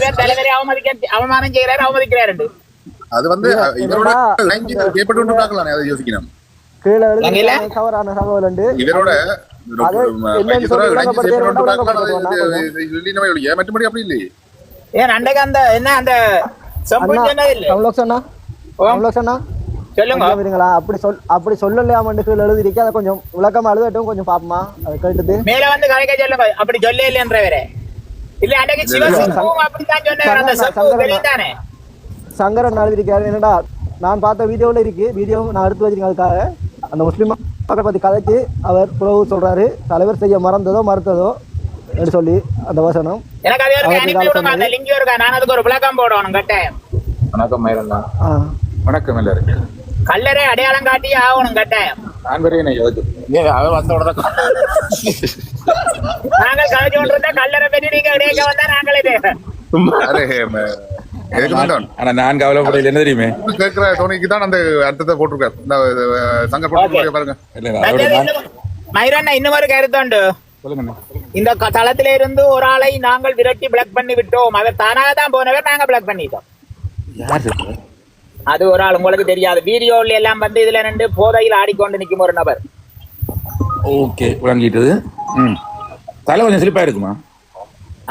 தலைவர் தலைவரை அவமானம் செய்யறாரு, அவமதிக்கிறாரு. அது வந்து இவரோட கேட்பட்டு அதை யோசிக்கணும். இவரோட மற்றபடி அப்படி இல்லையே. ஏன் அன்றைக்கு அந்த என்ன அந்த அப்படி சொல்லலையாமண்டு கீழே எழுதிருக்கு. அதை கொஞ்சம் விளக்கமா எழுதட்டும், கொஞ்சம் பாப்போமா அதை கேட்டுட்டு மேல வந்து கலைக்க சொல்லுங்க. அப்படி சொல்ல இல்லைன்றவரே இல்ல அன்றைக்கு சிவசிங்கும் அப்படித்தான் சொன்னாரு. சங்கரன் எழுதிருக்காரு. என்னடா நான் பார்த்த வீடியோவில் இருக்கு, வீடியோ நான் எடுத்து வச்சிருக்கேன். அதுக்காக அந்த முஸ்லீம் மக்களை பத்தி கதைச்சு அவர் புலவு சொல்றாரு, தலைவர் செய்ய மறந்ததோ மறுத்ததோ என்று சொல்லி அந்த வசனம் எனக்கு அதே ஒரு அனுப்பி விடுங்க. அந்த லிங்க் இருக்கா, நான் அதுக்கு ஒரு விளக்கம் போடணும் கட்டாயம். வணக்கம் மயிரண்ணா. வணக்கம் எல்லாரும். கல்லறை அடையாளம் காட்டி ஆகணும் கட்டாயம். நான் வரேன் வந்த உடனே நாங்கள் கலைச்சு கொண்டிருந்தா கல்லறை பற்றி நீங்க இடையே வந்தா நாங்களே ஆனா நான் கவலைப்படையில என்ன தெரியுமே கேட்கிற டோனிக்கு தான் அந்த அர்த்தத்தை போட்டிருக்காரு. இந்த சங்க போட்டு பாருங்க. மயிரண்ணா இன்னும் ஒரு கருத்துண்டு. இந்த தளத்தில இருந்து ஒரு ஆளை நாங்கள் விரட்டி பிளாக் பண்ணி விட்டோம். அவர் தானாக தான் போனவர், நாங்க பிளாக் பண்ணிட்டோம். அது ஒரு ஆள் உங்களுக்கு தெரியாது. வீடியோல எல்லாம் வந்து இதுல நின்று போதையில் ஆடிக்கொண்டு நிற்கும் ஒரு நபர். ஓகே விளங்கிட்டது. தலை கொஞ்சம் சிலிப்பா இருக்குமா?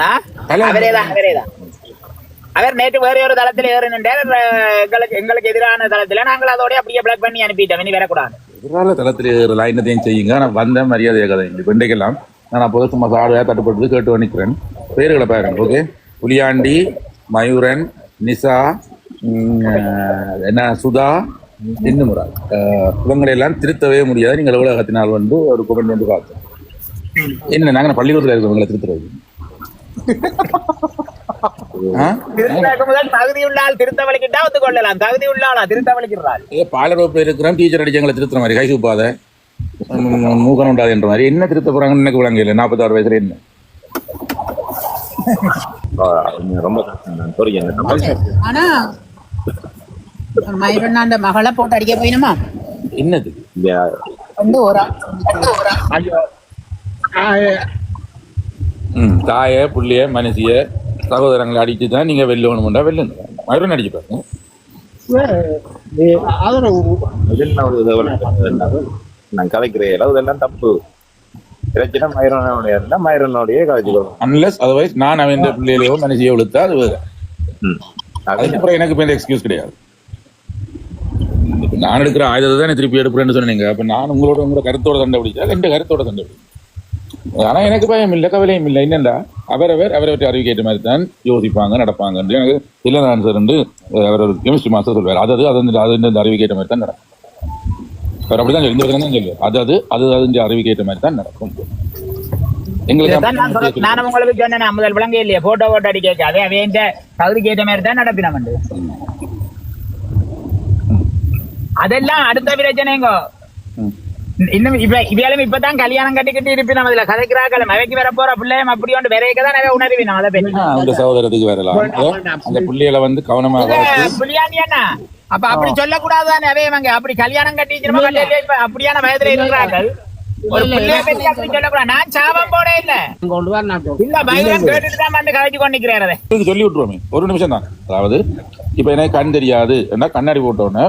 அவரேதான் அவரேதான். அவர் நேற்று வேற ஒரு தளத்தில் ஏறினார். எங்களுக்கு எதிரான தளத்துல நாங்கள் அதோட அப்படியே பிளாக் பண்ணி அனுப்பிட்டோம். இனி வரக்கூடாது. எதிரான தளத்தில் ஏறலாம், என்னத்தையும் செய்யுங்க. நான் வந்த மரியாதை கதை வெண்டைக்கெல்லாம் நான் அப்போது சும்மா சாடுவா தட்டுப்பட்டு கேட்டு வணிக்கிறேன். பேர்களை பாருங்க. ஓகே, புலியாண்டி, மயூரன், நிசா, என்ன சுதா, இன்னுமுறா, இவங்களையெல்லாம் திருத்தவே முடியாது. நீங்கள் உலகத்தினால் வந்து ஒரு குழந்தை வந்து பார்த்தோம். என்ன நாங்கள் பள்ளிக்கூடத்தில் இருக்கிறவங்களை திருத்துறது தகுதி உள்ளால் திருத்தவழிக்கிட்டா வந்து கொள்ளலாம். தகுதி உள்ளாளா திருத்தவழிக்கிறாள். பாலர் வகுப்பு இருக்கிறோம், டீச்சர் அடிச்சவங்களை திருத்துற மாதிரி, கை சூப்பாத மூக்கன் உண்டாது என்ற மாதிரி. என்ன திருத்த போறாங்கன்னு எனக்கு விளங்க இல்லை. 46 வயசுல என்ன ரொம்ப ஆனா மயிரண்ணாண்ட மகளை போட்டு அடிக்க போயினுமா? என்னது வந்து ஒரு தாய புள்ளிய மனுஷிய சகோதரங்களை அடிச்சு தான் நீங்க வெல்லணும்டா வெல்லுங்க. மயிரன் அடிச்சு பாருங்க. நான் கலைக்கிறேன் இதெல்லாம் தப்பு. பிரச்சனை மயிரனுடைய கலைச்சுக்கணும். அன்லஸ் அதர்வைஸ் நான் அவன் பிள்ளையிலையோ மனுஷியோ விழுத்தா அது வேறு. அதுக்கப்புறம் எனக்கு இப்போ இந்த எக்ஸ்கியூஸ் கிடையாது. நான் எடுக்கிற ஆயுதத்தை தான் திருப்பி எடுப்புறேன்னு சொன்னீங்க. அப்ப நான் உங்களோட கருத்தோட சண்டை பிடிச்சா ரெண்டு கருத்தோட சண்டை பிடிச்சேன். ஆனா எனக்கு பயம் இல்லை, கவலையும் இல்லை. என்னண்டா அவரவற்றை அறிவிக்கேற்ற மாதிரி தான் யோசிப்பாங்க நடப்பாங்க. எனக்கு இல்லை ஆன்சர் அவர் ஒரு கெமிஸ்ட்ரி மாஸ்டர் சொல்வார். அது அறிவிக்கேற்ற மாதிரி தான் நடக்கும். அவர் அப்படிதான் சொல்லுவார். அது அறிவிக்கேற்ற மாதிரி தான் நடக்கும். எங்களுக்கு நான் உங்களுக்கு சொன்னேன் முதல் விளங்க இல்லையா, போட்டோ அடிக்க அதே அவன் தகுதிக்கு ஏற்ற மாதிரி தான் நடப்பினோம். அதெல்லாம் அடுத்த பிரச்சனைங்க. இன்னும் இவையாலும் இப்பதான் கல்யாணம் கட்டிக்கிட்டு இருப்பினோம். அதுல கதைக்கிறாக்கள் அவைக்கு வர போற பிள்ளையும் அப்படி ஒன்று விரைக்கதான் நிறைய உணர்வினோம். அதை பற்றி சகோதரத்துக்கு வரலாம். அந்த பிள்ளைகளை வந்து கவனமா புள்ளியாண்டி அண்ணா அப்ப அப்படி சொல்லக்கூடாதுதான். அவையவங்க அப்படி கல்யாணம் கட்டி இப்ப அப்படியான வயதுல இருக்கிறார்கள். ஒரு பிள்ளைய பற்றி அப்படி சொல்லக்கூடாது. நான் சாபம் போட இல்ல இல்ல பயிரம் கேட்டுட்டு தான் வந்து கதைச்சு கொண்டிருக்கிறாரு. சொல்லி விட்டுருவோமே ஒரு நிமிஷம் தான். அதாவது இப்ப எனக்கு கண் தெரியாது என்ன கண்ணாடி போட்டோன்னு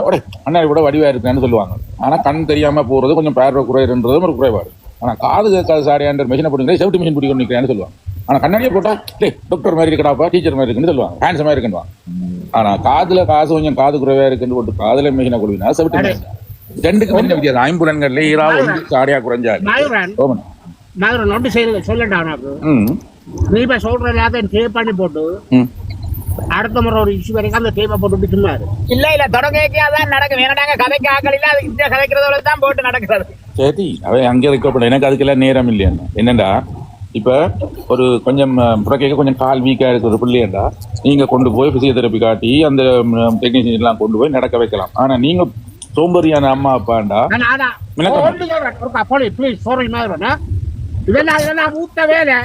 கண்ணாடி கூட வடிவா இருக்குன்னு சொல்லுவாங்க. ஆனா கண் தெரியாம போறது கொஞ்சம் பார்வை குறைன்றதும் ஒரு குறைபாடு. ஆனா காது கேட்காத சாடியாண்ட மிஷினை போட்டுக்கிறேன், செவிட்டு மிஷின் பிடிக்க நிற்கிறேன்னு சொல்லுவாங்க. ஆனா கண்ணாடியை போட்டா டாக்டர் மாதிரி இருக்கடாப்பா, டீச்சர் மாதிரி இருக்குன்னு சொல்லுவாங்க, ஹேண்ட்ஸமா இருக்குன்னு. ஆனா காதுல காசு கொஞ்சம் காது குறைவா இருக்குன்னு போட்டு காதுல மிஷினை கொடுவினா செவிட்டு மிஷின் ரெண்டுக்கு கொஞ்சம் வித்தியாசம். ஐம்புலன்கள்ல ஈராவது வந்து சாடியா குறைஞ்சா சொல்லட்டா நீ இப்ப சொல்ற எல்லாத்தையும் டேப் பண்ணி போட்டு அடுத்த முறை ஒரு இஷ்யூ வரைக்கும் அந்த டேப்பை போட்டு சொன்னாரு. இல்ல தொடங்கியாதான் நடக்கும். ஏன்னாங்க கதைக்கு ஆக்கள் இல்ல, அது இந்த கதைக்கிறதோட தான் போட்டு நடக்கிறது. சரி அவன் அங்கே இருக்கப்படும். எனக்கு அதுக்கெல்லாம் நேரம் இல்லையா. என்னண்டா இப்ப ஒரு கொஞ்சம் புறக்கைக்கு கொஞ்சம் கால் வீக்கா இருக்கிற பிள்ளையண்டா நீங்க கொண்டு போய் பிசியோதெரப்பி காட்டி அந்த டெக்னீஷியன் எல்லாம் கொண்டு போய் நடக்க வைக்கலாம். ஆனா நீங்க சோம்பேறியான அம்மா அப்பாண்டா இதெல்லாம் ஊத்த வேலை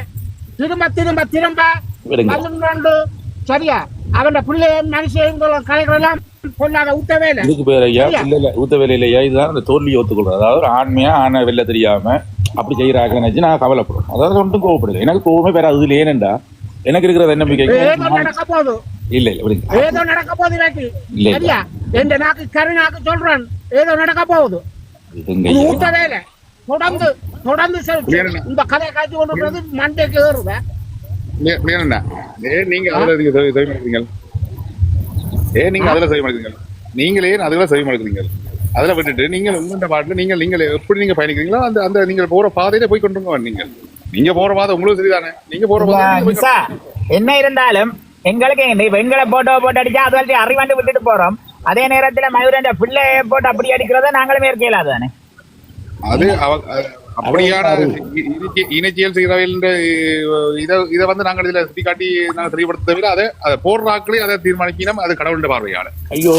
திரும்ப திரும்ப திரும்ப சரியா அவன் பிள்ளைய மனுஷன் கலைகளெல்லாம் பொண்ணாத ஊத்த வேலை. இதுக்கு பேர் ஐயா இல்ல ஊத்த வேலை இல்லையா. இதுதான் அந்த தோல்வியை ஒத்துக்கொள்றது. அதாவது ஆண்மையா ஆன வெளில தெரியாம அப்படி செய்யறாங்கன்னு நான் கவலைப்படுறேன். அதாவது ஒன்றும் கோவப்படுது. எனக்கு கோவமே வேற அதுல ஏனண்டா எனக்கு இருக்கிற நம்பிக்கை ஏதோ நடக்க போகுது இல்ல இல்ல விடுங்க. ஏதோ நடக்க போகுது இல்லாட்டி இல்ல. சரியா எந்த நாக்கு கரு நாக்கு சொல்றேன் ஏதோ நடக்க போகுது விடுங்க இது ஐயா. ஊட்டவே இல்லை தொடர்ந்து தொடர்ந்து இந்த கதையை காய்ச்சி கொண்டு மண்டைக்கு ஏறுவேன் என்ன ஏன் நீங்க அதுல செவிமடுக்கிறீங்க ஏன் நீங்க அதுல செவிமடுக்கிறீங்க நீங்களே அதுல செவிமடுக்கிறீங்க அதுல விட்டுட்டு நீங்கள் உங்கள்கிட்ட பாட்டுல நீங்கள் எப்படி நீங்க பயணிக்கிறீங்களோ அந்த அந்த நீங்க போற பாதையில போய் கொண்டு நீங்க போற பாதை உங்களுக்கு சரிதானே நீங்க போற பாதை நிசா, என்ன இருந்தாலும் எங்களுக்கு எங்களை போட்டு அடிச்சா அது அறிவாண்டு விட்டுட்டு போறோம். அதே நேரத்துல மயூரன் பிள்ளைய போட்டு அப்படி அடிக்கிறத நாங்களும் ஏற்கலாது தானே. அது அப்படியான இனச்சியல் செய்கிறவையில் இதை வந்து நாங்கள் இதுல சுட்டி காட்டி நாங்கள் தெளிவுபடுத்த தவிர அதை போடுற ஆட்களே அதை தீர்மானிக்கணும். அது கடவுளுடைய பார்வையால ஐயோ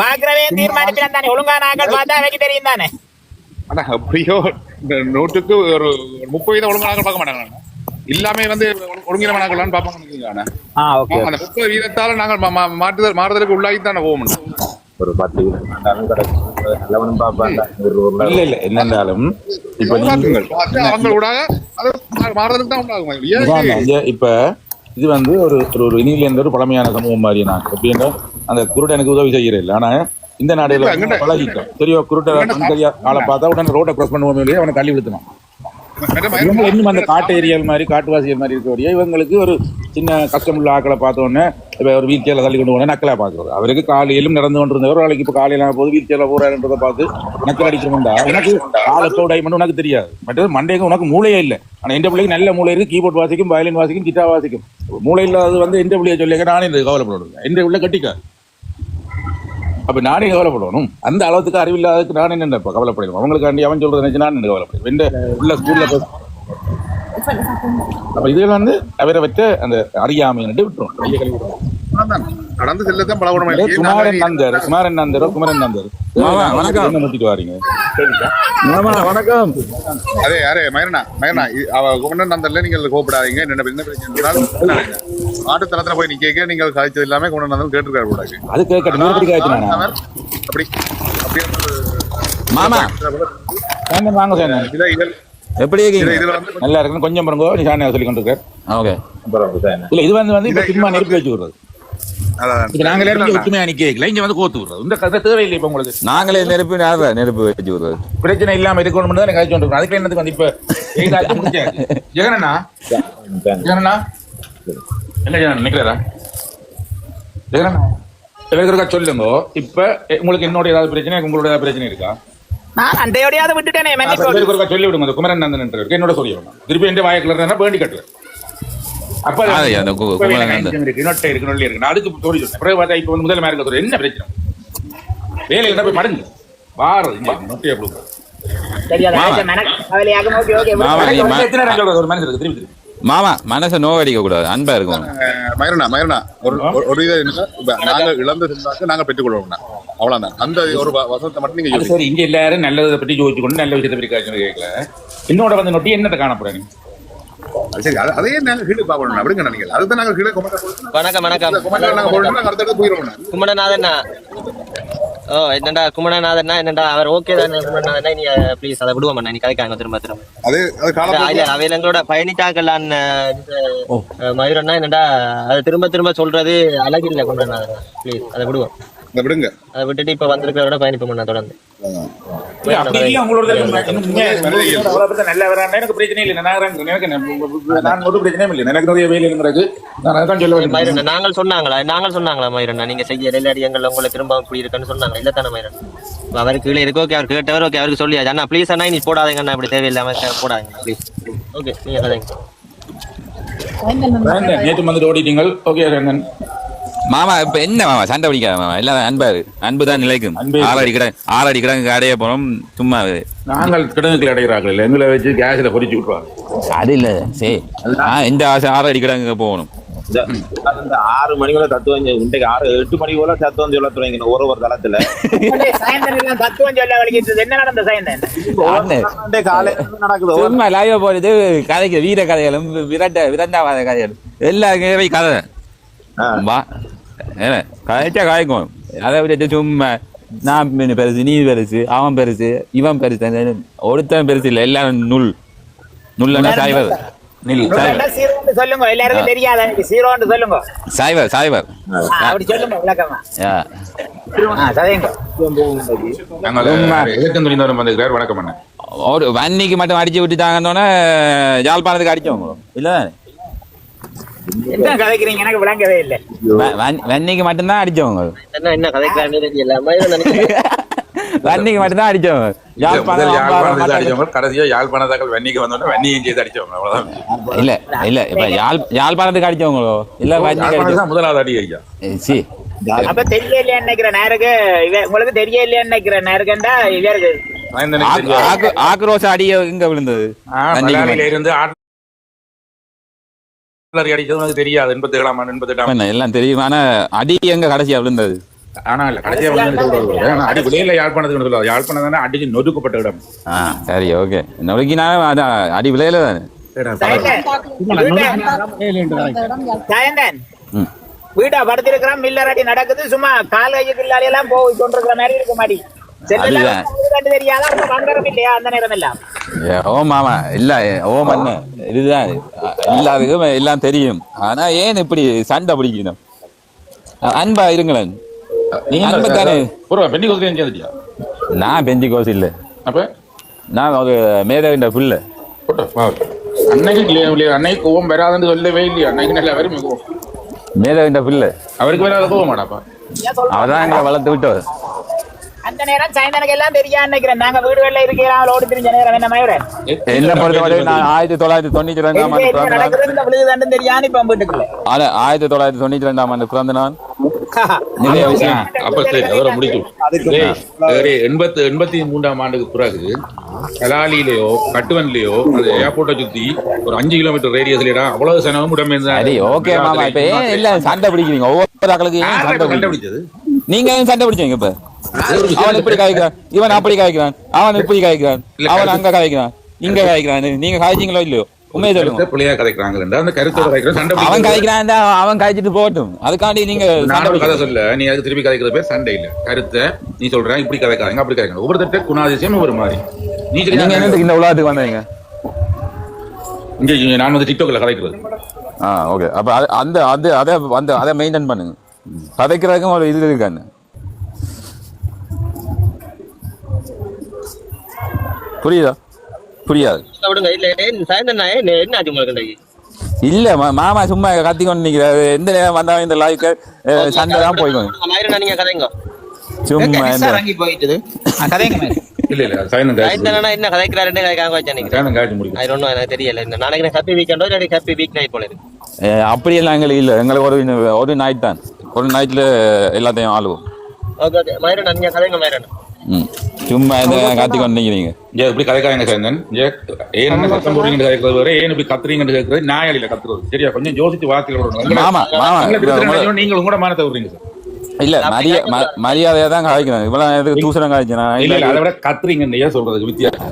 பாக்குறவே தீர்மானிப்பினா தானே ஒழுங்கான ஆக்கள் பார்த்தா எனக்கு தெரியும் தானே. ஆனா அப்படியோ 100க்கு ஒரு 30% ஒழுங்கான பார்க்க மாட்டாங்க. எல்லாமே வந்து ஒழுங்கினமான ஆக்கலான்னு பார்ப்பாங்க. அந்த 30% நாங்கள் மாறுதலுக்கு உள்ளாகித்தானே போகணும். ஒரு 10 நல்லவனும் பார்ப்பாங்க. இல்ல இல்ல என்னென்றாலும் இப்ப அவங்களோட மாறுதலுக்கு தான் உண்டாகும். இப்ப இது வந்து ஒரு ஒரு இனியில இருந்த ஒரு பழமையான சமூகம் மாதிரி நான் எப்படின்னா அந்த குருடனுக்கு உதவி செய்யறேன். ஆனா இந்த நாடுல பழகிட்டோம். தெரியும் குருட்ட சரியா ஆளை பார்த்தா உடனே ரோட்டை கிராஸ் பண்ணுவோம் அவனை தள்ளி விடுத்துனான். இன்னும் அந்த காட்டு ஏரியால் மாதிரி காட்டுவாசியல் மாதிரி இருக்கக்கூடிய இவங்களுக்கு ஒரு சின்ன கஷ்டமுள்ள ஆக்களை பார்த்தோன்னே இப்ப ஒரு வீழ்ச்சியில தள்ளி கொண்டு போன நக்கலா பாக்குறது. அவருக்கு காலையிலும் நடந்து கொண்டிருந்தவர் ஒரு நாளைக்கு இப்ப காலையில போது வீழ்ச்சியில போறாருன்றதை பார்த்து நக்கல் அடிக்கிறோம்டா எனக்கு காலத்தோ டைமண்ட் உனக்கு தெரியாது. மற்றது மண்டேக்கு உனக்கு மூளையே இல்லை. ஆனா எந்த பிள்ளைக்கு நல்ல மூளை இருக்கு. கீபோர்ட் வாசிக்கும், வயலின் வாசிக்கும், கிட்டார் வாசிக்கும். மூளை இல்லாதது வந்து எந்த பிள்ளைய சொல்லிக்க நானே இந்த கவலைப்படுவேன். எந்த பிள்ளை கட்டிக்காது. அப்ப நானே கவலைப்படணும். அந்த அளவுக்கு அறிவில்லாததுக்கு நான் என்ன கவலைப்படுவேன். அவங்களுக்காண்டி அவன் சொல்றது நினைச்சு நான் என்ன கவலைப்படுவேன். உள்ள ஸ்கூல்ல அப்ப இதுல வந்து அவரை வச்ச அந்த அறியாமை விட்டுரும். கடந்து செல்லத்தான் பலவரம். குமாரன் நந்தர் முட்டிட்டு வாரீங்க. வணக்கம். அதே யாரே மயனா அவ குமரன் நந்தர்ல நீங்க கோபப்படாதீங்க. என்ன பிரச்சனை ஆட்டுத்தளத்துல போய் நிக்க நீங்கள் சாதிச்சது எல்லாமே குமரன் நந்தன் கேட்டிருக்காரு கூட. அது கேட்கட்டும். அப்படி அப்படி மாமா வாங்க சார். எப்படி நல்லா இருக்கு. கொஞ்சம் பாருங்க நீ சாணி சொல்லி கொண்டிருக்காரு. ஓகே இல்ல இது வந்து இப்ப சும்மா நெருப்பு வச்சு விடுறது. நாங்களே ஒற்றுமையா நிக்கல இங்க வந்து கோத்து விடுறது. இந்த கதை தேவையில்லை. இப்ப உங்களுக்கு நாங்களே நெருப்பு வச்சு விடுறது பிரச்சனை இல்லாம இருக்கணும் தான் கழிச்சு கொண்டிருக்கோம். அதுக்கு என்னதுக்கு வந்து இப்ப ஜெகனண்ணா என்ன ஜெகன் நிக்கிறா ஜெகனண்ணா இருக்கா சொல்லுங்க. இப்ப உங்களுக்கு என்னோட ஏதாவது பிரச்சனை உங்களோட ஏதாவது பிரச்சனை இருக்கா? நான் அண்டையோடையாவது விட்டுட்டேனே. சொல்லி விடுங்க. குமரன் நந்தன் என்னோட சொல்லி விடணும். திருப்பி எந்த வாய்க்குள்ள வேண்டி கட்டுறேன். அப்ப இருக்கு அதுக்கு தோடி சொன்னேன். இப்ப வந்து முதல் மேற்கு என்ன பிரச்சனை வேலையில போய் மடங்கு வாரம் ஒரு மனுஷன் திருப்பி மாமா மனசை நோவடிக்க கூடாது. அன்பா இருக்கும். மயனா ஒரு இதை நாங்க இழந்து நாங்க பெற்றுக்கொள்வோம். அவ்வளவுதான். அந்த ஒரு வசனத்தை மட்டும் நீங்க சரி. இங்க எல்லாரும் நல்லதை பற்றி யோசிச்சு கொண்டு நல்ல விஷயத்தை பற்றி காய்ச்சல் கேட்கல. என்னோட வந்து நொட்டி என்னத்தை காணப்படுறீங்க? சரி அதையே நாங்க கீழே பாக்கணும் அப்படிங்க நினைக்கல. அதுதான் நாங்க கீழே வணக்கம் குமரநாதன். ஓ என்னடா குமரநாதன்னா என்னடா அவர் ஓகே தான். குமரநாதனா நீ ப்ளீஸ் அதை விடுவோம். நீ கதைக்காங்க திரும்ப அவையில எங்களோட பயணிட்டாக்கலான்னு மயூரன்னா என்னடா அதை திரும்ப சொல்றது அழகில்லை. குமரநாதன் ப்ளீஸ் அதை விடுவோம். விடுங்க. அதை விட்டுட்டு இப்ப வந்திருக்கிறோட பயணிப்போம். நான் தொடர்ந்து நாங்கள் சொன்னாங்களா மயூரண்ணா நீங்க செய்ய எங்கள் உங்களை திரும்ப இப்படி இருக்குன்னு சொன்னாங்க. இல்ல தானே மயூரன் அவருக்கு கீழே இருக்கோ அவர் கேட்டவர் ஓகே அவருக்கு சொல்லியாச்சு. அண்ணா ப்ளீஸ் அண்ணா நீ போடாதீங்கண்ணா இப்படி தேவையில்லாம போடாதீங்க ப்ளீஸ். ஓகே நீங்க கதைங்க. நேற்று வந்து ஓடிட்டீங்க. ஓகே மாமா இப்ப என்ன மாமா சண்டை பிடிக்காத மாமா. எல்லாம் அன்பு தான் நிலைக்கும். ஆறடி கிடங்கு அடைய போறோம். சும்மா நாங்கள் கிடங்குகள் அடைகிறார்கள் இல்லை. எங்களை வச்சு கேஸ்ல பொறிச்சு விட்டுருவாங்க. அது இல்ல சரி இந்த ஆசை 6 அடி கிடங்கு போகணும். 6 மணி போல தத்துவம் இன்றைக்கு 8 மணி போல தத்துவம் சொல்ல தொடங்கின ஒரு தளத்துல தத்துவம் சொல்ல வலிக்கிறது. என்ன நடந்த சாயந்தரம் காலையில நடக்குது. சும்மா லைவ் போறது கதைக்கு வீர கதைகளும் விரண்டாவாத கதைகளும் எல்லாருக்கும் கதை கதைச்சா காய்க்கும். அதை விட்டு சும்மா நான் பெருசு நீ பெருசு அவன் பெருசு இவன் பெருசு ஒருத்தன் பெருசு இல்லை. எல்லாரும் நுல்லா சாய்வது ஜீரோன்னு சொல்லுங்க, எல்லாருக்கும் தெரியாத ஜீரோன்னு சொல்லுங்க. சைவர் அப்படி சொல்லுங்க விளக்கமா. யா சதைங்க எதிர்த்து துணிந்தவரும் வந்திருக்கிறார். வணக்கம் அண்ணா. ஒரு வன்னிக்கு மட்டும் அடிச்சு விட்டுட்டாங்கன்னோட யாழ்ப்பாணத்துக்கு அடிச்சவங்க இல்ல என்ன கதைக்கிறீங்க, எனக்கு விளங்கவே இல்லை. வன்னிக்கு மட்டும்தான் அடிச்சவங்க. என்ன கதைக்கிறான்னு தெரியல. மயூரன் வன்னிக்கு மட்டும்தான் அடிச்சவங்க. அடிச்சவங்க கடைசியா யாழ்ப்பாணத்தாக்கள் வன்னிக்கு வந்தோட வன்னியும் செய்து அடிச்சவங்க. அவ்வளவுதான். இல்ல இப்ப யாழ்ப்பாணத்துக்கு அடிச்சவங்களோ இல்ல வன்னிக்கு முதலாவது அடி ஐயா. சி அப்ப தெரியலையா நினைக்கிற நேருக்கு உங்களுக்கு தெரியலையா நினைக்கிற நேருக்குண்டா இவருக்கு ஆக்ரோஷ அடிய இங்க விழுந்தது. இருந்து அடிச்சது தெரியாது. 87 எல்லாம் தெரியும். ஆனா அடி எங்க கடைசியா விழுந்தது. ஆனா இல்ல கடைசியா விழுந்து அடி விளையில யாழ்ப்பாணத்துக்கு சொல்லுவாங்க. யாழ்ப்பாணம் தானே அடிச்சு நொறுக்கப்பட்ட இடம். சரி ஓகே. நொறுக்கினா அதான் அடி விளையில தானே. வீட்டா படுத்திருக்கிறான், மில்லர் அடி நடக்குது, சும்மா கால் கைக்குள்ளால எல்லாம் போய் கொண்டிருக்கிற மாதிரி இருக்கு மாடி. தெரியாத மந்திரம் இல்லையா அந்த நேரம் எல்லாம். ஓ மாமா இல்ல ஓ மண்ணு இதுதான் எல்லாத்துக்கும் எல்லாம் தெரியும். ஆனா ஏன் இப்படி சண்டை பிடிக்கணும்? அன்பா இருங்களேன். நான் பெஞ்சி கோஸ் இல்ல. அப்ப நான் ஒரு மேதவிண்ட புள்ள. அன்னைக்கு கோவம் வராதுன்னு சொல்லவே இல்லையா? அன்னைக்கு நல்லா வரும் மேதவிண்ட புள்ள. அவருக்கு வராத கோவம் மாட்டாப்பா. அவதான் எங்களை வளர்த்து விட்டவர். அந்த நேரம் சாயந்தரம் எல்லாம் தெரியா நினைக்கிறேன். நாங்க வீடுகள்ல இருக்கிறோம் ஓடி தெரிஞ்ச நேரம் என்ன மயூரன் என்ன பொறுத்தவரை நான் 1992ஆம் ஆண்டு தெரியாது. இப்ப வீட்டுக்குள்ள 1992ஆம் ஆண்டு பிறந்த நான். அப்ப சரி அவரை முடிக்கும். 83ஆம் ஆண்டுக்கு பிறகு கலாலியிலேயோ கட்டுவன்லயோ அந்த ஏர்போர்ட்டை சுத்தி ஒரு 5 கிலோமீட்டர் ரேடியஸ்ல அவ்வளவு சனமும் உடம்பு. ஓகே மாமா இப்ப ஏன் இல்ல சண்டை பிடிக்கிறீங்க? ஒவ்வொரு ஆக்களுக்கு ஏன் சண்டை பிடிச்சது? நீங்க ஏன் சண்டை பிடிச்சீங்க? இப்ப அவன் இப்படி காய்க்கிறான், இவன் அப்படி காய்க்கிறான், அவன் இப்படி காய்க்கிறான், அவன் அங்க காய்க்கிறான், இங்க காய்க்கிறான். நீங்க காய்ச்சிங்களோ இல்லையோ உண்மையை சொல்லுங்க. பிள்ளையா கதைக்கிறாங்க அந்த கருத்து. அவன் காய்க்கிறான், அவன் காய்ச்சிட்டு போகட்டும். அதுக்காண்டி நீங்க கதை சொல்ல நீ அதுக்கு திருப்பி கதைக்கிற பேர் சண்டை இல்ல. கருத்தை நீ சொல்ற இப்படி கதைக்காங்க அப்படி கதைக்கணும். ஒவ்வொருத்தட்ட குணாதிசயம் ஒரு மாதிரி. நீங்க என்னத்துக்கு இந்த உலகத்துக்கு வந்தீங்க? இங்க நான் வந்து டிக்டாக்ல கதைக்கிறது. ஓகே. அப்ப அந்த அதை மெயின்டைன் பண்ணுங்க. கதைக்கிறதுக்கும் ஒரு இது இருக்கான்னு புரியுதா? புரியாது இல்ல மாமா சும்மா கத்தி கொண்டு நிக்கிறாரு. எந்த நேரம் வந்தாலும் இந்த லைஃப் சண்டை தான் போய்க்கோங்க. சும்மா போயிட்டு இல்ல இல்ல என்ன கதைக்கிறாருன்னு தெரியல. நாளைக்கு ஹாப்பி வீக்கெண்டோ இல்லாட்டி ஹாப்பி வீக் நைட் போல இருக்கு. அப்படியெல்லாம் எங்களுக்கு இல்ல. எங்களுக்கு ஒரு நைட் தான். ஒரு நைட்ல எல்லாத்தையும் ஆளுவோம். சும்மா காத்தி கொண்டு நிக்கிறீங்க. இப்படி கதைக்காங்க சேர்ந்தன். ஏன் சத்தம் போடுறீங்க கதைக்கிறது வேற, ஏன் இப்படி கத்துறீங்கன்னு கேட்கறது நாயாளில கத்துறது. சரியா? கொஞ்சம் யோசிச்சு வார்த்தைகள். மாமா நீங்களும் கூட மானத்தை விடுறீங்க சார். இல்ல மரியாதையா தான் காய்க்கிறேன். இவ்வளவு நேரத்துக்கு தூசணம் காய்ச்சினா இல்ல அதை விட கத்துறீங்க சொல்றது வித்தியாசம்.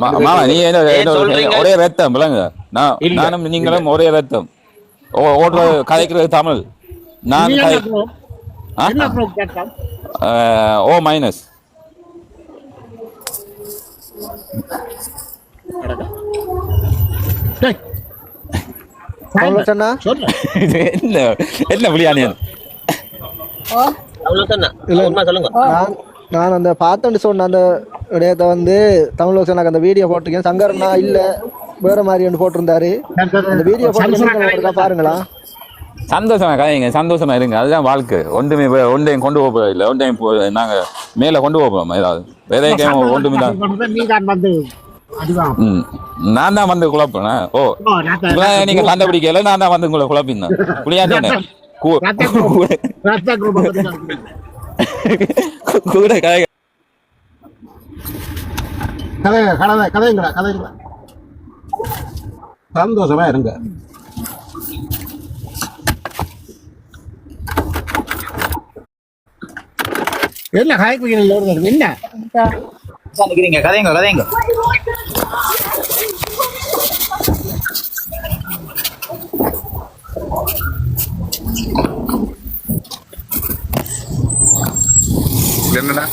மாமா நீ ஒரே ரத்தம் விளங்க. நானும் நீங்களும் ஒரே ரத்தம். ஓடுறது கதைக்கிறது தமிழ். நான் ஓ மைனஸ் என்ன புளியானியன் நான் அந்த பார்த்தேன்னு சொன்ன அந்த இடத்த வந்து தமிழ் அந்த வீடியோ போட்டிருக்கேன். சங்கரனா இல்ல வேற மாதிரி ஒன்று போட்டிருந்தாரு. அந்த வீடியோ போட்டு பாருங்களா. சந்தோஷமா கதைங்க, சந்தோஷமா இருங்க. அதுதான் வாழ்க்கை. ஒன்றையும் கொண்டு போக இல்லை. ஒன்றையும் நாங்க மேல கொண்டு போவோம். ஏதாவது வேற ஒன்றுமே நான் தான் வந்து குழப்பேன். ஓ நீங்க சண்டை பிடிக்கல, நான் தான் வந்து உங்களை குழப்பினா புளியாட்டேன் கூட கதை கதைங்களா சந்தோஷமா இருங்க. என்ன காய்க்கு என்ன கதைங்க கதைங்க. என்னன்னா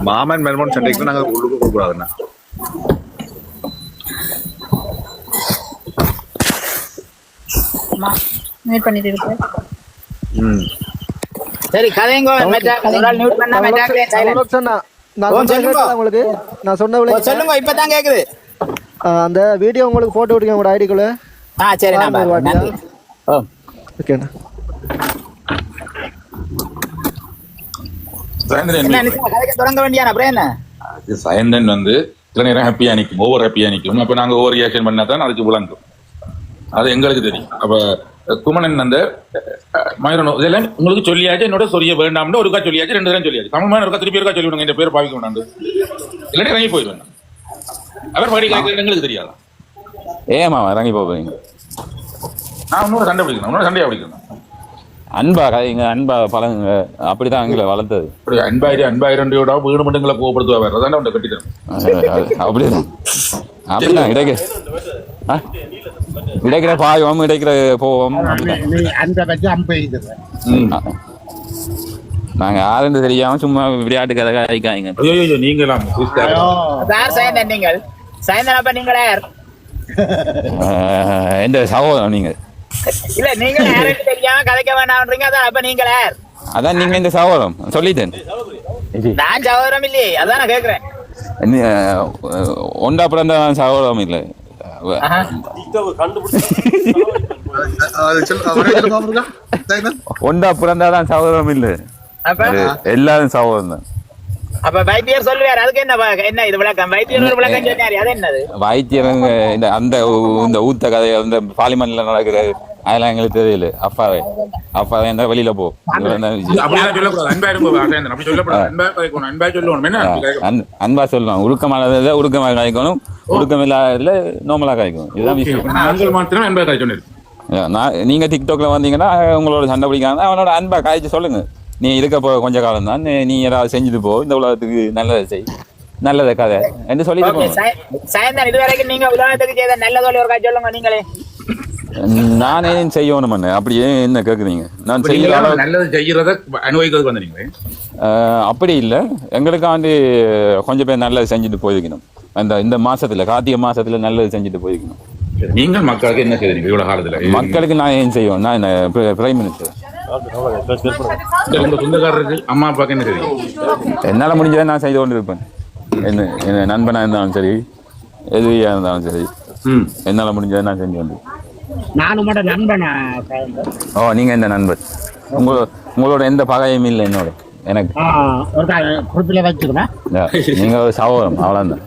மாமன் மெல்மோன் சண்டைக்கு நாங்க உள்ளுக்கு போக கூடாதுண்ணா. மீட் பண்ணிட்டு இருக்கேன். சரி கதைங்க ஒரு ஆள் மியூட் பண்ணா மெட்டாக்லே சைலண்ட் நான் உங்களுக்கு நான் சொன்ன சொல்லுங்க இப்பதான் கேக்குது. அந்த வீடியோ உங்களுக்கு போட்டு விடுங்க உங்களோட ஐடிக்குள்ள. சரி நான் நன்றி. ஓகேண்ணா. தொடங்க வேண்டியான அப்புறம் என்ன சயந்தன் வந்து சில நேரம் ஹாப்பியா நிற்கும், ஓவர் ஹாப்பியா நிற்கும். அப்ப நாங்க ஓவர் ரியாக்ஷன் பண்ணா தான் அதுக்கு விளங்கும், அது எங்களுக்கு தெரியும். அப்ப குமணன் அந்த மயூரன் இதெல்லாம் உங்களுக்கு சொல்லியாச்சு, என்னோட சொல்லிய வேண்டாம்னு ஒருக்கா சொல்லியாச்சு, 2 தரம் சொல்லியாச்சு. தமிழ்மான ஒருக்கா திருப்பி இருக்கா சொல்லி விடுங்க, இந்த பேர் பாவிக்க வேண்டாம், இல்லாட்டி இறங்கி போயிடுவேன். அவர் படி கேட்கறது எங்களுக்கு தெரியாதா? ஏமா இறங்கி போவீங்க? நான் இன்னொரு சண்டை பிடிக்கணும், இன்னொரு சண்டையா பிடிக்கணும். அன்பா கதைங்க, அன்பா பழகுங்க, அப்படிதான் எங்களை வளர்த்தது. அப்படி 5000 வீடு மட்டுங்களை கோவப்படுத்துவா வேற அதான் அவன் கட்டித்தரும். அப்படிதான் அப்படிதான் கிடைக்கிற பாயோம் கிடைக்கிற போவோம். நாங்க யாருன்னு தெரியாம சும்மா விளையாட்டு கதை காய்க்காங்க. ஐயோ நீங்களாம் நீங்கள் சாயந்தரப்ப நீங்களே எந்த சகோதரம் நீங்க இல்ல நீங்க யாருக்கு தெரியாம கதைக்க வேண்டாம்ன்றீங்க. அதான் அப்ப நீங்களே அதான் நீங்க இந்த சகோதரம் சொல்லிட்டேன். நான் சகோதரம் இல்லையே, அதான் நான் கேக்குறேன். ஒன்றா பிறந்த சகோதரம் இல்லை, ஒன்றா பிறந்தாதான் சகோதரம் இல்லை, எல்லாரும் சகோதரம் தான். அப்ப வைத்தியர் சொல்லுவார், அதுக்கு என்ன இது விளக்கம்? வைத்தியர் ஒரு விளக்கம் சொன்னாரு, அது என்னது? வைத்தியருங்க அந்த இந்த ஊத்த கதை, அந்த பார்லிமெண்ட்ல நடக்கிற அதெல்லாம் எங்களுக்கு தெரியல. அப்பாவே என்ன வெளியில போ, அன்பா சொல்லணும். உருக்கமானதை உருக்கமாக காய்க்கணும், உருக்கம் இல்லாததுல நோமலா காய்க்கணும். இதுதான் விஷயம். நீங்க டிக்டாக்ல வந்தீங்கன்னா உங்களோட சண்டை பிடிக்காம அவனோட அன்பா காய்ச்சி சொல்லுங்க. நீ இருக்க போ கொஞ்ச காலம் தான், நீ ஏதாவது செஞ்சுட்டு போ, இந்த உலகத்துக்கு நல்லதை செய், நல்லதை கதை என்று சொல்லிட்டு சாயந்தரம் இதுவரைக்கும் நீங்க உலகத்துக்கு செய்த நல்லதோட ஒரு காய்ச்சி சொல்லுங்க. நீங்களே நானே செய்யணும் அப்படியே என்ன கேக்குறீங்க? நான் நல்லது செய்யறத அனுபவிக்கிறதுக்கு வந்தீங்களே. அப்படி இல்லை, எங்களுக்காண்டி கொஞ்சம் பேர் நல்லது செஞ்சுட்டு போயிருக்கணும். இந்த மாசத்துல கார்த்திகை மாசத்துல நல்லது செஞ்சுட்டு போயிருக்கணும். நீங்கள் மக்களுக்கு என்ன செய்றீங்க இவ்வளவு காலத்துல? மக்களுக்கு நான் ஏன் செய்வோம்? நான் பிரைம் மினிஸ்டர். உங்க சொந்தக்காரருக்கு அம்மா அப்பாக்கு என்ன செய்றீங்க? என்னால முடிஞ்சதை நான் செய்து கொண்டு இருப்பேன். என்ன நண்பனா இருந்தாலும் சரி, எதிரியா இருந்தாலும் சரி, என்னால முடிஞ்சதை நான் செஞ்சு வந்து. ஓ, நீங்க எந்த நண்பர்? உங்களோட எந்த பகையும் இல்லை என்னோட. எனக்கு நீங்க ஒரு சகோதரம், அவ்வளவுதான்.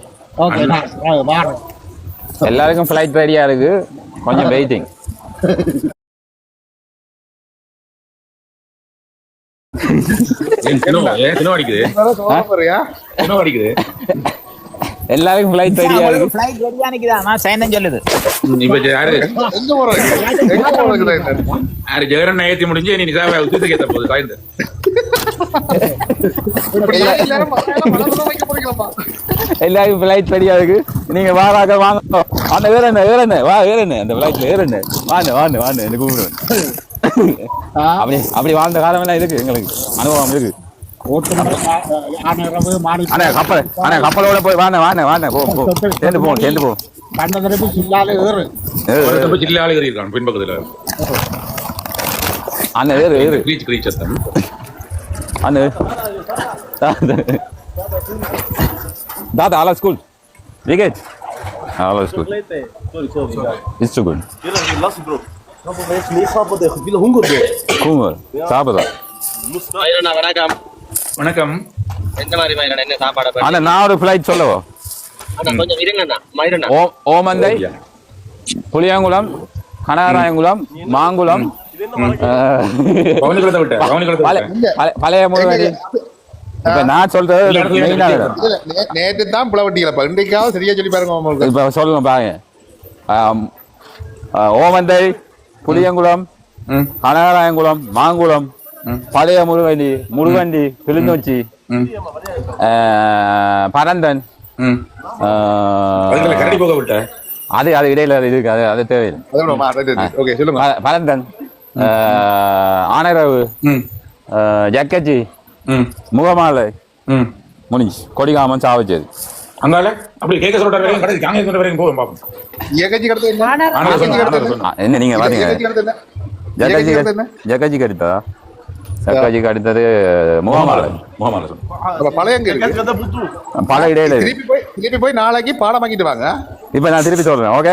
எல்லாருக்கும் ஃபிளைட் ரெடியா இருக்கு, கொஞ்சம் வெயிட்டிங். எல்லாருக்கும் ஃபிளைட் ரெடியா இருக்கு. ஃளைட் ரெடியா நிக்குதா? நான் சைனன் சொல்லுது. இப்ப யாரு எங்க போறாங்க? யாரு ஜெகரன் ஏத்தி முடிஞ்சு நீ நிசாவை உத்திட்டு கேட்ட போகுது சாய்ந்து. எல்லாருக்கும் ஃபிளைட் ரெடியா இருக்கு. நீங்க வாராக வாங்க. அந்த வேற என்ன வா, வேற என்ன அந்த ஃபிளைட்ல வேற என்ன வாங்க என்ன கூப்பிடுவேன். அப்படி வாழ்ந்த காலம் எல்லாம் இருக்கு, எங்களுக்கு அனுபவம் இருக்கு. கப்பலோட போய் வாங்க போ, சேர்ந்து போ. பின்பக்கத்துல அந்த வேறு அந்த தாத்தா ஆலா ஸ்கூல் விகேட் ஆலா ஸ்கூல் இட்ஸ் so good. வணக்கம். என்ன சாப்பாடு? ஆனா நான் ஒரு ஃபிளைட் சொல்லவோ? கொஞ்சம் இருங்கண்ணா. ஓமந்தை, புளியங்குளம், கனகராயங்குளம், மாங்குளம், பழைய முருகன். இப்ப நான் சொல்றது நேற்று தான் பிளவட்டிகளப்பா, இன்றைக்காவது சரியா சொல்லி பாருங்க. இப்ப சொல்லுங்க பாருங்க. ஓமந்தை, புளியங்குளம், கனகராயங்குளம், மாங்குளம், பழைய முருகண்டி, கிளிநொச்சி, பரந்தன், அது இடையில இருக்கு, அது தேவையில்லை. பரந்தன், ஆனரவு, ஜக்கச்சி, முகமாலை, முடிஞ்சு கொடிகாமன், சாவச்சேரி. அங்கால அப்படி கேட்க சொல்ற வரைக்கும் கடைசி காங்கிரஸ் சொல்ற வரைக்கும் போவோம் பாப்போம். ஏகஜி கடத்த என்ன? என்ன நீங்க பாத்தீங்க ஜக்காஜி கடித்தா ஜக்காஜிக்கு அடுத்தது முகமாலை பழைய இடையில திருப்பி போய் நாளைக்கு பாடம் வாங்கிட்டு வாங்க. இப்ப நான் திருப்பி சொல்றேன். ஓகே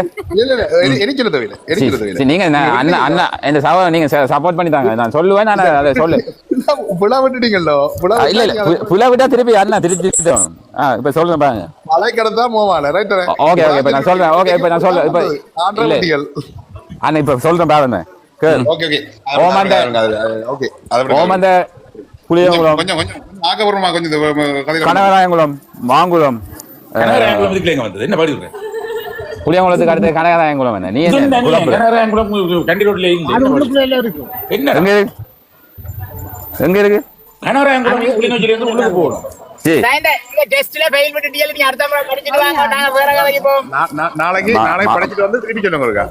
நீங்க அண்ணா இந்த சவ நீங்க சப்போர்ட் பண்ணி தாங்க. நான் சொல்லுவேன். நான் அதை சொல்லு புலா விட்டுட்டீங்களோ? இல்ல இல்ல புலா விட்டா திருப்பி அண்ணா திருப்பி இப்ப சொல்றேன் பாருங்க. மலை கடந்தா மோவால ரைட். ஓகே ஓகே இப்ப நான் சொல்றேன். ஓகே இப்ப நான் சொல்றேன். இப்ப அண்ணா இப்ப சொல்றேன் பாருங்க. புளியங்குளம் கனகராயங்குளம் மாங்குளம் புளியங்குளத்துக்கு அடுத்து கனகராயங்குளம். என்ன நீ எங்க இருக்கு? நாளைக்கு படிச்சுட்டு வந்து திருப்பி சொல்லுங்க.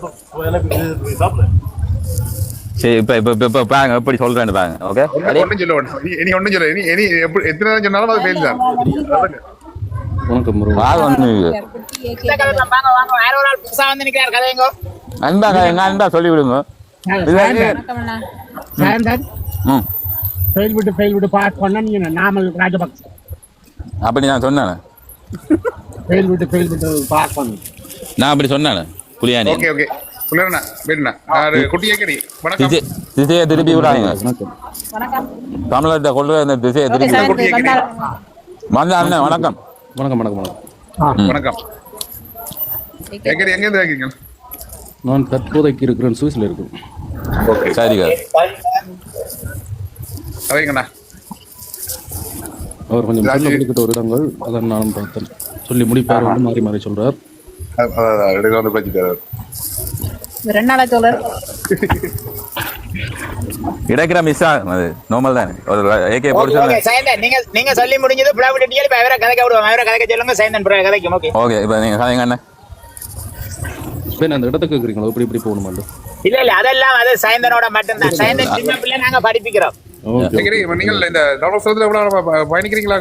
சரி இப்ப இப்ப இப்ப பாருங்க எப்படி சொல்றேன்னு பாருங்க. ஓகே ஒன்னும் சொல்ல இனி ஒன்னும் சொல்ல இனி எத்தனை நேரம் சொன்னாலும் அது ஃபெயில் தான். அன்பா சொல்லி விடுங்க. அப்படி நான் சொன்னேன். நான் அப்படி சொன்னேன். புலியானி திருப்பி விடாதீங்க. தமிழர்கிட்ட கொண்டு இந்த திசையை திருப்பி வந்த அண்ணன் வணக்கம். வணக்கம் வணக்கம் வணக்கம் வணக்கம். எங்க இருக்கீங்க? நான் தற்போதைக்கு இருக்கிறேன், சுவிஸ்ல இருக்கும். சரிங்க. அவர் கொஞ்சம் சொல்லிக்கிட்ட ஒரு இடங்கள் அதான் நானும் பார்த்தேன். சொல்லி முடிப்பார் மாறி மாறி சொல்றார். இடக்கிற மிஸ் ஆகும். அது நார்மல் தான். ஒரு ஏகே போட்டு நீங்க சொல்லி முடிஞ்சது புலா விட்டுட்டீங்க. இப்ப அவரை கதைக்க விடுவோம். அவரை கதைக்க சொல்லுங்க. சைந்தன் புறா கதைக்கும். ஓகே ஓகே இப்ப நீங்க கதைங்க அண்ணா. இப்ப அந்த இடத்துக்கு கேக்குறீங்களா? இப்படி இப்படி போகணுமா? இல்ல இல்ல அதெல்லாம் அது சைந்தனோட மட்டும்தான். சைந்தன் சின்ன பிள்ளை நாங்க படிப்பிக்கிறோம். நீங்கள் இந்த பயணிக்கிறீங்களா?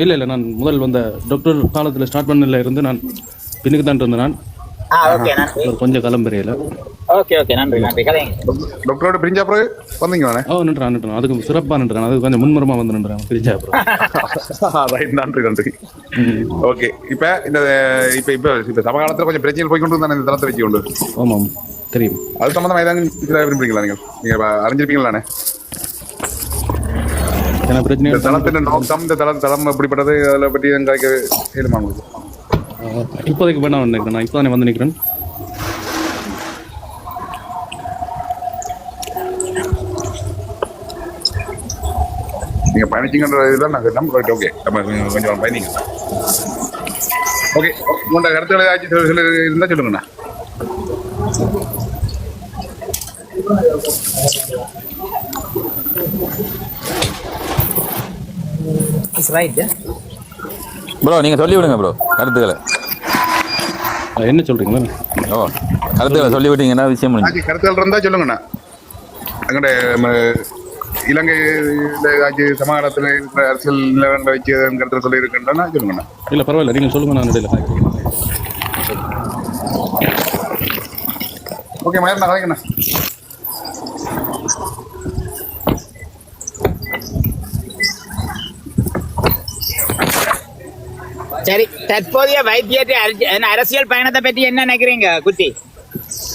இல்ல இல்ல நான் முதல் வந்த டாக்டர் காலத்துல ஸ்டார்ட் பண்ணல இருந்து நான் பின்னுக்கு தான் இருந்தேன். நான் கொஞ்சம் கிளம்புறையில. ஓகே ஓகே நன்றி நன்றி. டாக்டரோட பிரிஞ்சா அப்புறம் வந்தீங்க? நின்றான் அதுக்கு சிறப்பா நின்றான். அது கொஞ்சம் முன்முறமா வந்து நின்றான் பிரிஞ்சா அப்புறம். நன்றி நன்றி. ஓகே இப்ப இந்த இப்ப இப்ப இப்ப சமகாலத்துல கொஞ்சம் பிரச்சனை போய்கொண்டு இருந்தானே இந்த தளத்தை வச்சு கொண்டு. ஆமாம் தெரியும். அது சம்பந்தமா ஏதாவது விரும்புறீங்களா? நீங்க அறிஞ்சிருப்பீங்களானே பிரச்சனை. தளத்தின் நோக்கம் இந்த தளம் எப்படிப்பட்டது அதை பற்றி கேளுமா உங்களுக்கு? இப்போதைக்கு வேணாம் நினைக்கிறேன். நான் இப்போதானே வந்து நிற்கிறேன். நீங்க பயணிச்சிங்கன்ற இதுதான் நாங்கள் நம்ப. ஓகே நம்ம கொஞ்சம் பயணிங்க. ஓகே உங்களோட கருத்துக்களை ஆச்சு இருந்தா சொல்லுங்கண்ணா. ப்ரோ நீங்க சொல்லி விடுங்க ப்ரோ கருத்துக்களை. என்ன சொல்றீங்களா? ஓ கருத்துக்களை சொல்லி விட்டீங்கன்னா விஷயம் முடிஞ்சு. கருத்துக்கள் இருந்தா சொல்லுங்கண்ணா. அங்கே இலங்கை சமாதானத்தில் இருக்கிற அரசியல் நிலவரங்களை வச்சு கருத்து சொல்லி இருக்குன்னா சொல்லுங்கண்ணா. இல்ல பரவாயில்ல நீங்க சொல்லுங்க. நான் இடையில ஓகே மயர்ண்ணா கதைங்கண்ணா. சரி தற்போதைய வைத்தியத்தை அரசியல் பயணத்தை பற்றி என்ன நினைக்கிறீங்க குட்டி?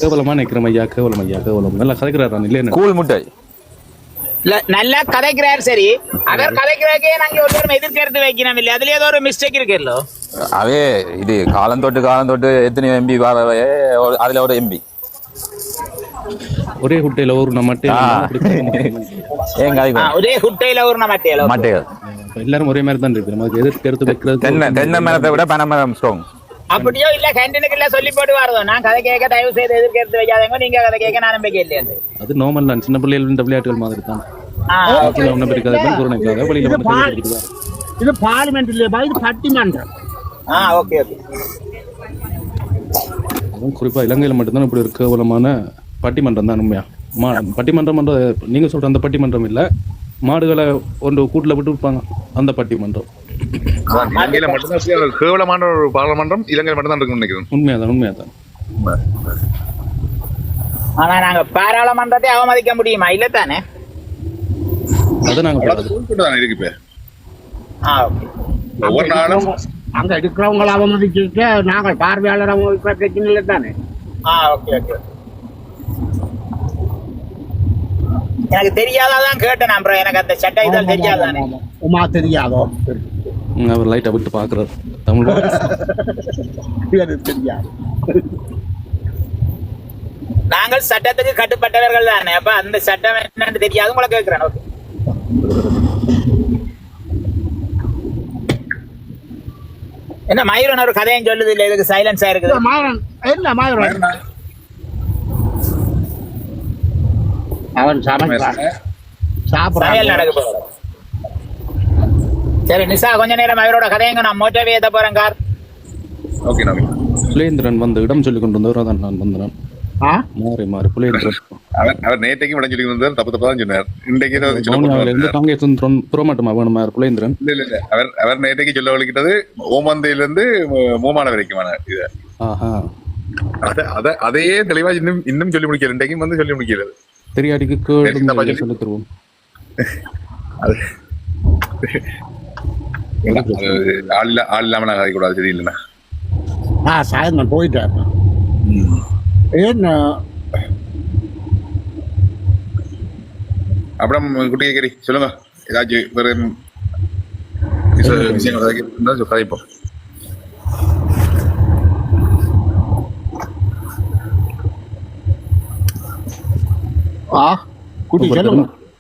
கேவலமா நினைக்கிறேன் ஐயா. கேவலம் ஐயா கேவலம். நல்லா கதைக்கிறாரா? இல்லையா கூல் முட்டை நல்லா கதைக்கிறார். சரி அவர் கதைக்கிறதுக்கே நாங்க ஒரு எதிர்கருத்து வைக்கணும் இல்லை? அதுல ஏதோ ஒரு மிஸ்டேக் இருக்குல்ல? அவே இது காலம் தொட்டு எத்தனை எம்பி அதுல ஒரு எம்பி ஒரே குட்டையில ஒரு ஒரே குட்டையில ஒரு மட்டைகள் எல்லாரும் ஒரே மாதிரி தான் இருக்கு. நமக்கு எதிர்கருத்து வைக்கிறது தென்னை மரத்தை விட பனை மரம் ஸ்ட்ராங். அப்படியோ இல்ல கேண்டீனுக்கு இல்ல சொல்லி போட்டு வரதோ. நான் கதை கேட்க தயவு செய்து எதிர்கருத்து வைக்காதங்க. நீங்க கதை கேட்க நான் நம்பிக்கை இல்லையா? அது நார்மல் தான். சின்ன பிள்ளைகள் விளையாட்டுகள் மாதிரி தான். இது பார்லிமெண்ட் இல்லையா? இது பட்டிமன்றம். Okay okay. அதுவும் குறிப்பா இலங்கையில மட்டும்தான் இப்படி ஒரு கேவலமான பட்டிமன்றம் தான். உண்மையா பட்டிமன்றம் நீங்க சொல்ற அந்த பட்டிமன்றம் இல்ல. மாடுகளை ஒன்று கூட்டுல விட்டு இருப்பாங்க அந்த பட்டிமன்றம். இலங்கையில மட்டும்தான் ஒரு கேவலமான ஒரு பாராளுமன்றம் இலங்கையில் மட்டும்தான் இருக்குன்னு நினைக்கிறேன். உண்மையாதான். ஆனா நாங்க பாராளுமன்றத்தை அவமதிக்க முடியுமா? இல்ல தானே? அதை நாங்க இருக்கு இப்ப ஓகே. ஒவ்வொரு நாளும் அங்க இருக்கிறவங்களை அவமதிச்சுட்டு நாங்கள் பார்வையாளர் அவமதிக்கிற பிரச்சனை இல்லை தானே? Okay okay. எனக்கு தெரியாதான் கேட்டேன். அப்புறம் எனக்கு அந்த சட்ட இதழ் தெரியாதானே? உமா தெரியாதோ? அவர் லைட்டா விட்டு பாக்குறாரு தமிழ் தெரியாது. நாங்கள் சட்டத்துக்கு கட்டுப்பட்டவர்கள் தானே. அப்ப அந்த சட்டம் என்னன்னு தெரியாது உங்களை கேட்கிறேன். ஓகே. என்ன மயூரன் ஒரு கதையும் சொல்லுது இல்ல, இதுக்கு சைலன்ஸா இருக்குது. மயூரன் அவன் சமையல் நடக்க போற. சரி நிசா, கொஞ்ச நேரம் அவரோட கதையங்க நான் மோட்டவே ஏத்த போறேன் கார். ஓகே. புலேந்திரன் வந்து இடம் சொல்லி கொண்டு வந்தவர் அதான் நான் வந்தேன். மாறி புலேந்திரன் அவர் நேற்றைக்கு இடம் சொல்லி வந்தார். தப்பு தான் சொன்னார். இன்றைக்கு புறமாட்டமா வேணுமா புலேந்திரன்? இல்ல அவர் நேற்றைக்கு சொல்ல வலிக்கிட்டது ஓமந்தையில இருந்து மூமான வரைக்குமான இது. அதையே தெளிவா இன்னும் சொல்லி முடிக்கல. இன்றைக்கும் வந்து சொல்லி முடிக்கிறது தெரியாடிக்கு சொல்லி தருவோம். ஆள் இல்லாம நான் கதைக்கூடாது. சரி இல்லைண்ணா சாயந்தரம் போயிட்டார். அப்புறம் குட்டி கேரி சொல்லுங்க. ஏதாச்சும் வேற விஷயம் கதைப்போம்.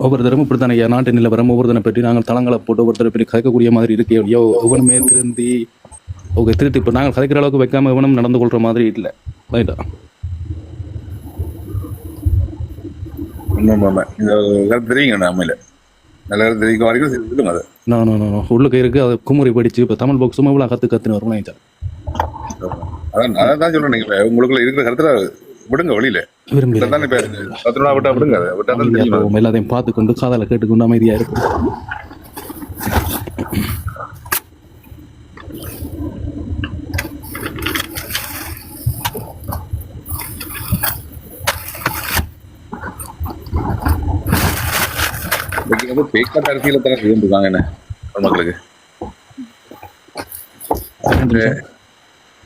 ஒவ்வொரு தரமும் இப்படித்தானே நாட்டு நிலவரம் ஒவ்வொருத்தனை பற்றி நாங்கள் தளங்களை போட்டு ஒவ்வொருத்தரை பற்றி கதைக்கக்கூடிய மாதிரி இருக்கே. ஒவ்வொன்றுமே திருந்தி திருத்தி இப்போ நாங்கள் கதைக்கிற அளவுக்கு வைக்காம எவனும் நடந்து கொள்ற மாதிரி இல்லை. ரைட்டா? தெரியுங்க நம்மள நல்ல தெரிவிக்க வரைக்கும் அது உள்ளுக்கு இருக்கு. அது குமுறை படிச்சு இப்போ தமிழ் பாக்ஸ் சும்மா இவ்வளோ கற்றுன்னு வரும். அதான் சொல்றேன். நீங்க உங்களுக்குள்ள இருக்கிற கருத்துல விடுங்க, வெளியில எல்லாத்தையும் பார்த்து கொண்டு காதால கேட்டுக்கொண்டு அமைதியா இருக்கும். பேக்காட்டு அரசியல தானே செய்திருக்காங்க என்ன மக்களுக்கு.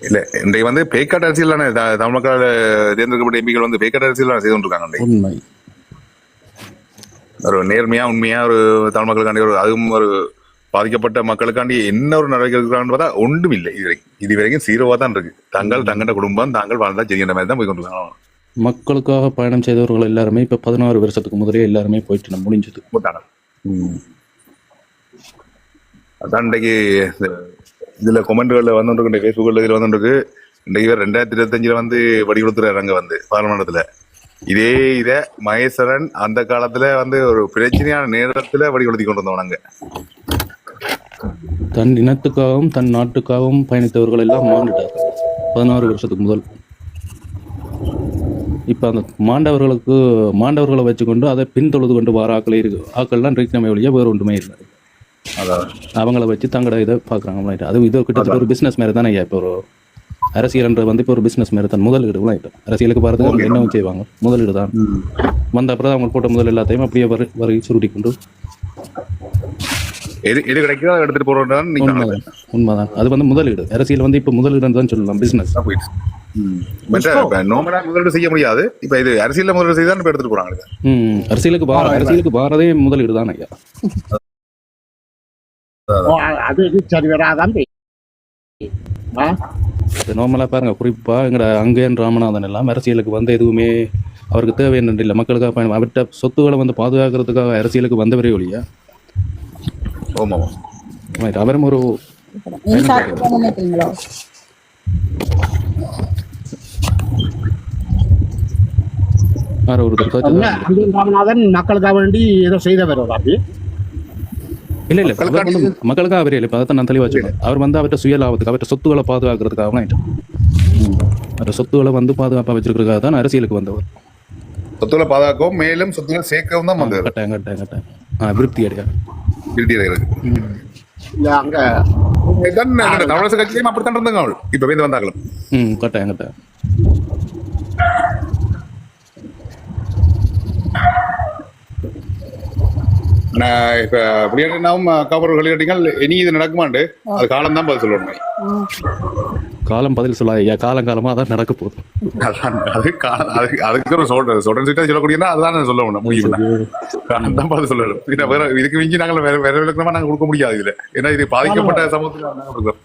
இல்ல இன்றைக்கு வந்து பேக்காட்டு அரசியல் தானே தமிழ் மக்கள் தேர்ந்தெடுக்கப்பட்ட எம்பிக்கள் வந்து பேக்காட்டு அரசியல் செய்து கொண்டிருக்காங்க. ஒரு நேர்மையா உண்மையா ஒரு தமிழ் மக்களுக்காண்டி ஒரு அதுவும் ஒரு பாதிக்கப்பட்ட மக்களுக்காண்டி என்ன ஒரு நடவடிக்கை எடுக்கிறான்னு பார்த்தா ஒன்றும் இல்லை. இதுவரைக்கும் சீரோவா தான் இருக்கு. தங்களோட குடும்பம் தாங்கள் வாழ்ந்தா சரியான மாதிரி தான் போய் கொண்டிருக்காங்க. மக்களுக்காக பயணம் செய்தவர்கள் எல்லாருமே இப்ப 16 வருஷத்துக்கு முதலே எல்லாருமே போயிட்டு முடிஞ்சது. அதான் இன்றைக்கு இதுல கொமெண்ட்கள்ல வந்துருக்கு, பேஸ்புக்ல இதுல வந்துருக்கு. இன்றைக்கு 2025 வந்து வடி கொடுத்துறாரு அங்க வந்து பாராளுமன்றத்துல. இத மகேஸ்வரன் அந்த காலத்துல வந்து ஒரு பிரச்சனையான நேரத்துல வடி கொடுத்தி கொண்டு வந்தவங்க. தன் இனத்துக்காகவும் தன் நாட்டுக்காகவும் பயணித்தவர்கள் எல்லாம் மாண்டுட்டார் 16 வருஷத்துக்கு முதல். இப்ப அந்த மாண்டவர்களை வச்சுக்கொண்டு அதை பின்தொழுது கொண்டு வர ஆக்கள்லாம் நம்ம வழியா வேற ஒன்றுமே இல்லை. அவங்கள வச்சு தங்களோட இதை பாக்குறாங்க. அது இது கிட்டத்தட்ட ஒரு பிசினஸ் மாதிரி தானே. இப்போ ஒரு அரசியல்ன்றது வந்து இப்போ ஒரு பிசினஸ் மாதிரி தான். முதலீடு அரசியலுக்கு போறதுக்கு அவங்க என்ன செய்வாங்க? முதலீடு தான். வந்த அப்புறம் அவங்க போட்ட முதல் எல்லாத்தையும் அப்படியே வரி சுருட்டி கொண்டு எடுத்துட்டு போறோம். உண்மைதான். அது வந்து முதலீடு. அரசியல் வந்து இப்ப முதலீடு தான் சொல்லலாம். பிசினஸ் முதலீடு செய்ய முடியாது. இப்ப இது அரசியல் முதலீடு செய்து தான் எடுத்துட்டு போறாங்க. அரசியலுக்கு வாரதே முதலீடு தான் ஐயா. அது சரி வராதான். நார்மலா பாருங்க, குறிப்பா எங்கட அங்கேன் ராமநாதன் எல்லாம் அரசியலுக்கு வந்து எதுவுமே அவருக்கு தேவையான இல்லை. மக்களுக்காக பயணம் அவர்கிட்ட சொத்துக்களை வந்து பாதுகாக்கிறதுக்காக அரசியலுக்கு வந்தவரே ஒழியா. அவரும் ஒரு ராமநாதன் மக்களுக்காக வேண்டி ஏதோ செய்தவர். இல்ல மக்களுக்காக அவரே இல்லை. அதை நான் தெளிவா சொல்றேன். அவர் வந்து அவர்கிட்ட சுயலாபத்துக்கு அவர்கிட்ட சொத்துக்களை பாதுகாக்கிறதுக்காக அவர்கிட்ட சொத்துக்களை வந்து பாதுகாப்பா வச்சிருக்கிறதுக்காக தான் அரசியலுக்கு வந்தவர். சொத்துக்களை பாதுகாக்கவும் மேலும் சொத்துக்களை சேர்க்கவும் தான் வந்தவர். கட்டாயம் விருத்தி அடையாது. அங்க தமிழரசு கட்சியிலையும் அப்படித்தான் இருந்தாங்க அவள் இப்ப வந்து வந்தாங்களும். கட்டாயம் கட்டாயம். இப்ப அப்படியாவும் அக்காபர்கள் கேட்டீங்கள் இனி இது நடக்குமாண்டு அது காலம் தான் பதில் சொல்லணும். காலம் பதில் சொல்லாத காலம் காலமா அதான் நடக்க போகுது. அதுக்கு ஒரு சொல்றேன் சொல்லக்கூடியனா அதுதான் சொல்ல முடியும். காலம் தான் பதில் சொல்லணும். வேற இதுக்கு மிஞ்சி நாங்கள் வேற விளக்கமா நாங்க கொடுக்க முடியாது இதுல. ஏன்னா இது பாதிக்கப்பட்ட சமூகத்துல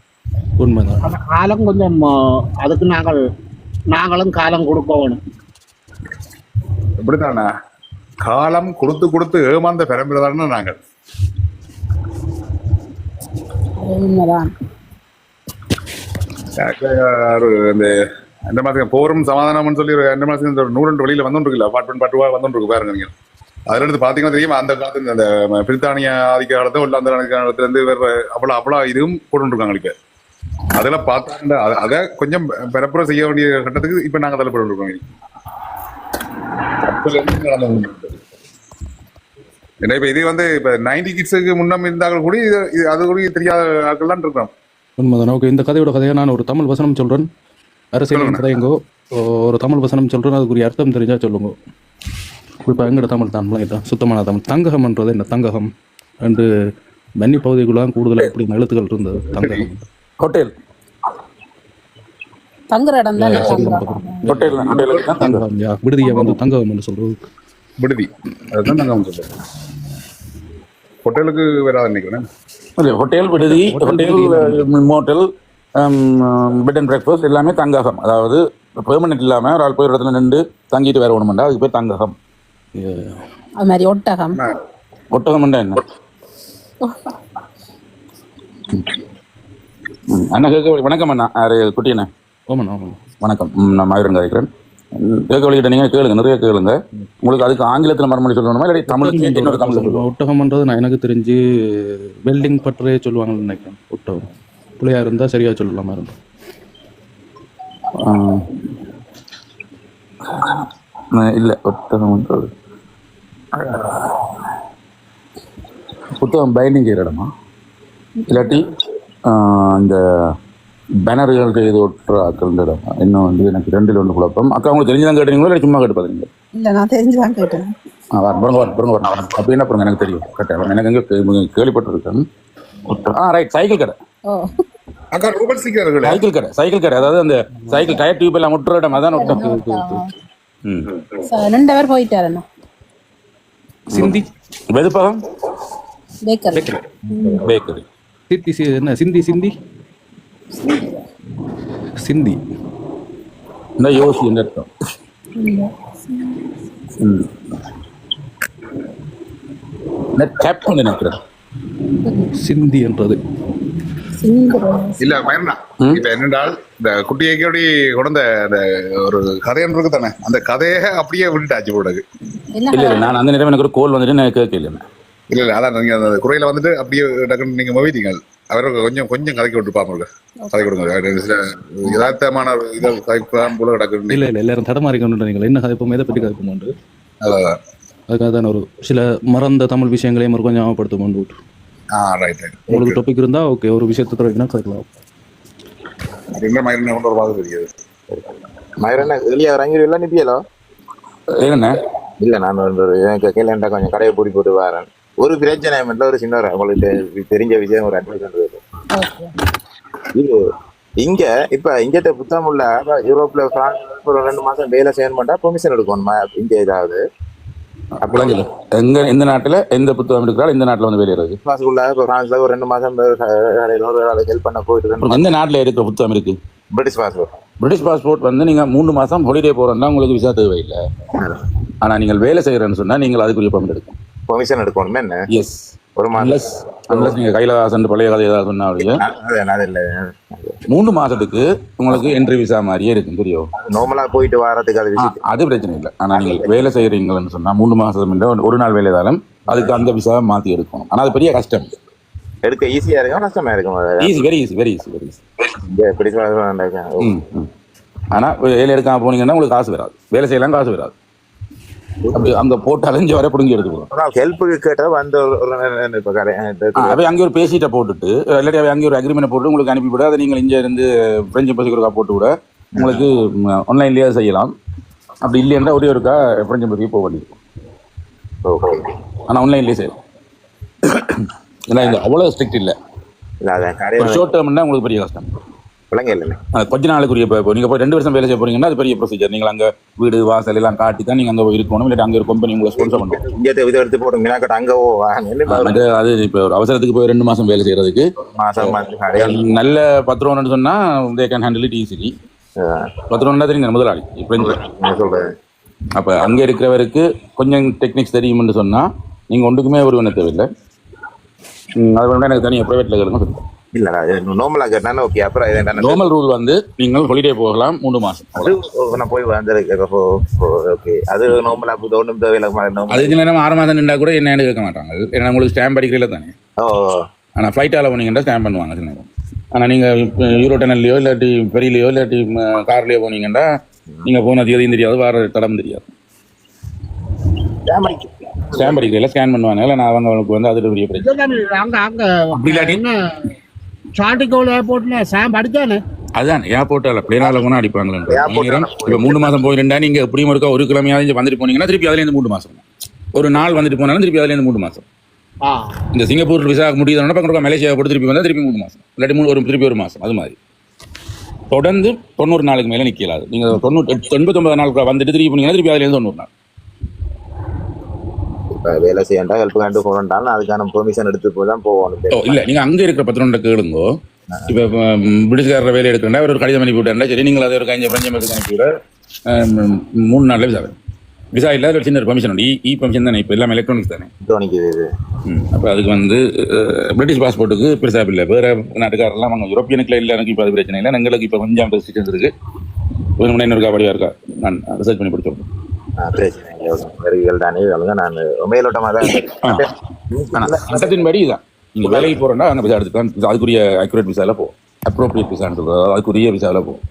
உண்மைதான். காலம் கொஞ்சம் அதுக்கு நாங்களும் காலம் கொடுக்க வேணும். எப்படித்தானே காலம் கொடுத்து ஏமாந்த பெரம்புறதான நாங்கள். இந்த மாசம் போரும் சமாதானம்னு சொல்லி ரெண்டு மாசம் 100 வெளியில வந்துருக்குல்ல அபார்ட்மெண்ட் பாட்டுவா வந்துருக்கு பாருங்க. நீங்க அதுல இருந்து பாத்தீங்கன்னா தெரியும் அந்த காலத்துல அந்த பிரித்தானிய ஆதிக்க காலத்தை உள்ள அந்த காலத்துல இருந்து வேற அவ்வளவு இதுவும் போட்டுருக்காங்க. இப்ப அதெல்லாம் பார்த்தா அதை கொஞ்சம் பெறப்புற செய்ய வேண்டிய கட்டத்துக்கு இப்ப நாங்க அதில் போட்டுருக்கோம். ஏன்னா இப்ப இது வந்து இப்ப 90 கிட்ஸுக்கு முன்னம் இருந்தாலும் கூட அது கூட தெரியாத ஆட்கள் தான் இருக்கிறோம். உண்மைதான். ஓகே, இந்த கதையோட கதையை நான் ஒரு தமிழ் வசனம் சொல்றேன். அரசியல் கதைங்கோ ஒரு தமிழ் வசனம் சொல்றேன், அதுக்குரிய அர்த்தம் தெரிஞ்சா சொல்லுங்க. இப்போ எங்கட தமிழ் தான் சுத்தமான தமிழ். தங்ககம்ன்றது என்ன? தங்ககம் ரெண்டு மன்னி பகுதிக்குள்ளாம் கூடுதலாக எப்படி எழுத்துக்கள் இருந்தது. தங்ககம் ஹோட்டல் தங்குற இடம் தான் தங்ககம். விடுதியை வந்து தங்ககம் என்று சொல்றது. விடுதி அதுதான் தங்ககம் சொல்றது. ஹோட்டலுக்கு வராது நினைக்கிறேன். ஹோட்டல், விடுதி, hotel, motel, bed and breakfast எல்லாமே தங்ககம். அதாவது பெர்மனெண்ட் இல்லாம ஒரு ஆள் போய் இடத்துல நின்று தங்கிட்டு வேற ஒண்ணுமெண்டா அதுக்கு பேர் தங்ககம். அது மாதிரி ஒட்டகம். ஒட்டகம்ண்டா என்ன? அண்ணா கேட்க வணக்கம் அண்ணா. குட்டி அண்ணா வணக்கம். நான் மயூரன் கதைக்கிறேன். கேட்க வழிகிட்ட நீங்க கேளுங்க, நிறைய கேளுங்க. உங்களுக்கு அதுக்கு ஆங்கிலத்தில் மறுமொழி சொல்லணுமா இல்லை தமிழ்? ஒட்டகம்ன்றது நான் எனக்கு தெரிஞ்சு வெல்டிங் பற்றே சொல்லுவாங்கன்னு நினைக்கிறேன். ஒட்டகம் பிள்ளையா இருந்தா சரியா சொல்லலாமா இருந்தா இல்லை. ஒட்டகம்ன்றது புத்தகம் பைண்டிங் செய்கிற இடமா இல்லாட்டி இந்த பேனர்கள் செய்து ஒட்டுறாக்கள் இடம்? இன்னும் வந்து எனக்கு 2ல் 1 குழப்பம். அக்கா உங்களுக்கு தெரிஞ்சுதான் கேட்டீங்களா இல்லை சும்மா கேட்டு பார்த்தீங்களா? இல்லை, நான் தெரிஞ்சுதான் கேட்டேன். அப்படி என்ன பாருங்க, எனக்கு தெரியும் கரெக்டாக. எனக்கு எங்கே கேள்விப்பட்டிருக்கேன். ரைட், சைக்கிள் கடை. சைக்கிள் கடை அதாவது அந்த சைக்கிள் டயர் டியூப் எல்லாம் முட்டுற இடம் அதான் ஒட்டம். 2 பேர் போயிட்டாருண்ணா. சிந்தி வெதுப்பகம் பேக்கரி. என்ன சிந்தி சிந்தி இந்த யோசி என்ன அர்த்தம்? சிந்தி என்றது இல்ல மயன்னா. இப்ப என்னென்றால் இந்த குட்டியைக்கோடி கொண்ட அந்த ஒரு கதை இருக்கு தானே, அந்த கதையை அப்படியே விட்டுட்டாச்சு போடுறது. இல்ல நான் அந்த நேரம் எனக்கு ஒரு கோல் வந்துட்டு நான் கேட்கல. இல்ல அதான் நீங்க அந்த குறையில வந்துட்டு அப்படியே டக்குன்னு நீங்க மொழிட்டீங்க. அவருக்கு கொஞ்சம் கதைக்கு விட்டுருப்பாங்க. கதை கொடுங்க யதார்த்தமான இதை போல கிடக்கு. இல்ல எல்லாரும் தடமாறி கொண்டு நீங்கள் என்ன கதைப்போம், எதை பற்றி கதைப்போம். அதான் அதுக்காக தான் ஒரு சில மறந்த தமிழ் விஷயங்களையும் ஒரு கொஞ்சம் ஞாபகப்படுத்த கொண்டு விட்டு. உங்களுக்கு டாபிக் இருந்தா ஓகே, ஒரு விஷயத்தை தொடங்கினா கதைக்கலாம். இல்ல நான் எனக்கு கேள்வி கொஞ்சம் கடையை பூடி போட்டு வரேன். ஒரு பிரச்சனை மட்டும் ஒரு சின்ன உங்களுக்கு தெரிஞ்ச விஷயம் ஒரு அட்வைஸ் இது இங்க இப்ப இங்கிட்ட புத்தகம் உள்ள யூரோப்ல பிரான்ஸ் ஒரு 2 மாசம் வேலை செய்யணும்டா பெர்மிஷன் எடுக்கணுமா? இங்க ஏதாவது எங்க எந்த நாட்டுல எந்த புத்தகம் எடுக்கிறாள் இந்த நாட்டுல வந்து வெளியே பிரான்ஸ்ல ஒரு 2 மாசம் ஹெல்ப் பண்ண போயிட்டு எந்த நாட்டுல இருக்கிற புத்தகம் இருக்கு? பிரிட்டிஷ் பாஸ்போர்ட் வந்து நீங்க 3 மாசம் ஹாலிடே போறோம்னா உங்களுக்கு விசா தேவையில்லை. ஆனா நீங்கள் வேலை செய்யறேன்னு சொன்னா நீங்கள் அதுக்குரிய பெர்மிஷன் எடுக்கணும். என்ன? எஸ், ஒரு மாதம் நீங்க கைலாசன் பழைய கதை ஏதாவது சொன்னா 3 மாசத்துக்கு உங்களுக்கு என்ட்ரி விசா மாதிரியே இருக்கும். தெரியும், நார்மலா போயிட்டு வரதுக்கு அது பிரச்சனை இல்லை. ஆனா நீங்க வேலை செய்யறீங்கன்னு சொன்னா 3 மாசம் ஒரு நாள் வேலை தாலும் அதுக்கு அந்த விசாவை மாத்தி எடுக்கணும். ஆனா அது பெரிய கஷ்டம். எடுக்க ஈஸியா இருக்கும், கஷ்டமா இருக்கும். Very easy. ஆனா வேலை எடுக்காம போனீங்கன்னா உங்களுக்கு காசு வராது. வேலை செய்யலாம், காசு வராது. அப்படி அங்க போட்டு அலைஞ்சு வர பிடுங்கி எடுத்துக்கணும். ஹெல்ப்புக்கு கேட்டா வந்து அவை அங்கே ஒரு பேசிட்ட போட்டுட்டு இல்லாட்டி அவை அங்கே ஒரு அக்ரிமெண்ட் போட்டு உங்களுக்கு அனுப்பிவிட அதை நீங்கள் இங்கே இருந்து பிரெஞ்சு எம்பசிக்கு போட்டு விட உங்களுக்கு ஆன்லைன்லேயே செய்யலாம். அப்படி இல்லைன்னா ஒரே ஒருக்கா பிரெஞ்சு எம்பசிக்கு போக வேண்டியிருக்கும். ஆனால் ஆன்லைன்லேயே செய்யலாம். ஏன்னா இந்த அவ்வளோ ஸ்ட்ரிக்ட் இல்லை. ஷார்ட் டேர்ம்னா உங்களுக்கு பெரிய கஷ்டம். கொஞ்ச நாளுக்குரிய இப்போ நீங்கள் போய் 2 வருஷம் வேலை செய்ய போறீங்கன்னா அது பெரிய ப்ரொசீஜர். நீங்கள் அங்கே வீடு வாசல் எல்லாம் காட்டி தான் நீங்கள் அங்கே இருக்கணும். இல்லாட்டி அங்கே ஒரு கம்பெனி உங்களை ஸ்பான்சர் பண்ணுவோம். அது இப்போ ஒரு அவசரத்துக்கு போய் 2 மாதம் வேலை செய்யறதுக்கு நல்ல பத்திரம்னு சொன்னால் they can handle it easily. பத்திரம்னா தெரியுங்க முதலாளி இப்போ அப்போ அங்கே இருக்கிறவருக்கு கொஞ்சம் டெக்னிக்ஸ் தெரியும்னு சொன்னால் நீங்கள் ஒன்றுக்குமே ஒரு ஒன்று தேவையில்லை. அது வேணா எனக்கு தனியாக ப்ரைவேட்டில் கேளுங்க. நார்மல் ரூல் வந்து நீங்கள் ஹாலிடே போகலாம் 3 மாசம். போய் அது 6 மாதம் நின்றா கூட என்ன கேட்க மாட்டாங்க. ஏன்னா உங்களுக்கு ஸ்டாம்ப் அடிக்கிறீங்களா தானே. ஆனால் ஃப்ளைட்டால் போனீங்கன்னா ஸ்டாம்ப் பண்ணுவாங்க சில நேரம். ஆனால் நீங்கள் யூரோ டனல்லையோ இல்லாட்டி பெரியலையோ இல்லாட்டி கார்லையோ போனீங்கன்னா நீங்கள் போன தேதியும் தெரியாது, வார தடம் தெரியாது. ஸ்டாம்ப் அடிக்கிறீங்களா ஸ்கேன் பண்ணுவாங்க. இல்லை நான் அவங்களுக்கு வந்து அது பெரிய பிரச்சனை. சாட்டிகோல் ஏர்போர்ட்ல சாம் அடிச்சானே அதான் ஏர்போர்ட்டில் பிளேனால போனால் அடிப்பாங்களே. இப்போ 3 மாதம் போயிருந்தா நீங்கள் எப்படியும் இருக்கா ஒரு கிழமையாவது வந்துட்டு போனீங்கன்னா திருப்பி அதுலேருந்து 3 மாதம். ஒரு நாள் வந்துட்டு போனாலும் திருப்பி அதுலேருந்து 3 மாதம். இந்த சிங்கப்பூர் விசா முடியுதுன்னா பக்கம் மலேசியா போட்டு திருப்பி வந்தால் திருப்பி 3 மாதம். இல்லாட்டி திருப்பி 1 மாதம். அது மாதிரி தொடர்ந்து 90 நாளுக்கு மேலே நிற்கலாது. நீங்கள் 99 நாளுக்கு வந்துட்டு திருப்பி போனீங்கன்னா திருப்பி அதுலேருந்து 90 நாள். வேலை செய்யண்டா ஹெல்ப் கண்டு போகணுன்றாலும் அதுக்கான பெர்மிஷன் எடுத்து போய் தான் போகணும். இல்லை நீங்கள் அங்கே இருக்கிற பத்திரம் கேளுங்கோ. இப்போ பிரிட்டிஷ்காரர் வேலை எடுக்கிறா ஒரு கடிதம் அனுப்பி விட்டாருன்னா சரி, நீங்கள் அதை ஒரு கஞ்சி அனுப்பி விட 3 நாளில் விசா வேணும். விசா இல்லை ஒரு சின்ன பெர்மிஷன் உண்டு. பெர்மிஷன் தானே இப்போ எல்லாம் எலக்ட்ரானிக்ஸ் தானே. அப்போ அதுக்கு வந்து பிரிட்டிஷ் பாஸ்போர்ட்டுக்கு பெருசாக இல்லை. வேறு நாட்டுக்காரெல்லாம் அவங்க யூரோப்பியனுக்குள்ள இல்லை. எனக்கு இப்போ அது பிரச்சனை இல்லை. எங்களுக்கு இப்போ கொஞ்சம் ரெஸ்ட்ரிக்ஷன்ஸ் இருக்குது. ஒரு மணி நேரம் இருக்கா வழியாக இருக்கா நான் ரிசர்ச் பண்ணி படிச்சோம். சட்டத்தின்படி தான் நீங்க வேலைக்கு போறோம்னா அந்த விசா எடுத்துக்கலாம். அதுக்குரிய அக்யூரேட் விசால போகும். அப்ரோப்ரியேட் விசான்னு சொல்றது அதுக்குரிய விசால போகும்.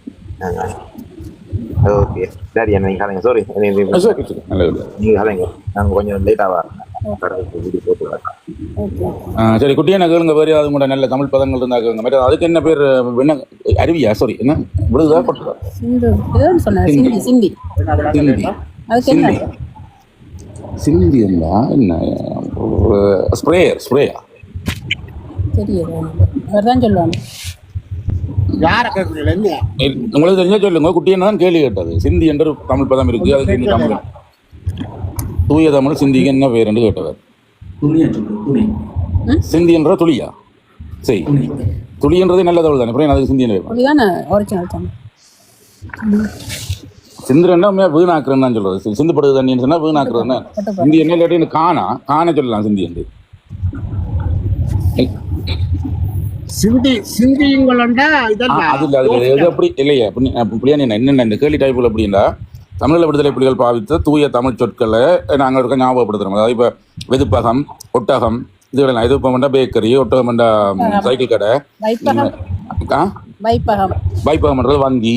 சரி குட்டியா கேளுங்க. வேறு யாரும் கூட நல்ல தமிழ் பதங்கள் இருந்தா கேளுங்க. அதுக்கு என்ன பேர்? என்ன அருவியா? சாரி என்ன விடுதா? சிந்தி என்ன ஸ்ப்ரேயா? உங்களுக்கு தெரிஞ்சா சொல்லுங்க. குட்டி என்ன தான் கேள்வி கேட்டது. சிந்தி என்ற தமிழ் பதம் இருக்கு. அதுக்கு என்ன தமிழ் தூய தமிழ் சிந்திக்கு என்ன பேர் என்று கேட்டவர். சிந்தி என்ற துளியா? சரி, துளி என்றது நல்ல தமிழ் தானே. அப்புறம் அதுக்கு சிந்தி என்ன? சிந்திரன்னா வீணாக்குறேன்னு தான் சொல்றது. சிந்துப்படுது தண்ணின்னு சொன்னா வீணாக்குறதுன்னா சிந்தி என்ன இல்லாட்டி காண சொல்லலாம். சிந்தி என்று அப்படி இல்லையா? அப்படியா? என்னென்ன இந்த கேள்வி டைப்புல அப்படின்னா தமிழீழ விடுதலை புலிகள் பாவித்த தூய தமிழ் சொற்களை நாங்கள் இருக்க ஞாபகப்படுத்துறோம். அதாவது இப்போ வெதுப்பகம், ஒட்டகம், இதுகளெல்லாம். இது இப்போ பேக்கரி, ஒட்டகம், சைக்கிள் கடை, வைப்பகம்ன்றது வங்கி,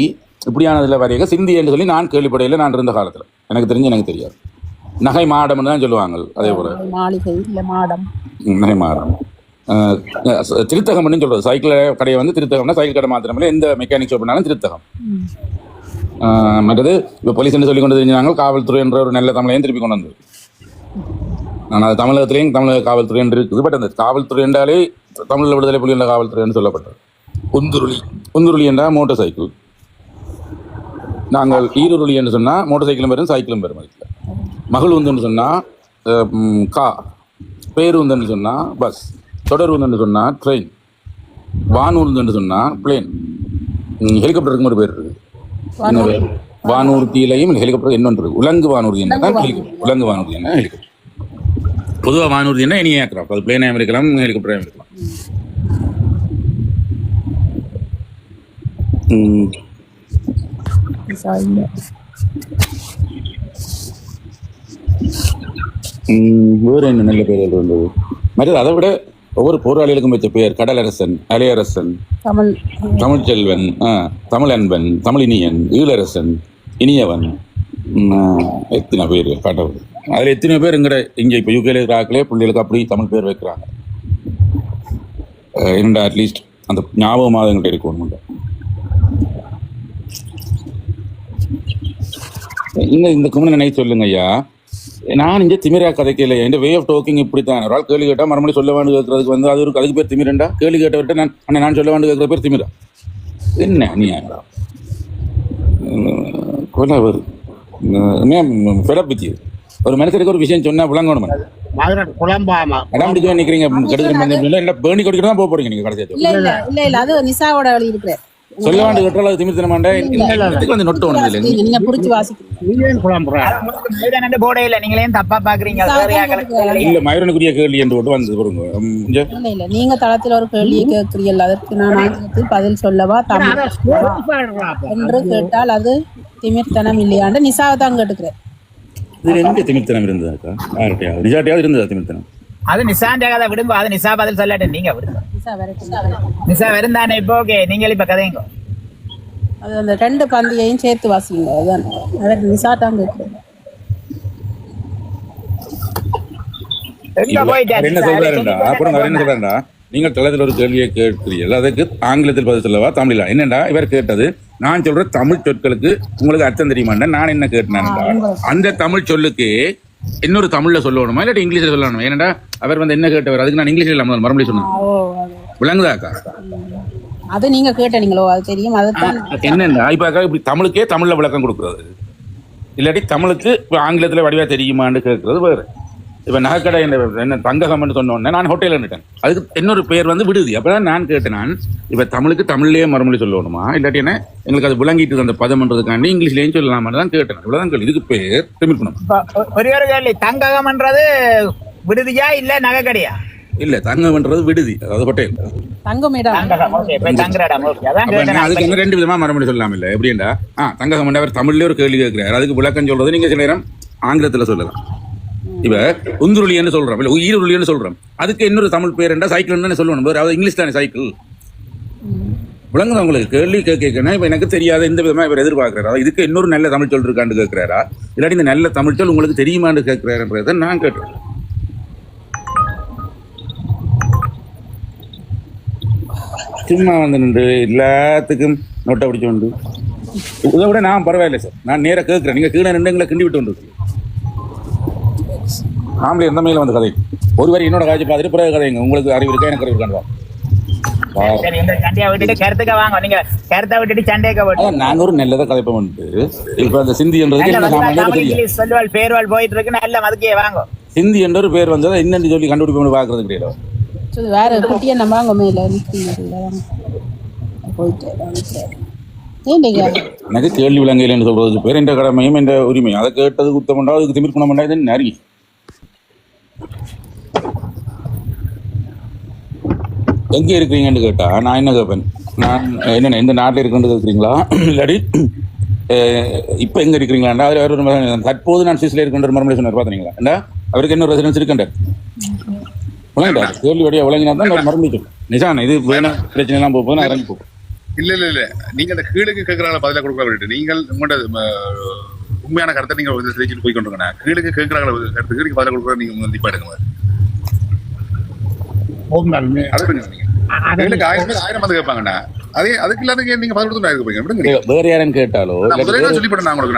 இப்படியானதில் வரைய சிந்தி என்று சொல்லி நான் கேள்விப்படையில் நான் இருந்த காலத்தில் எனக்கு தெரியாது. நகை மாடம்னு தான் சொல்லுவாங்க. அதே போல நகை மாடம், திருத்தகம்னு சொல்றது. சைக்கிள் கடையை வந்து திருத்தகம்னா சைக்கிள் கடை மாத்திரமில்லை, எந்த மெக்கானிக் ஷாப்னாலும் திருத்தகம். மற்றது இப்போ போலீஸ் சொல்லி கொண்டு தெரிஞ்சாங்க. காவல்துறை என்ற ஒரு நல்ல தமிழையும் திருப்பி கொண்டு வந்தது. ஆனால் அது தமிழகத்திலையும் தமிழக காவல்துறை என்று இருக்குது. பட் அந்த காவல்துறை என்றாலே தமிழ் விடுதலை புலி என்ற காவல்துறை என்று சொல்லப்பட்டது. உந்துருளி என்றால் மோட்டார் சைக்கிள். நாங்கள் ஈருருளி என்று சொன்னால் மோட்டார் சைக்கிளும் வரும், சைக்கிளும் வரும். அதுக்கு மகள் உந்துன்னு சொன்னால் கார், பேருந்துன்னு சொன்னால் பஸ், தொடர் உந்துன்னு சொன்னால் ட்ரெயின், வானூர்ந்துன்னு சொன்னால் பிளேன், ஹெலிகாப்டருக்கு ஒரு பேர் இருக்குது. வானூர்தியிலையும் ஹெலிகாப்டர் இன்னொன்று இருக்கு. உலங்கு வானூர்தி என்ன தான் ஹெலிகாப்டர். உலங்கு வானூர்தி என்ன ஹெலிகாப்டர். பொதுவாக வானூர்தி என்ன இனி ஏர்கிராஃப்ட். அது பிளேனாகவும் இருக்கலாம், ஹெலிகாப்டராகவும் இருக்கலாம். வேறு என்ன நல்ல பேர்கள் இருந்தது? மற்றது அதை விட ஒவ்வொரு போராளிகளுக்கும் வச்ச பெயர் கடலரசன், அலையரசன், தமிழ்ச்செல்வன், தமிழன்பன், தமிழினியன், ஈழரசன், இனியவன், எத்தனை பேர் காட்டவர் அதில் எத்தனை பேர் இங்கே இப்போ யூகேல இருக்கிறாங்களே பிள்ளைகளுக்கு அப்படி தமிழ் பேர் வைக்கிறாங்க. என்னடா அட்லீஸ்ட் அந்த ஞாபகமாக எங்கிட்ட இருக்கணும். இந்த குமரன் நினைச்சு சொல்லுங்க ஐயா, நான் இங்கே திமிரா கதைக்கல. என் வே ஆஃப் டோக்கிங் இப்படி தான். ஒரு ஆள் கேள்வி கேட்டால் மறுபடியும் சொல்ல வேண்டு கேட்கறதுக்கு வந்து அது ஒரு அதுக்கு பேர் திமிரண்டா. கேள்வி கேட்டவர்கிட்ட நான் சொல்ல வேண்டு கேட்குற பேர் திமிரா. என்ன நீ கொலை வரும் பிறப்பிச்சு ஒரு மனுஷருக்கு ஒரு விஷயம் சொன்னா விளங்கணும். அடாம்பிடிச்சு நிக்கிறீங்க கெடுக்கிற பேணி கொடுக்கிட்டு தான் போக போறீங்க நீங்க கடைசி. இல்ல அது நிசாவோட வழி இருக்கிற சொல்ல வேண்டிய கட்டால திமிர்த்தனமாண்டா வந்து நொட்டு ஒண்ணு நீங்க புடிச்சு வாசிக்கிறீங்க. தப்பா பாக்குறீங்க. இல்ல மயூரனுக்குரிய கேள்வி என்று போட்டு வந்து பாருங்க. இல்ல நீங்க தளத்துல ஒரு கேள்வியை கேட்கிறீர்கள், அதற்கு நான் ஆங்கிலத்தில் பதில் சொல்லவா தமிழ் என்று கேட்டால் அது திமிர்த்தனம் இல்லையாண்டு நிசாவை தான் கேட்டுக்கிறேன். இது எங்க திமிர்த்தனம் இருந்ததாக்கா? ரிசார்ட்டையாவது இருந்ததா திமிர்த்தனம்? அது நிசாண்டாக விடுங்க. அது நிசா பதில் சொல்லாட்டு நீங்க விடுங்க. நிசா வெறுந்தானே இப்போ. ஓகே, நீங்கள் இப்ப கதைங்க. அது அந்த 2 பந்தியையும் சேர்த்து வாசிங்க. அதுதான் அவர் நிசா தான் கேட்கிறேன். என்ன சொல்றாருண்டா அப்புறம் அவர் என்ன சொல்றாருண்டா, நீங்கள் தளத்தில் ஒரு கேள்வியை கேட்கிறீர்கள், அதுக்கு ஆங்கிலத்தில் பதில் சொல்லவா தமிழா? என்னண்டா இவர் கேட்டது நான் சொல்ற தமிழ் சொற்களுக்கு உங்களுக்கு அர்த்தம் தெரியுமாண்டா. நான் என்ன கேட்டேன்டா, அந்த தமிழ் சொல்லுக்கு இன்னொரு தமிழ்ல சொல்லணுமா இல்லாட்டி இங்கிலீஷ்ல சொல்லணுமா? ஏன்னா அவர் வந்து என்ன கேட்டவர், அதுக்கு நான் இங்கிலீஷ்ல மறுபடியும் சொன்னேன். விளங்குதாக்கா? அது நீங்க கேட்டீங்களோ அது தெரியும். அதுதான் என்னன்னா இப்ப இப்படி தமிழுக்கே தமிழ்ல விளக்கம் கொடுக்குறது, இல்லாட்டி தமிழுக்கு இப்ப ஆங்கிலத்துல வடிவா தெரியுமான்னு கேட்கறது வேறு. இப்ப நகைக்கடை என்ன தங்ககம்னு சொன்னோன்னே நான் ஹோட்டல் இருந்துட்டேன், அதுக்கு இன்னொரு பேர் வந்து விடுதி. அப்பதான் நான் கேட்டேன், நான் இப்ப தமிழுக்கு தமிழ்லயே மறுமொழி சொல்லணுமா இல்லாட்டி என்ன எங்களுக்கு அது விளங்கிட்டு அந்த பதம்ன்றதுக்காண்டி இங்கிலீஷ்லயும் சொல்லலாமான்னு தான் கேட்டேன். இவ்வளவுதான் கேள்வி. இதுக்கு பேர் தமிழ்குணம். ஒரே ஒரு கேள்வி, தங்ககம்ன்றது விடுதியா இல்ல நகைக்கடையா? இல்ல, தங்கம்ன்றது விடுதி, அதாவது ஹோட்டல். அதுக்கு என்ன 2 விதமா மறுமொழி சொல்லலாம். இல்ல எப்படின்னா தங்ககம் அவர் தமிழ்லயே ஒரு கேள்வி கேட்கிறார், அதுக்கு விளக்கம் சொல்றது நீங்க சில நேரம் ஆங்கிலத்துல சொல்லலாம். இப்ப உந்துருளின்னு சொல்றோம், இல்ல ஈருளின்னு சொல்றோம், அதுக்கு இன்னொரு தமிழ் பேர் என்ன சைக்கிள் சொல்லணும். அதாவது இங்கிலீஷ் தானே சைக்கிள். விளங்குது உங்களுக்கு? கேள்வி கேட்கணும். இப்ப எனக்கு தெரியாத இந்த விதமா இவர் எதிர்பார்க்கிறாரா, இதுக்கு இன்னொரு நல்ல தமிழ் சொல் இருக்கான்னு கேட்கிறாரா, இல்லாட்டி இந்த நல்ல தமிழ் சொல் உங்களுக்கு தெரியுமான்னு கேட்கிறாருன்றதை நான் கேட்டேன். சும்மா வந்து நின்று எல்லாத்துக்கும் நோட்டை பிடிச்சு உண்டு. இதை விட நான் பரவாயில்லை சார், நான் நேராக கேட்கிறேன். நீங்க கீழே நின்று எங்களை கிண்டி விட்டு உண்டு. ஆம்பளை எந்த மேல வந்து கதை ஒரு வரி என்னோட காட்சி பார்த்துட்டு பிறகு கதைங்க. உங்களுக்கு அறிவு இருக்கா எனக்கு அறிவு இருக்கான்னு நாங்க ஒரு நல்லதா கதைப்ப வந்து இப்ப அந்த சிந்தி சிந்தி என்ற ஒரு பேர் வந்ததை என்னன்னு சொல்லி கண்டுபிடிப்பு பாக்குறது கிடையாது. எனக்கு கேள்வி விளங்கையில் சொல்றது பேர் என்ற கடமையும் என்ற உரிமையும். அதை கேட்டது குத்தம் பண்ணா அதுக்கு திமிர் குணம் பண்ணா இது நிறைய. எங்கே இருக்கிறீங்கன்னு கேட்டா நான் என்ன கேட்பேன், நான் என்ன இந்த நாட்டில் இருக்குன்னு கேட்குறீங்களா இல்லாடி இப்ப எங்க இருக்கிறீங்களா? தற்போது நான் சுவிஸ்ல இருக்கின்ற மறுமொழி சொன்னார் பாத்தீங்களா? ஏன்னா அவருக்கு என்ன ரெசிடென்ஸ் இருக்கின்றார். கேள்வி வழியா விளங்கினா தான் மறுமொழி நிஜான இது வேணா பிரச்சனை எல்லாம் போகுது. நான் இறங்கி போகும். இல்ல நீங்க அந்த கீழுக்கு கேட்கறாங்களா பதிலாக கொடுக்க நீங்கள் உங்களோட உண்மையான கருத்தை நீங்க போய் கொண்டு கீழுக்கு கேட்கறாங்களா கருத்துக்கு நீங்க பதிலாக கொடுக்குற நீங்க மதிப்பா எடுங்க. ஆயிரம் வந்து கேட்பாங்கண்ணா, அதே அதுக்கு இல்லாத நீங்க பதில் கொடுத்து வேற யாரும் கேட்டாலோ முதலே சொல்லிவிட்டேன். நான் உங்களுக்கு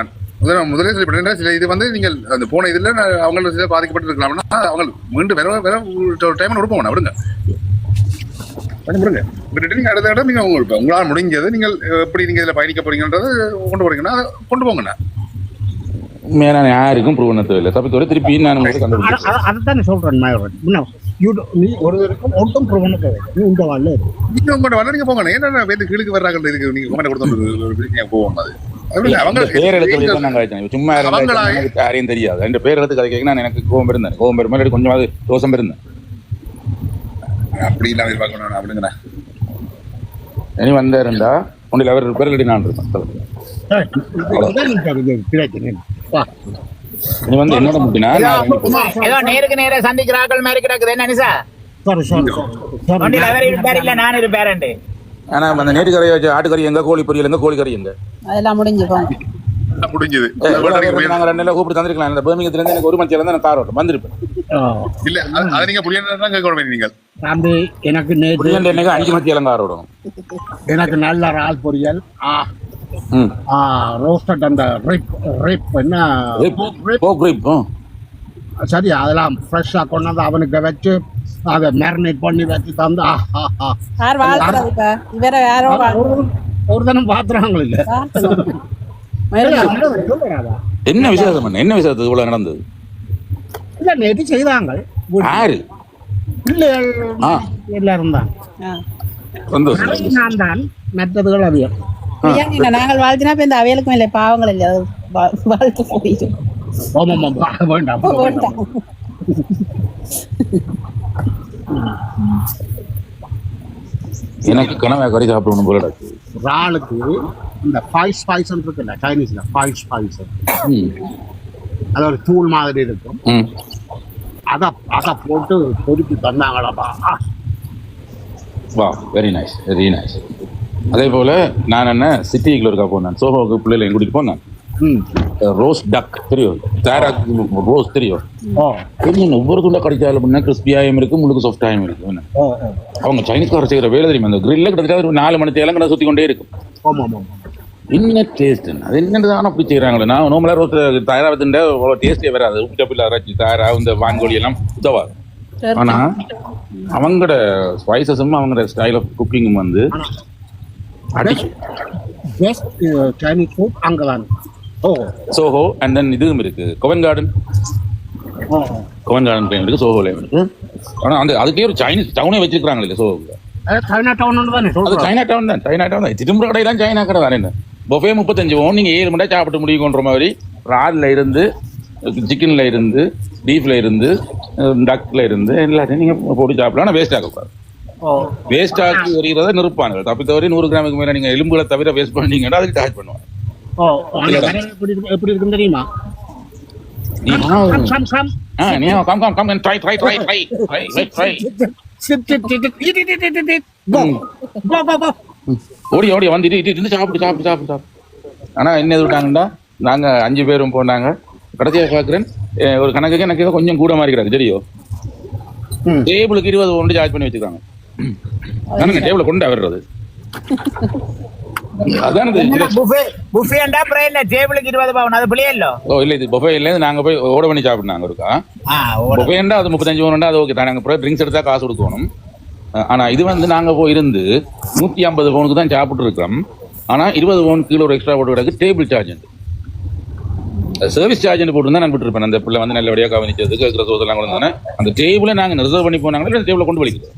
நான் முதலே சொல்லிவிட்டேன். சில இது வந்து நீங்கள் அந்த போன இதுல அவங்க சில பாதிக்கப்பட்டு இருக்கலாம்னா அவங்க மீண்டும் வேற ஒரு டைம் கொடுப்போம். விடுங்க விடுங்க விட்டுட்டு நீங்க அடுத்த இடம் நீங்க உங்களால் முடிஞ்சது நீங்கள் எப்படி நீங்க இதுல பயணிக்க போறீங்கன்றது கொண்டு போறீங்கன்னா கொண்டு போங்கண்ணா. உண்மையான யாருக்கும் ப்ரூவ் பண்ண தேவையில்லை. தப்பித்தோட திருப்பி நான் அதைத்தான் சொல்றேன். ஒருவருக்கும் ஒன்றும் ப்ரூவ் பண்ண தேவையில்லை. உங்க வாழ்ல நீங்க உங்களோட வாழ்ல நீங்க போங்க. ஏன்னா கீழுக்கு வர்றாங்க இதுக்கு நீங்க கமெண்ட் கொடுத்து போவாங்க. அது பேர் எடுத்து நாங்க சும்மா யாரையும் தெரியாது. ரெண்டு பேர் எடுத்து கதை கேட்க எனக்கு கோபம் இருந்தேன். கோபம் பெருமாள் கொஞ்சமாவது தோசம் இருந்தேன். அப்படி இல்லாம எதிர்பார்க்கணும் அப்படிங்கண்ணா. இனி வந்தாருண்டா ஒன்றில் அவர் பேர் இல்லாட்டி நான் இருப்பேன். நீ வந்து என்னோட முட்டினா ஏதோ நேருக்கு நேர சந்திக்கிறார்கள் மாதிரி கிடக்குது. என்ன நிசா இல்ல நான் இருப்பேன். ஆனா அந்த நேற்று கரையை வச்சு ஆட்டுக்கறி எங்க, கோழி பொரியல் எங்க, கோழி கறி எங்க, அதெல்லாம் முடிஞ்சு முடிஞ்சது நாங்க 2 நாள் கூப்பிட்டு தந்திருக்கலாம். இந்த பர்மிங்கத்துல இருந்து எனக்கு 1 மணி நேரம் தான் கார் ஓட்டம் வந்திருப்பேன். இல்ல அது நீங்க புளியண்டா கேட்க நீங்கள் தம்பி எனக்கு புளியண்ட என்னைக்கு 5 மணி நேரம் கார் ஓடும். எனக்கு நல்ல இறால் பொரியல் ரோஸ்டட் அந்த ரிப் என்ன சரி அதெல்லாம் ஃப்ரெஷ்ஷாக கொண்டாந்து அவனுக்கு வச்சு அதை மேரினேட் பண்ணி வச்சு தந்து ஒரு தினம் பாத்துறாங்களே இல்ல என்ன விசேஷம் என்ன விசேஷத்துக்கு இவ்வளவு நடந்தது இல்ல நேற்று செய்தாங்க யாரு பிள்ளைகள் எல்லாரும் தான் நான் தான் மற்றதுகள் அதிகம் நாங்கள் வாழ்த்தினா இப்ப இந்த அவைகளுக்கும் இல்லை பாவங்கள் இல்லை வாழ்த்து போயிட்டு வேண்டாம் எனக்கு கனவை கறி சாப்பிடணும் போல இறாலுக்கு இந்த ஃபாய்ஸ் பாய்சன் இருக்குல்ல சைனீஸ்ல ஃபாய்ஸ் பாய்சன் அது ஒரு தூள் மாதிரி இருக்கும் அத போட்டு பொறுக்கி தந்தாங்களப்பா. வா வெரி நைஸ் வெரி நைஸ். அதே போல நான் என்ன சிட்டிக்குள்ள இருக்கா போனேன் சோஹோக்கு பிள்ளைகளை கூட்டிட்டு போனேன். ரோஸ் டக் தெரியும் ரோஸ் தெரியும் ஒவ்வொரு துண்டா கடிச்சாலும் அப்படின்னா கிறிஸ்பியாயும் இருக்கு முழுக்க சாஃப்டாயும் இருக்கு. அவங்க சைனீஸ்காரர் செய்யற வேலை தெரியுமா அந்த கிரில்ல கிட்டத்தட்ட ஒரு 4 மணி நேரம் சுத்தி கொண்டே இருக்கும். என்ன டேஸ்ட் அது என்னதான் அப்படி செய்யறாங்களே. நான் நோமலா ரோஸ் தயாரா வச்சுட்டா டேஸ்டே வராது. உப்பிட்டப்பில் அரைச்சி தயாரா இந்த வான்கோழி எல்லாம் உதவாது. ஆனா அவங்களோட ஸ்பைசஸும் அவங்களோட ஸ்டைல் ஆஃப் குக்கிங்கும் வந்து சைனீஸ் ஃபுட் அங்கதான் சோஹோ அண்ட் தென் இதுவும் இருக்கு கோவன் கார்டன் இருக்கு சோஹோலையும் இருக்கு. ஆனா அந்த அதுக்கே ஒரு சைனீஸ் டவுனே வச்சிருக்காங்க இல்ல சோஹோல சைனா டவுன் அது சைனா டவுன் தான் திரும்ப கடையெல்லாம் சைனா கடை தானே. என்ன பொஃபே 35 நீங்க 7 மணி நேரம் சாப்பிட்டு முடியுன்ற மாதிரி ரால்ல இருந்து சிக்கன்ல இருந்து பீஃப்ல இருந்து டக்ல இருந்து எல்லாத்தையும் நீங்க போட்டு சாப்பிடலாம். ஆனால் வேஸ்ட் ஆகக்கூடாது. வேஸ்ட் ஆக்கி வருகிறத நிறுப்பாங்க. தப்பி தவறி 100 கிராமுக்கு மேல நீங்க எலும்புகளை தவிர வேஸ்ட் பண்ணீங்கன்னா அதுக்கு சார்ஜ் பண்ணுவாங்க. எப்படி இருக்குன்னு தெரியுமா? ஓடி வந்துட்டு சாப்பிட்டு ஆனா என்ன விட்டாங்கன்னா நாங்க 5 பேரும் போனாங்க. கடைசியா பாக்குறேன் ஒரு கணக்குக்கு எனக்கு கொஞ்சம் கூட மாதிரி கிடக்கு தெரியும். டேபிளுக்கு 20 ஒன்று சார்ஜ் பண்ணி வச்சுக்காங்க. டேபிள கொண்டு வர்றது நாங்க போய் ஓட பண்ணி சாப்பிடுனாங்க இருக்கா. அது 35 அது ஓகே தான். நாங்க ட்ரிங்க்ஸ் எடுத்தா காசு கொடுக்கணும். ஆனா இது வந்து நாங்க போய் இருந்து 150 பவுனுக்கு தான் சாப்பிட்டு இருக்கோம். ஆனா 20 பவுன் கீழே ஒரு எக்ஸ்ட்ரா போட்டு கிடக்கு டேபிள் சார்ஜ் சர்வீஸ் சார்ஜ் போட்டு தான் நான் விட்டுருப்பேன். அந்த பிள்ளை வந்து நல்லபடியா கவனிச்சது கேட்கிற சோதெல்லாம் கொண்டு அந்த டேபிளை நாங்க ரிசர்வ் பண்ணி போனாங்க. டேபிளை கொண்டு வலிக்குது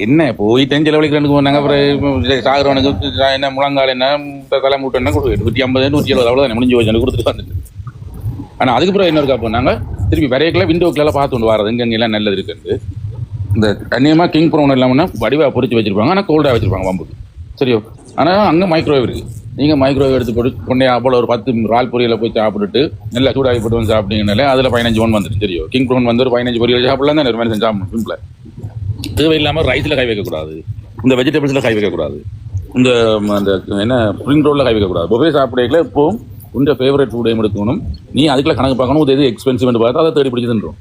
என்ன போய் செலவழிக்கிறேன்னு போனாங்க. அப்புறம் சாகுறவனுக்கு என்ன முழங்கால் என்ன தலை மூட்டை என்ன 150 170 அவ்வளோ முடிஞ்சு வச்சு கொடுத்துட்டு வந்துட்டு. ஆனா அதுக்கு பிறகு என்ன இருக்கா போனாங்க திருப்பி வரையக்குள்ள விண்டோக்குள்ள பார்த்து கொண்டு வரது இங்க எல்லாம் நல்லது இருக்குன்னு. இந்த தனியமா கிங் ப்ரௌன் எல்லாம்னா வடிவா பொறிச்சு வச்சிருப்பாங்க. ஆனா கோல்டா வச்சிருப்பாங்க வம்புக்கு சரியோ. ஆனா அங்க மைக்ரோவேவ் இருக்கு. நீங்க மைக்ரோவேவ் எடுத்து போட்டு கொண்டே அப்போ ஒரு 10 ரால் பொரியல போய் சாப்பிட்டுட்டு நல்லா சூடாகி போட்டு வந்து சாப்பிட்டீங்கனாலே அதுல 15 ஒன் வந்துட்டு தெரியும். கிங் ப்ரௌன் வந்து ஒரு 15 பொரியல் சாப்பிடலாம் தான் ஒரு மனுஷன் சாப்பிடணும். சிம்பிளா தேவையில்லாம ரைஸ்ல கை வைக்கக்கூடாது. இந்த வெஜிடபிள்ஸ்ல கை வைக்கக்கூடாது. இந்த என்ன ஸ்ப்ரிங் ரோல்ல கை வைக்கக்கூடாது. பொஃபே சாப்பிடல எப்பவும் உங்க ஃபேவரட் ஃபுட்டையும் எடுக்கணும். நீ அதுக்குள்ள கணக்கு பார்க்கணும். இது எது எக்ஸ்பென்சிவ் பார்த்து அதை தேடி பிடிச்சதுன்றோம்.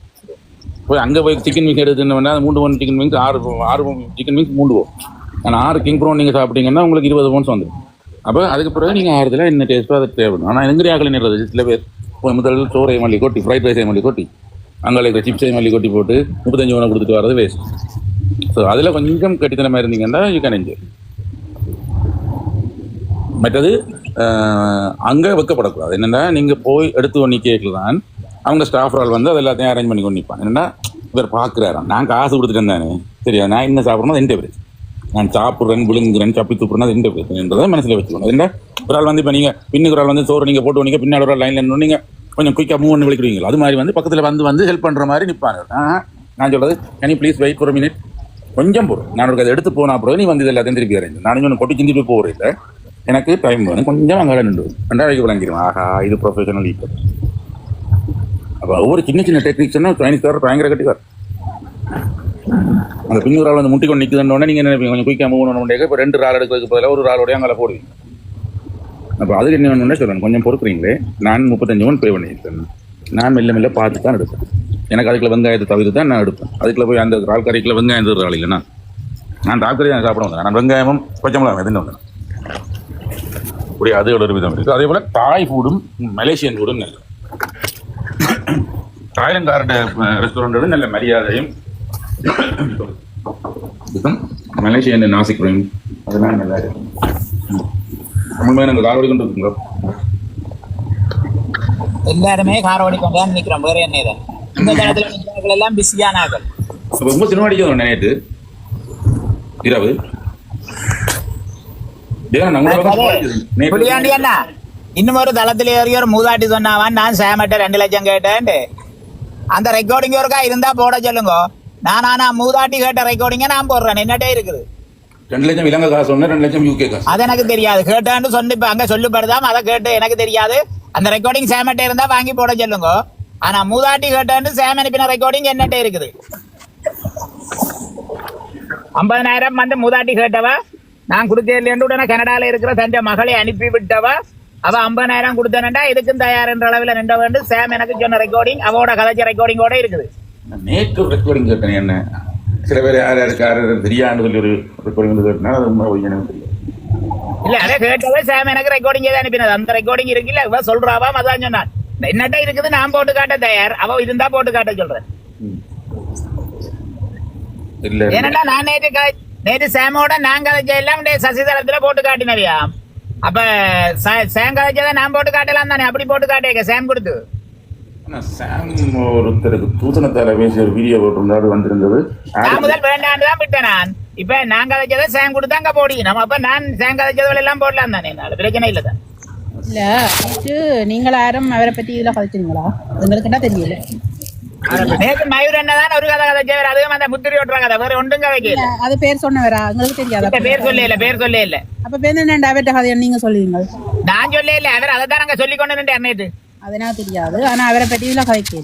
போய் அங்கே போய் சிக்கன் விங்ஸ் எடுத்துன்னா 3 பவுன் சிக்கன் விங்ஸ் 6 சிக்கன் விங்ஸ் 3 பவுன். ஆனால் 6 கிங் ப்ரௌன் நீங்கள் சாப்பிட்டீங்கன்னா உங்களுக்கு 20 பவுன்ஸ் வந்துடும். அப்போ அதுக்கு பிறகு நீங்கள் 6 என்ன டேஸ்ட்டோ அதை தேவைப்படும். ஆனால் எங்கிரியாக்கள் நின்றது சில பேர் முதல் சோறையை மல்லி கொட்டி ஃப்ரைட் ரைஸை மல்லி கொட்டி அங்கே இருக்கிற சிப்ஸை மல்லி கொட்டி போட்டு 35 பவுனை கொடுத்துட்டு வரது வேஸ்ட். ஸோ அதில் கொஞ்சம் கட்டித்தனமாக இருந்தீங்கன்னா யூ கேன் என்ஜாய். மற்றது அங்கே வைக்கப்படக்கூடாது. என்னென்னா நீங்கள் போய் எடுத்து ஒன்று கேட்கலாம். அவங்க ஸ்டாஃப் ஆள் வந்து அது எல்லாத்தையும் அரேஞ்ச் பண்ணி கொண்டு நிற்பாங்க. என்னென்னா இவர் பார்க்குறாராம் நான் காசு கொடுத்துட்டு இருந்தானே சரியா நான் என்ன சாப்பிட்றோம் அது எந்த பிரச்சனை. நான் சாப்பிட்றேன் விழுங்குறேன் சப்பி துப்புறேன் அது எந்த பிரச்சனைன்றதை மனசில் வச்சுக்கணும். என்ன ஒரு ஆள் வந்து இப்போ நீங்கள் பின்னுக்கு ஒரு ஆள் வந்து சோறு நீங்கள் போட்டு வந்தீங்க பின்னாடி ஒரு ஆள் லைனில் நின்று நீங்கள் கொஞ்சம் குயிக்காக மூவ் பண்ணி விളിக்கிறீங்களா அது மாதிரி வந்து பக்கத்தில் வந்து ஹெல்ப் பண்ணுற மாதிரி நிற்பாங்க. நான் சொல்கிறது can you please wait for minute கொஞ்சம் போகிறோம். நான் ஒரு அதை எடுத்து போனா பிறகு நீ வந்து இது எல்லாத்தையும் திருப்பி வரைஞ்சு நான் ஒன்று கொட்டி சிந்திட்டு போகிறேன். இல்லை எனக்கு டைம் வேணும் கொஞ்சம் அங்கே நின்று 2 விளங்கிடுவேன். ஆஹா இது ப்ரொஃபஷனல் ஈக்குவல். அப்போ ஒவ்வொரு சின்ன சின்ன டெக்னிக்ஸ்னா சைனீஸ்காரர் பயங்கர கட்டிக்கார். அந்த பின்னூறு ஆள் வந்து முட்டி கொண்டு நிற்குதுன்னு நீங்கள் என்ன கொஞ்சம் குயிக்காக மூவ் பண்ண இப்போ 2 ரால் எடுக்கிறதுக்கு பதிலாக ஒரு ராலோடய அங்கே போடுவீங்க. அப்போ அதுக்கு என்ன வேணும்னா சொல்கிறேன், கொஞ்சம் பொறுக்குறீங்களே. நான் 35 பே பண்ணியிருக்கேன். நான் மெல்ல மெல்ல பார்த்து தான் எடுப்பேன். எனக்கு அதுக்குள்ள வெங்காயத்தை தவிர தான் நான் எடுப்பேன். அதுக்குள்ள போய் அந்த ரால் கறிக்குள்ள வெங்காயம் தவிர இல்லைன்னா நான் ரால் கறி நான் சாப்பிட வந்தேன். நான் வெங்காயமும் பச்சை மிளகாய் எதுன்னு வந்தேன். அப்படி அது ஒரு விதம் இருக்குது. அதே போல் தாய் ஃபுட்டும் மலேசியன் ஃபுட்டும் நல்ல தாய்லாந்துக்காரட ரெஸ்டாரண்டோட நல்ல மரியாதையும் மலேசியன் நாசிக்கிறோம் அதெல்லாம் நல்லா இருக்கும். நம்மளுமே நாங்கள் காரோடி கொண்டு இருக்குங்க, எல்லாருமே காரோடி கொண்டு தான் நிற்கிறோம். வேற என்ன இதை இந்த காலத்தில் நிற்கிறவர்கள் எல்லாம் பிஸியான ஆக்கள். அப்போ ரொம்ப சினிமா அடிக்கிறோம் நேற்று இரவு. புளியாண்டி அண்ணா இன்னும் ஒரு தளத்தில் ஏறிய ஒரு மூதாட்டி சொன்னாவான், நான் சேமட்ட 2 லட்சம் கேட்டேன். அந்த ரெக்கார்டிங் ஒருக்கா இருந்தா போட சொல்லுங்க. நானா மூதாட்டி கேட்ட ரெக்கார்டிங்க நான் போடுறேன். என்னட்டே இருக்குது 2 லட்சம் இலங்கை காசு ஒன்று, 2 லட்சம் யூகே காசு. அது எனக்கு தெரியாது. கேட்டேன்னு சொல்லி அங்க சொல்லிப்படுதாம். அதை கேட்டு எனக்கு தெரியாது. அந்த ரெக்கார்டிங் சேமட்டே இருந்தா வாங்கி போட சொல்லுங்க. ஆனா மூதாட்டி கேட்டேன்னு சேம் அனுப்பின ரெக்கார்டிங் என்னட்டே இருக்குது. 50,000 வந்து மூதாட்டி கேட்டவா நான் கொடுக்கலேன்னு உடனே கனடால இருக்கிற தஞ்சை மகளை அனுப்பி விட்டவா. அவ 50,000 கொடுத்தேன்டா இதுக்கும் தயார் என்ற அளவில் நின்ற வேண்டும். சேம் எனக்கு சொன்ன ரெக்கார்டிங் அவட கதைச்ச ரெக்கார்டிங்கோட இருக்குது. நேற்று ரெக்கார்டிங் கேட்டேன். என்ன சில பேர் யார் யாருக்கு தெரியான்னு சொல்லி ஒரு ரெக்கார்டிங் கேட்டா அது உண்மை எனக்கு தெரியும். இல்ல அதை கேட்டவே சேம் எனக்கு ரெக்கார்டிங் ஏதாவது அனுப்பினது. அந்த ரெக்கார்டிங் இருக்குல்ல இவ சொல்றாவா அதான் சொன்னான். என்னட்டா இருக்குது நான் போட்டு காட்ட தயார். அவ இருந்தா போட்டு காட்ட சொல்றேன். ஏன்னா நான் நேற்று சேமோட நான் கதைச்ச எல்லாம் சசிதளத்துல போட்டு காட்டினவியா. அப்ப சேம் கதைச்சதை நான் போட்டு காட்டலாம் தானே. அப்படி போட்டு காட்டேங்க சேம் கொடுத்து. சாம் ஒருத்தருக்கு தூசணத்தால பேசி ஒரு வீடியோ போட்டிருந்தாரு வந்திருந்தது. நான் முதல் வேண்டாண்டு தான் விட்டேன். நான் இப்ப நான் கதைச்சதை சேம் கொடுத்து அங்க போடி நம்ம. அப்ப நான் சேம் கதைச்சதை எல்லாம் போடலாம் தானே. பிரச்சனை இல்லை தான். இல்ல நீங்கள யாரும் அவரை பத்தி இதுல கதைச்சிருங்களா? எங்களுக்குன்னா தெரியல. நேற்று மயூர் என்னதான் ஒரு கதை கதைச்சவர். அதுவும் அந்த முத்திரி ஓட்டுற கதை வேற ஒன்றும் கதைக்கல. அது பேர் சொன்னவரா? எங்களுக்கு தெரியாது. பேர் சொல்ல இல்ல. அப்ப பேர் என்ன அவர்கிட்ட கதையை நீங்க சொல்லுவீங்க? நான் சொல்ல இல்ல. அவர் அதை தான் நாங்க சொல்லி கொண்டு நேற்று. அது எனக்கு தெரியாது. ஆனா அவரை பத்தி இதுல கதைக்கல.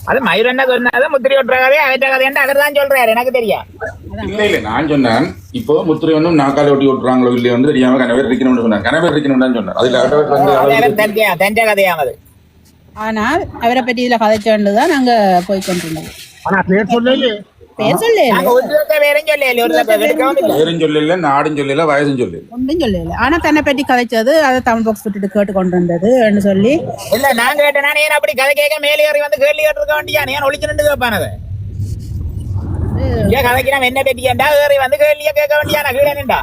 அது மயூர் என்ன சொன்னது முத்திரி ஓட்டுற கதையை அவர்கிட்ட கதைன்னு அவர் தான் சொல்றாரு. எனக்கு தெரியா. இல்ல நான் சொன்னேன் இப்போ முத்திரை ஒன்றும் நாக்கால ஒட்டி ஓட்டுறாங்களோ இல்லையோ வந்து தெரியாம கனவேர் இருக்கணும்னு சொன்னாங்க. கனவேர் இருக்கணும்னு தான் சொன்னார். அதுல தஞ்ச கதையாமது. ஆனால் அவரை பற்றி இதுல கதைச்சோண்டுதான் நாங்க போய் கொண்டிருந்தோம். ஆனா பேர் சொல்லல. பேர் சொல்லல. பேரும் சொல்லல, நாடும் சொல்லல, வயசும் சொல்லல, ஒன்றும் சொல்லல. ஆனா தன்னை பற்றி கதைச்சது அதை தமிழ் பாக்ஸ் விட்டுட்டு கேட்டு கொண்டு வந்தது சொல்லி. இல்ல நான் கேட்டேன். ஏன் அப்படி கதை கேட்க மேலே ஏறி வந்து கேள்வி கேட்டிருக்க வேண்டியா? ஏன் ஒழிச்சு நின்று கேட்பானது? ஏன் கதைக்கு நம்ம என்ன பெட்டியா ஏறி வந்து கேள்வியா கேட்க வேண்டியா? கீழே நின்றா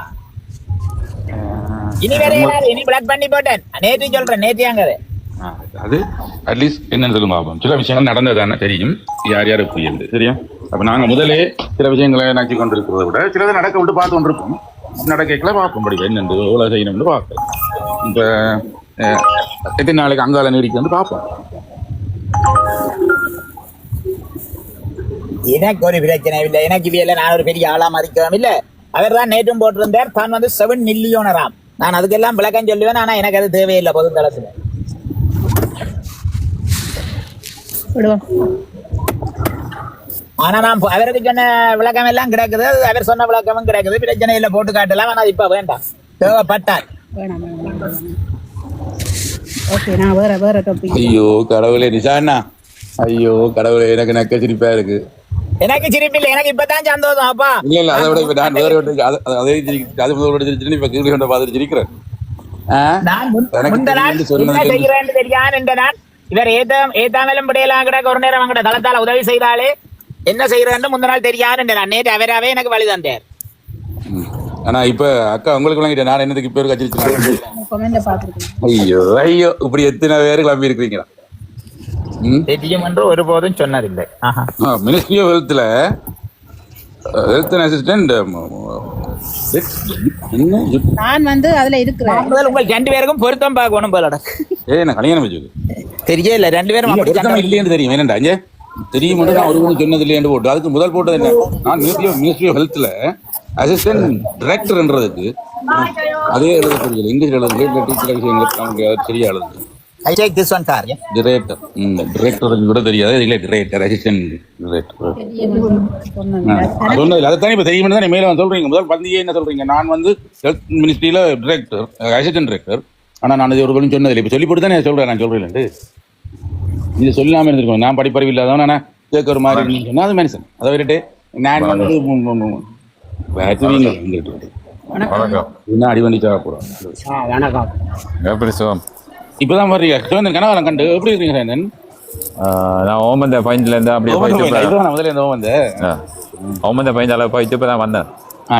இனி வேற இனி பிளாக் பண்ணி போட்டேன். நேற்று சொல்றேன். நேற்று அது அட்லீஸ்ட் என்னன்னு சொல்லுங்க பாப்போம். சில விஷயங்கள் நடந்ததானே தெரியும் யார் யாருக்கு புரியுது சரியா. அப்ப நாங்க முதலே சில விஷயங்களை நச்சு கொண்டிருக்கிறத விட சிலதை நடக்க விட்டு பார்த்து கொண்டிருக்கோம். நடக்கல பார்ப்போம் படிக்க என்னென்று எவ்வளவு செய்யணும்னு பார்ப்போம். இப்ப எத்தனை நாளைக்கு அங்கால நீடிக்கு வந்து பார்ப்போம். எனக்கு ஒரு பிரச்சனை இல்லை. எனக்கு இவையில நான் ஒரு பெரிய ஆளா மதிக்கிறோம் இல்ல. அவர் தான் நேற்றும் போட்டிருந்தார் தான் வந்து 7 மில்லியனராம். நான் அதுக்கெல்லாம் விளக்கம் சொல்லுவேன். ஆனா எனக்கு அது தேவையில்லை பொது தளத்துல. ஆனா நான் அவருக்கு சொன்ன விளக்கம் எல்லாம் கிடக்குது. அவர் சொன்ன விளக்கமும் கிடக்குது. பிரச்சனை இல்லை போட்டு காட்டலாம். ஆனா இப்ப வேண்டாம். தேவைப்பட்டால் ஐயோ கடவுளே நிஷாண்ணா. ஐயோ கடவுளே எனக்கு நக்க சிரிப்பா இருக்கு. எனக்கு சிரிப்பு இல்லை. எனக்கு இப்பதான் சந்தோஷம். அப்பா இல்ல இல்ல அதை விட இப்ப நான் வேற அதே சிரிக்கிறேன். இப்ப கீழே கொண்ட பார்த்துட்டு சிரிக்கிறேன். செய்கிறேன் தெரியாது என்ற நான் இவர் ஏத்தாமலும் பிடையெல்லாம் கிடக்க ஒரு நேரம் அங்கட தளத்தால உதவி செய்தாலே என்ன செய்யறேன்னு முந்த நாள் தெரியாது. நான் நேற்று அவராவே எனக்கு வழி தந்தார். ஆனா இப்ப அக்கா உங்களுக்கு விளங்கிட்டேன். நான் என்னதுக்கு இப்ப கச்சிருச்சேன். ஐயோ ஐயோ இப்படி எத்தனை பேரு கிளம்பி இருக்கிறீங்களா? தெரியும் என்று ஒருபோதும் சொன்னதில்லை. மினிஸ்ட்ரி ஆஃப் ஹெல்த்ல ஹெல்த் அசிஸ்டன்ட் நான் வந்து அதுல இருக்கிறேன். உங்கள் 2 பேருக்கும் பொருத்தம் பார்க்கணும் போலடா. நான் கல்யாணம் வச்சுக்கு தெரியல. 2 பேரும் இல்லைன்னு தெரியும். என்னண்டா அஞ்சே தெரியும் மட்டும் நான் ஒரு சொன்னது இல்லையாண்டு போட்டு அதுக்கு முதல் போட்டது என்ன நான் மினிஸ்ட்ரி ஆஃப் ஹெல்த்ல அசிஸ்டன்ட் டைரக்டர்ன்றதுக்கு அதே எழுத தெரியல. இங்கிலீஷ் எழுதுறது டீச்சர் விஷயங்கள் சரியா எழுதுது. I take this one car, yeah. Director. Director கூட தெரியாது. இல்ல director, assistant director. சொன்னது அதை தானே இப்போ தெரியும் தானே மேலே சொல்றீங்க. முதல் பந்தியே என்ன சொல்றீங்க? நான் வந்து ஹெல்த் மினிஸ்ட்ரியில டைரக்டர், அசிஸ்டன்ட் டைரக்டர். ஆனா நான் இது ஒரு பொருளும் சொன்னதில்லை. இப்ப சொல்லி போட்டு தானே சொல்றேன். நான் சொல்றேன் இது சொல்லாம இருந்திருக்கோம். நான் படிப்பறிவு இல்லாதவன். ஆனா கேட்க ஒரு மாதிரி சொன்னா அது மனுஷன். அதை விட்டுட்டு நான் வந்து அடிவண்டி சாக போறோம். எப்படி சிவம் இப்பதான் வர்றீங்க கனவரம் கண்டு எப்படி இருக்கீங்க? நான் ஓமந்த பாயிண்ட்ல இருந்து அப்படியே முதல்ல இந்த ஓமந்த பாயிண்ட் போயிட்டு இப்பதான் வந்தேன்.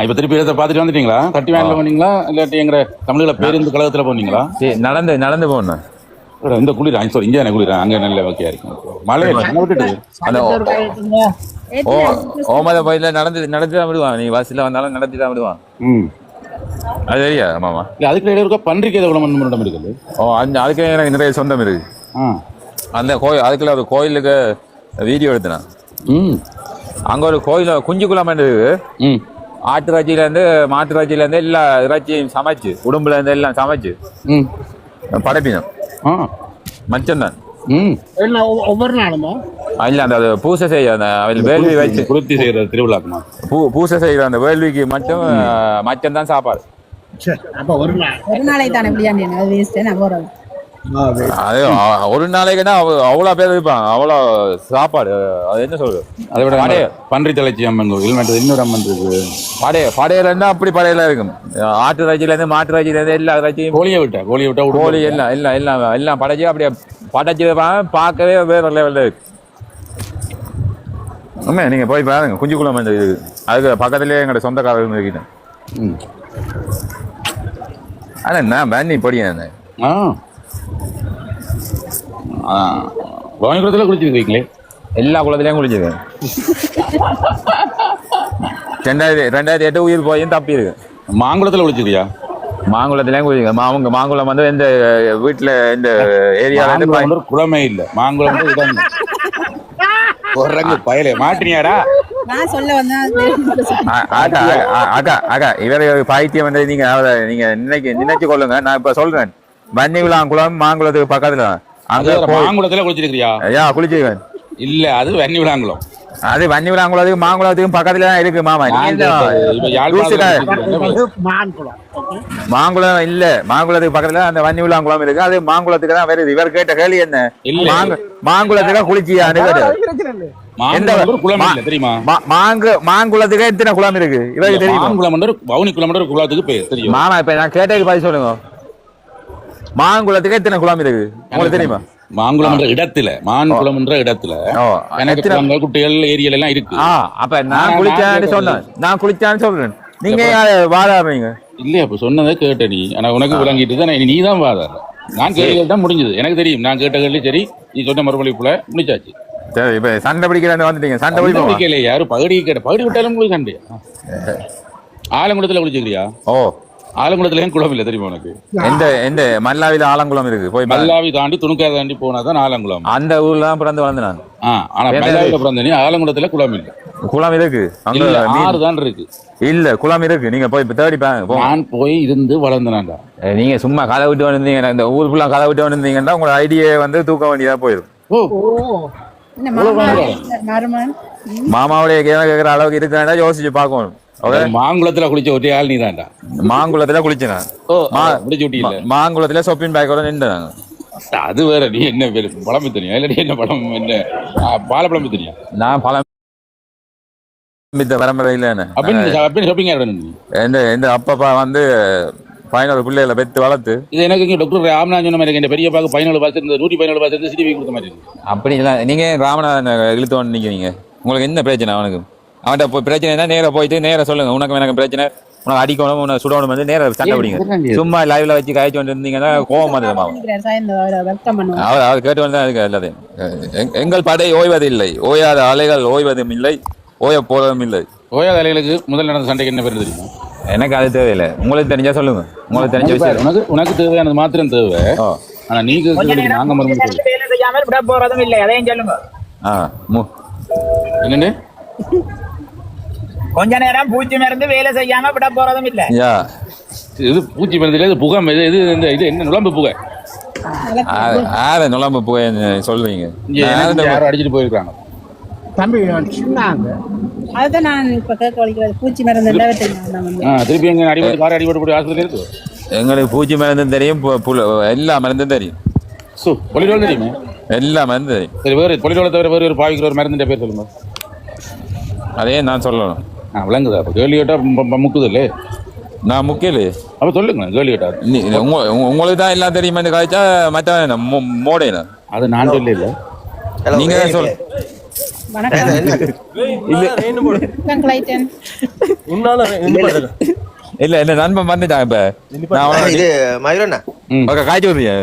இப்ப திருப்பி இடத்தை பாத்துட்டு வந்துட்டீங்களா? கட்டி வேன்ல போனீங்களா இல்லாட்டி எங்க தமிழ்ல பேருந்து கழகத்துல போனீங்களா? நடந்து போனேன். இந்த குளிர் சாரி இங்கே குளிர் அங்க நல்ல ஓகே இருக்கும். மழை விட்டுட்டு ஓமத பாயிண்ட்ல நடந்து தான் விடுவான். நீ பஸ்ல வந்தாலும் நடத்தி தான் விடுவான். அது தெரியா மாமா? அதுக்கு இடையே இருக்கா பன்றிக்கு எவ்வளவு மண் இருக்குது? அதுக்கு எனக்கு நிறைய சொந்தம் இருக்கு. அந்த கோயில் அதுக்குள்ள ஒரு கோயிலுக்கு வீடியோ எடுத்தேன். அங்க ஒரு கோயில் குஞ்சுக்குளம் இருக்கு. ஆட்டு இறைச்சியில இருந்து மாட்டு இறைச்சியில இருந்து எல்லா இறைச்சியும் சமைச்சு உடம்புல இருந்து எல்லாம் சமைச்சு படைப்பினம் மச்சம்தான். ஒவ்வொரு நாளுமா இல்ல அந்த பூசை செய்ய அந்த வேள்வி வச்சு குருத்தி செய்யற திருவிழாக்குமா பூசை செய்யற அந்த வேள்விக்கு மட்டும் மச்சம் தான் சாப்பாடு. ஒரு நாளைக்கு தானே போறது. அது ஒரு நாளைக்குன்னா அவ்வளவு பேர் இருப்பாங்க. அவ்வளவு சாப்பாடு. அது என்ன சொல்றது? அதை விட பன்றி தலைச்சி அம்மன் கோயில் மற்ற இன்னொரு அம்மன் இருக்கு. படையில இருந்தா அப்படி படையில இருக்கும். ஆட்டு இறைச்சியில இருந்து மாட்டு இறைச்சியில இருந்து எல்லா இறைச்சியும் கோழி விட்டா கோழி எல்லாம் படைச்சு அப்படியே படைச்சு பார்க்கவே வேற லெவல்ல இருக்கு. உண்மை நீங்க போய் பாருங்க. குஞ்சுக்குளம் இருக்கு. அதுக்கு பக்கத்துலயே எங்களோட சொந்தக்காரர்கள் இருக்கேன். ஆனா நான் பண்ணி படியேன். பவானி குளத்துல குளிச்சிருக்கீங்களே? எல்லா குளத்திலையும் குளிச்சிருக்கேன். 2008 உயிர் போயும் தப்பி இருக்கு. மாங்குளத்துல குளிச்சிருக்கியா? மாங்குளத்திலையும் குளிச்சிருக்கேன். அவங்க மாங்குளம் வந்து இந்த வீட்டுல இந்த ஏரியால குளமே இல்ல. மாங்குளம் இடம் பயலே மாட்டினியாடா? நான் சொல்ல வந்தேன். அக்கா இவரை பாய்த்தியம் வந்து நீங்க நினைச்சு கொள்ளுங்க. நான் இப்ப சொல்றேன். வன்னிவிளாங்குளம் மாங்குளத்துக்கு பக்கத்துல மாங்குளத்துல குளிச்சிருக்கியா? குளிச்சிருக்கேன். இல்ல அது வன்னிவிளாங்குளம். அது வன்னிவிளாங்குளத்துக்கு மாங்குளத்துக்கும் பக்கத்துல தான் இருக்கு மாமா. மாங்குளம் இல்ல. மாங்குளத்துக்கு பக்கத்துல அந்த வன்னிவிளாங்குளம் இருக்கு. அது மாங்குளத்துக்கு தான் வருது. இவர் கேட்ட கேள்வி என்ன? மாங்குளத்துக்கு குளிச்சியான்னு மாங்குளத்துக்கு எத்தனை குளம் இருக்கு இவருக்கு தெரியும்? பவுனி குளம் குளத்துக்கு பேர் தெரியும் மாமா. இப்ப நான் கேட்டதுக்கு பதில் சொல்லுங்க. மாங்குளத்துக்கு எத்தனை குளம் இருக்கு உங்களுக்கு தெரியுமா? மாங்குளம் இடத்துல எனக்கு குட்டிகள் ஏரியல் எல்லாம் இருக்கு. அப்ப நான் குளிச்சான்னு சொல்றேன். நீங்க வாதாடுறீங்க இல்லையா? அப்ப சொன்னதை கேட்ட நீ. ஆனா உனக்கு விளங்கிட்டு தான் நீ தான் வாதாடுற. நான் கேள்வி தான் முடிஞ்சது. எனக்கு தெரியும். நான் கேட்ட கேள்வி சரி. நீ சொன்ன மறுபடிப்புல முடிச்சாச்சு. சரி இப்ப சண்டை பிடிக்கிறான்னு வந்துட்டீங்க. சண்டை பிடிக்கல. யாரும் பகுதி விட்டாலும் போய் சண்டை. ஆலங்குளத்துல குளிச்சுக்கிறியா? ஆலங்குளத்துல குளம் இல்ல தெரியுமா உனக்கு? எந்த மல்லாவில ஆலங்குளம் இருக்கு. போய் மல்லாவி தாண்டி துணுக்கார தாண்டி போனாதான் ஆலங்குளம். அந்த ஊர்ல தான் பிறந்து வளர்ந்து நான். ஆனா மல்லாவில பிறந்த நீ ஆலங்குளத்துல குளம் இல்ல. குளம் இருக்கு. ஆறு தான் இருக்கு. இல்ல குளம் இருக்கு. நீங்க போய் தேடி பாருங்க. நான் போய் இருந்து வளர்ந்தேன்டா. நீங்க சும்மா கதை விட்டு வந்திருந்தீங்க. இந்த ஊர் ஃபுல்லா கதை விட்டு வந்திருந்தீங்கன்னா உங்களோட ஐடியா வந்து தூக்க வேண்டியதா போயிடும். மாமாவுடைய கேட்கிற அளவுக்கு இருக்கா யோசிச்சு பார்க்கணும். மாங்குளத்துல குளிச்ச ஒரே ஆள் நீ தான்டா. மாங்குளத்துல குளிச்சேன். மாங்குளத்துல ஷாப்பிங் பேக்கோட நின்றாங்க. அது வேற. நீ என்ன பேரு பழம்பு தெரியும்? இல்ல என்ன பழம் என்ன பாலப்பழம்பு தெரியும்? நான் பழம் வரமுறையில் எந்த அப்பா வந்து 11 பிள்ளைகளை பெற்று வளர்த்து இது எனக்கு டாக்டர் ராமநாதன் சொன்ன மாதிரி பெரிய பாக்கு 14 பாஸ் இருந்து 114 பாஸ் இருந்து சிடிவி கொடுத்த மாதிரி இருக்கு. அப்படி இல்லை. நீங்க ராமநாதன் இழுத்தோன்னு நிற்கிறீங்க. உங்களுக்கு என்ன பிரச்சனை? அவனுக்கு அவன்கிட்ட போய் பிரச்சனை நேர போயிட்டு நேர சொல்லுங்க. உனக்கு எனக்கு பிரச்சனை, உனக்கு அடிக்கணும், உனக்கு சுடணும் வந்து நேர சண்டை பிடிங்க. சும்மா லைவ்ல வச்சு காய்ச்சி கொண்டு இருந்தீங்கன்னா கோபம் வந்துடும். அவர் கேட்டு வந்து அதுக்கு எல்லாத்தையும் எங்கள் படை ஓய்வதில்லை, ஓயாத அலைகள் ஓய்வதும் இல்லை, ஓய போறதும் இல்லை. ஓயாத அலைகளுக்கு முதல் நடந்த சண்டைக்கு என்ன பேர் தெரியுமா? எனக்கு அது தேவையில்லை. உங்களுக்கு தெரிஞ்சா சொல்லுங்க. உங்களுக்கு தெரிஞ்ச விஷயம் உனக்கு தேவையானது மாத்திரம் தேவை. ஆனா நீங்க நாங்க விட போறதும் இல்லை. அதையும் சொல்லுங்க. என்னன்னு கொஞ்ச நேரம் பூச்சி மருந்து வேலை செய்யாம விட போறதும் இல்லை. இது பூச்சி மருந்து இல்லை, இது புகம். இது இது என்ன நுழம்பு புகை. நுழம்பு புகை சொல்றீங்க. யாரும் அடிச்சுட்டு போயிருக்காங்க தம்பி. சொன்னாங்க அதுதான் நான் இப்ப கேட்க வலிக்கிறது. பூச்சி மருந்து திருப்பி எங்க அடிபட்டு காரை அடிபட்டு ஆஸ்பத்திரி இருக்கு. எங்களுக்கு பூச்சி மருந்தும் தெரியும், எல்லா மருந்தும் தெரியும். பொலிடோல் தெரியுமே? எல்லா மருந்தும் தெரியும். சரி, வேறு பொலிடோலை தவிர வேறு ஒரு பாவிக்கிற ஒரு மருந்துடைய பேர் சொல்லுங்க. அதே நான் சொல்லணும். விளங்குதா? அப்போ கேள்வி கேட்டால் முக்குது இல்லை? நான் முக்கியல. அப்போ சொல்லுங்க, கேள்வி கேட்டா. உங்களுக்கு தான் எல்லாம் தெரியுமா காய்ச்சா மற்ற மோடேனா? அது நான் சொல்ல இல்லை, நீங்க தான் சொல்ல. இல்ல இல்ல நண்பன் வந்துட்டான். இப்ப நான் காய்ச்சி வருவீங்க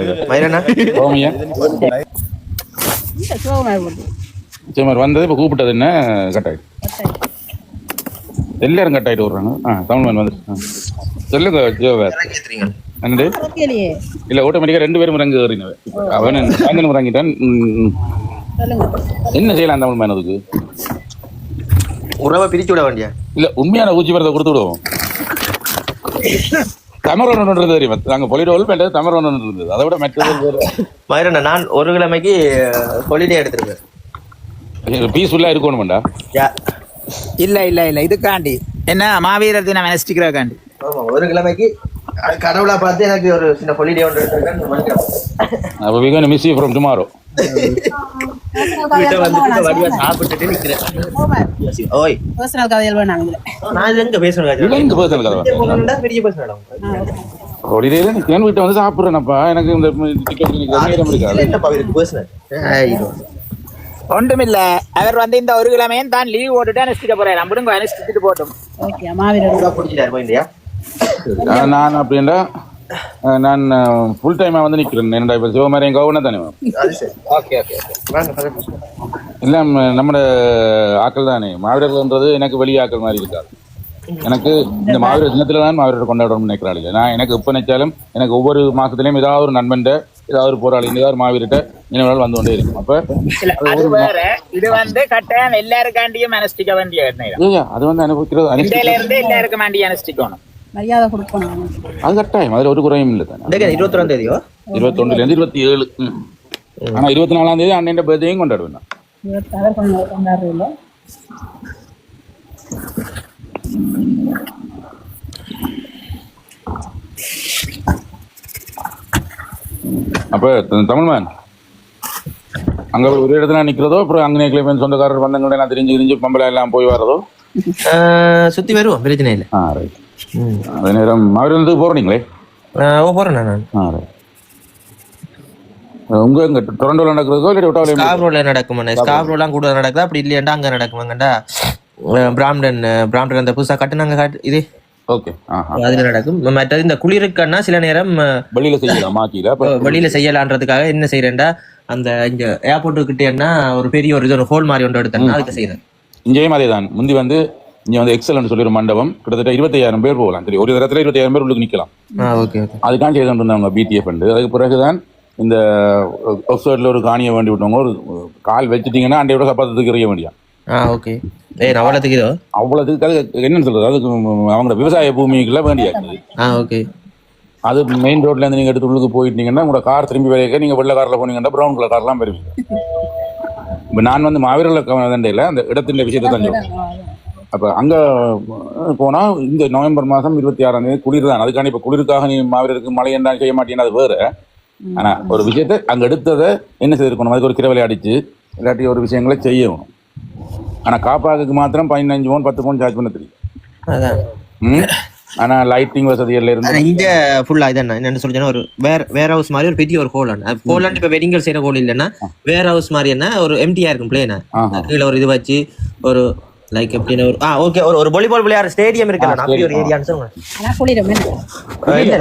வந்தது. இப்ப கூப்பிட்டது என்ன கட்டாயிட்டு எல்லாரும் கட்டாயிட்டு விடுறாங்க. தமிழ்மன் வந்து சொல்லுங்க. என்னது இல்ல ஆட்டோமேட்டிக்கா 2 பேரும் இறங்கி ஏறினவ. அவன் இறங்கிட்டான். என்ன செய்யலாம் தமிழ்மன்? அதுக்கு உறவை பிரிச்சு விட வேண்டிய இல்ல, உண்மையான ஊச்சி மருந்தை கொடுத்து விடுவோம். தமிழ் தெரியும். நாங்க பொலிடோல் பண்றது தமிழ் இருந்தது. அதை விட மற்ற நான் 1 கிழமைக்கு ஹாலிடே எடுத்திருக்கேன். பீஸ்ஃபுல்லா இருக்கணும்டா. இல்ல இல்ல இல்ல, இதுக்காண்டி என்ன மாவீரர் தினம் அனுஷ்டிக்கிறக்காண்டி 1 கிழமைக்கு கடவுளா பார்த்து எனக்கு ஒரு சின்ன ஹாலிடே ஒன்று எடுத்திருக்கேன். அப்ப we going to miss you from tomorrow. சாப்பிட்டுட்டு நிக்கிறேன். ஓய் பர்சனல் கதைகள் வேணாம். நான் எங்க பேசணும்? பெரிய பேசணும். ஹாலிடேல நிக்கிறேன், வீட்டை வந்து சாப்பிடுறேன்ப்பா. எனக்கு இந்த டிக்கெட் நேரம் இருக்காது. ஒன்றுமில்ல, அவர் வந்து இந்த 1 கிழமையும் தான் லீவ் போட்டுட்டு அனுஷ்டிக்க போறேன். நம்மளும் அனுஷ்டிச்சுட்டு போட்டோம். நான் அப்படின்னா நான் ஃபுல் டைமா வந்து நிக்கிறேன். என்னடா இப்ப சிவமாரியம் கவர்னர் தானே? இல்ல, நம்ம ஆக்கள் தானே மாவீரர்கள்ன்றது. எனக்கு வெளியே ஆக்கள் மாதிரி இருக்காது. எனக்கு இந்த மாவீர தினத்துல தான் மாவீரர் கொண்டாடணும்னு நினைக்கிறாள். நான் எனக்கு எப்ப நினைச்சாலும் எனக்கு ஒவ்வொரு மாசத்துலயும் ஏதாவது ஒரு நண்பன், ஏதாவது ஒரு போராளி, ஏதாவது மாவீரட்ட நினைவுகள் வந்து கொண்டே இருக்கும். அப்ப அது வேற, இது வந்து கட்டாயம் எல்லாருக்காண்டியும் அனுஷ்டிக்க வேண்டிய அது வந்து அனுபவிக்கிறது எல்லாருக்கும் வேண்டிய அனுஷ்டிக்கணும், மரியாதை கொடுக்கணும். அது கட்டாயம். அதுல ஒரு குறையும் இல்லை தானே. 21ஆம் தேதியோ 21ல இருந்து 27. ஆனா 24ஆம் தேதி அண்ணன் பர்த்டேயும் கொண்டாடுவேன். அப்ப தமிழ்மேன் அங்க ஒரு இடத்துல நிக்கிறதோ, அப்புறம் அங்கே கிளம்பி சொந்தக்காரர் வந்தவங்க எல்லாம் தெரிஞ்சு பம்பளை எல்லாம் போய் வர்றதோ சுத்தி வருவோம், பிரச்சனை இல்லை. அதே நேரம் மாவீரத்துக்கு போறீங்களே? போறேன் நான். உங்க இங்க டொரண்டோல நடக்கிறதோ இல்லை ஸ்காப்ரோல நடக்கும்? ஸ்காப்ரோலாம் கூட நடக்குதா? அப்படி இல்லையாண்டா அங்க நடக்குமாங்கண்டா பிராம்டன் அந்த புதுசா கட்டுனாங்க இது. ஓகே, அதுல நடக்கும். மற்றது இந்த குளிருக்குன்னா சில நேரம் வெளியில செய்யலாம், வெளியில செய்யலான்றதுக்காக என்ன செய்யறேன்டா, அந்த இங்க ஏர்போர்ட்டு கிட்டேன்னா ஒரு பெரிய ஒரு ஹோல் மாதிரி ஒன்று எடுத்தேன்னா அதுக்கு செய்யறேன். இங்கேயும் அதே தான். முந்தி வந்து இங்க வந்து எக்ஸலன்ட் சொல்லி ஒரு மண்டபம், கிட்டத்தட்ட 25,000 பேர் போகலாம். தெரியும், ஒரு இடத்துல 25,000 பேர் உள்ளுக்கு நிக்கலாம். அதுக்காண்டி செய்து இருந்தாங்க BTF. அதுக்கு பிறகுதான் இந்த ஆக்ஸ்போர்ட்ல ஒரு காணியை வேண்டி விட்டவங்க ஒரு கால் வச்சுட்டீங்கன்னா அண்டையோட சப்பாத்தத்துக்கு எறிய வேண்டியா. அவ்வளவுக்கு அது என்னன்னு சொல்றது, அதுக்கு அவங்க விவசாய பூமிக்குள்ள வேண்டியாச்சு. அது மெயின் ரோட்ல இருந்து நீங்க எடுத்து உள்ளுக்கு போயிட்டீங்கன்னா உங்களோட கார் திரும்பி வரைக்க நீங்க வெள்ளை கார்ல போனீங்கன்னா ப்ரௌன் கலர் கார்லாம் பெறுவீங்க. இப்ப நான் வந்து மாவீரர்ல அந்த இடத்தின் விஷயத்தை தான் சொல்றேன். அப்ப அங்க போனா இந்த நவம்பர் மாதம் 26ஆம் தேதி குளிர் தான். அதுக்கான இப்ப குளிருக்காக நீ மாவீரருக்கு மழை என்ன செய்ய மாட்டேன்னா அது வேற. ஆனா ஒரு விஷயத்த அங்க எடுத்ததை என்ன செய்திருக்கணும், அதுக்கு ஒரு கிரவலை அடிச்சு இல்லாட்டி ஒரு விஷயங்களை செய்யணும். ஆனா காப்பாக்கு மாத்திரம் 15 பவுன் 10 பவுன் சார்ஜ் பண்ண தெரியும். ஆனா லைட்டிங் வசதிகள் இருந்து இங்க ஃபுல்லா இதான் என்னன்னு சொல்றேன்னா ஒரு வேர் ஹவுஸ் மாதிரி ஒரு பெரிய ஒரு ஹோலாண்ட் இப்ப வெட்டிங்கல் செய்யற ஹோல் இல்லைன்னா வேர் ஹவுஸ் மாதிரி என்ன ஒரு எம்டியா இருக்கும் பிளேனா கீழே ஒரு இது வச்சு ஒரு லைக் எப்படின்னா ஒரு ஓகே ஒரு வாலிபால் விளையாடுற ஸ்டேடியம் இருக்குல்ல அப்படி ஒரு ஏரியான்னு சொல்லுங்க.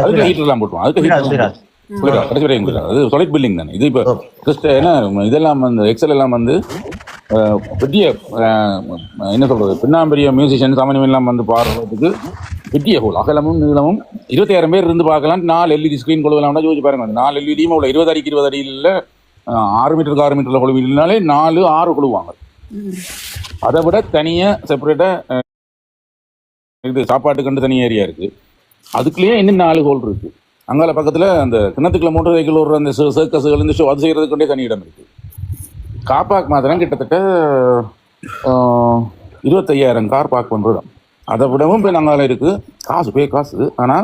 அதுக்கு ஹீட்டர் எல்லாம் போட்டுவோம். அதுக்கு அது சாலிட் பில்டிங் தானே இது. இப்போ ஜஸ்ட் என்ன இதெல்லாம் வந்து எக்ஸல் எல்லாம் வந்து பெரிய என்ன சொல்றது, பின்னாம்பெரிய மியூசிஷியன் சாமானியம் எல்லாம் வந்து பாடுறதுக்கு பெரிய ஹோல், அகலமும் நீளமும் 25,000 பேர் இருந்து பார்க்கலாம். 4 LED ஸ்கிரீன் கொள்வலாம் யோசிச்சு பாருங்க. 4 LED உள்ள 20 அடிக்கு 20 அடியில் 6 மீட்டருக்கு 6 மீட்டர்ல கொழுவினாலே 4-6 கொழுவாங்க. அதை விட தனியா செப்பரேட்டா இது சாப்பாட்டுக்கு தனி ஏரியா இருக்கு. அதுக்குள்ளேயே இன்னும் 4 ஹோல் இருக்கு. அங்கால பக்கத்துல அந்த கிணத்துக்குள்ள மோட்டர் சைக்கிள் ஓடுற அந்த சர்க்கஸுகள் இந்த ஷோ அது செய்யறதுக்கு தனி இடம் இருக்கு. கார் மாத்திரம் கிட்டத்தட்ட 25,000 கார் பார்க் பண்றோம். அதை விடவும் போய் நாங்கால இருக்கு. காசு. ஆனா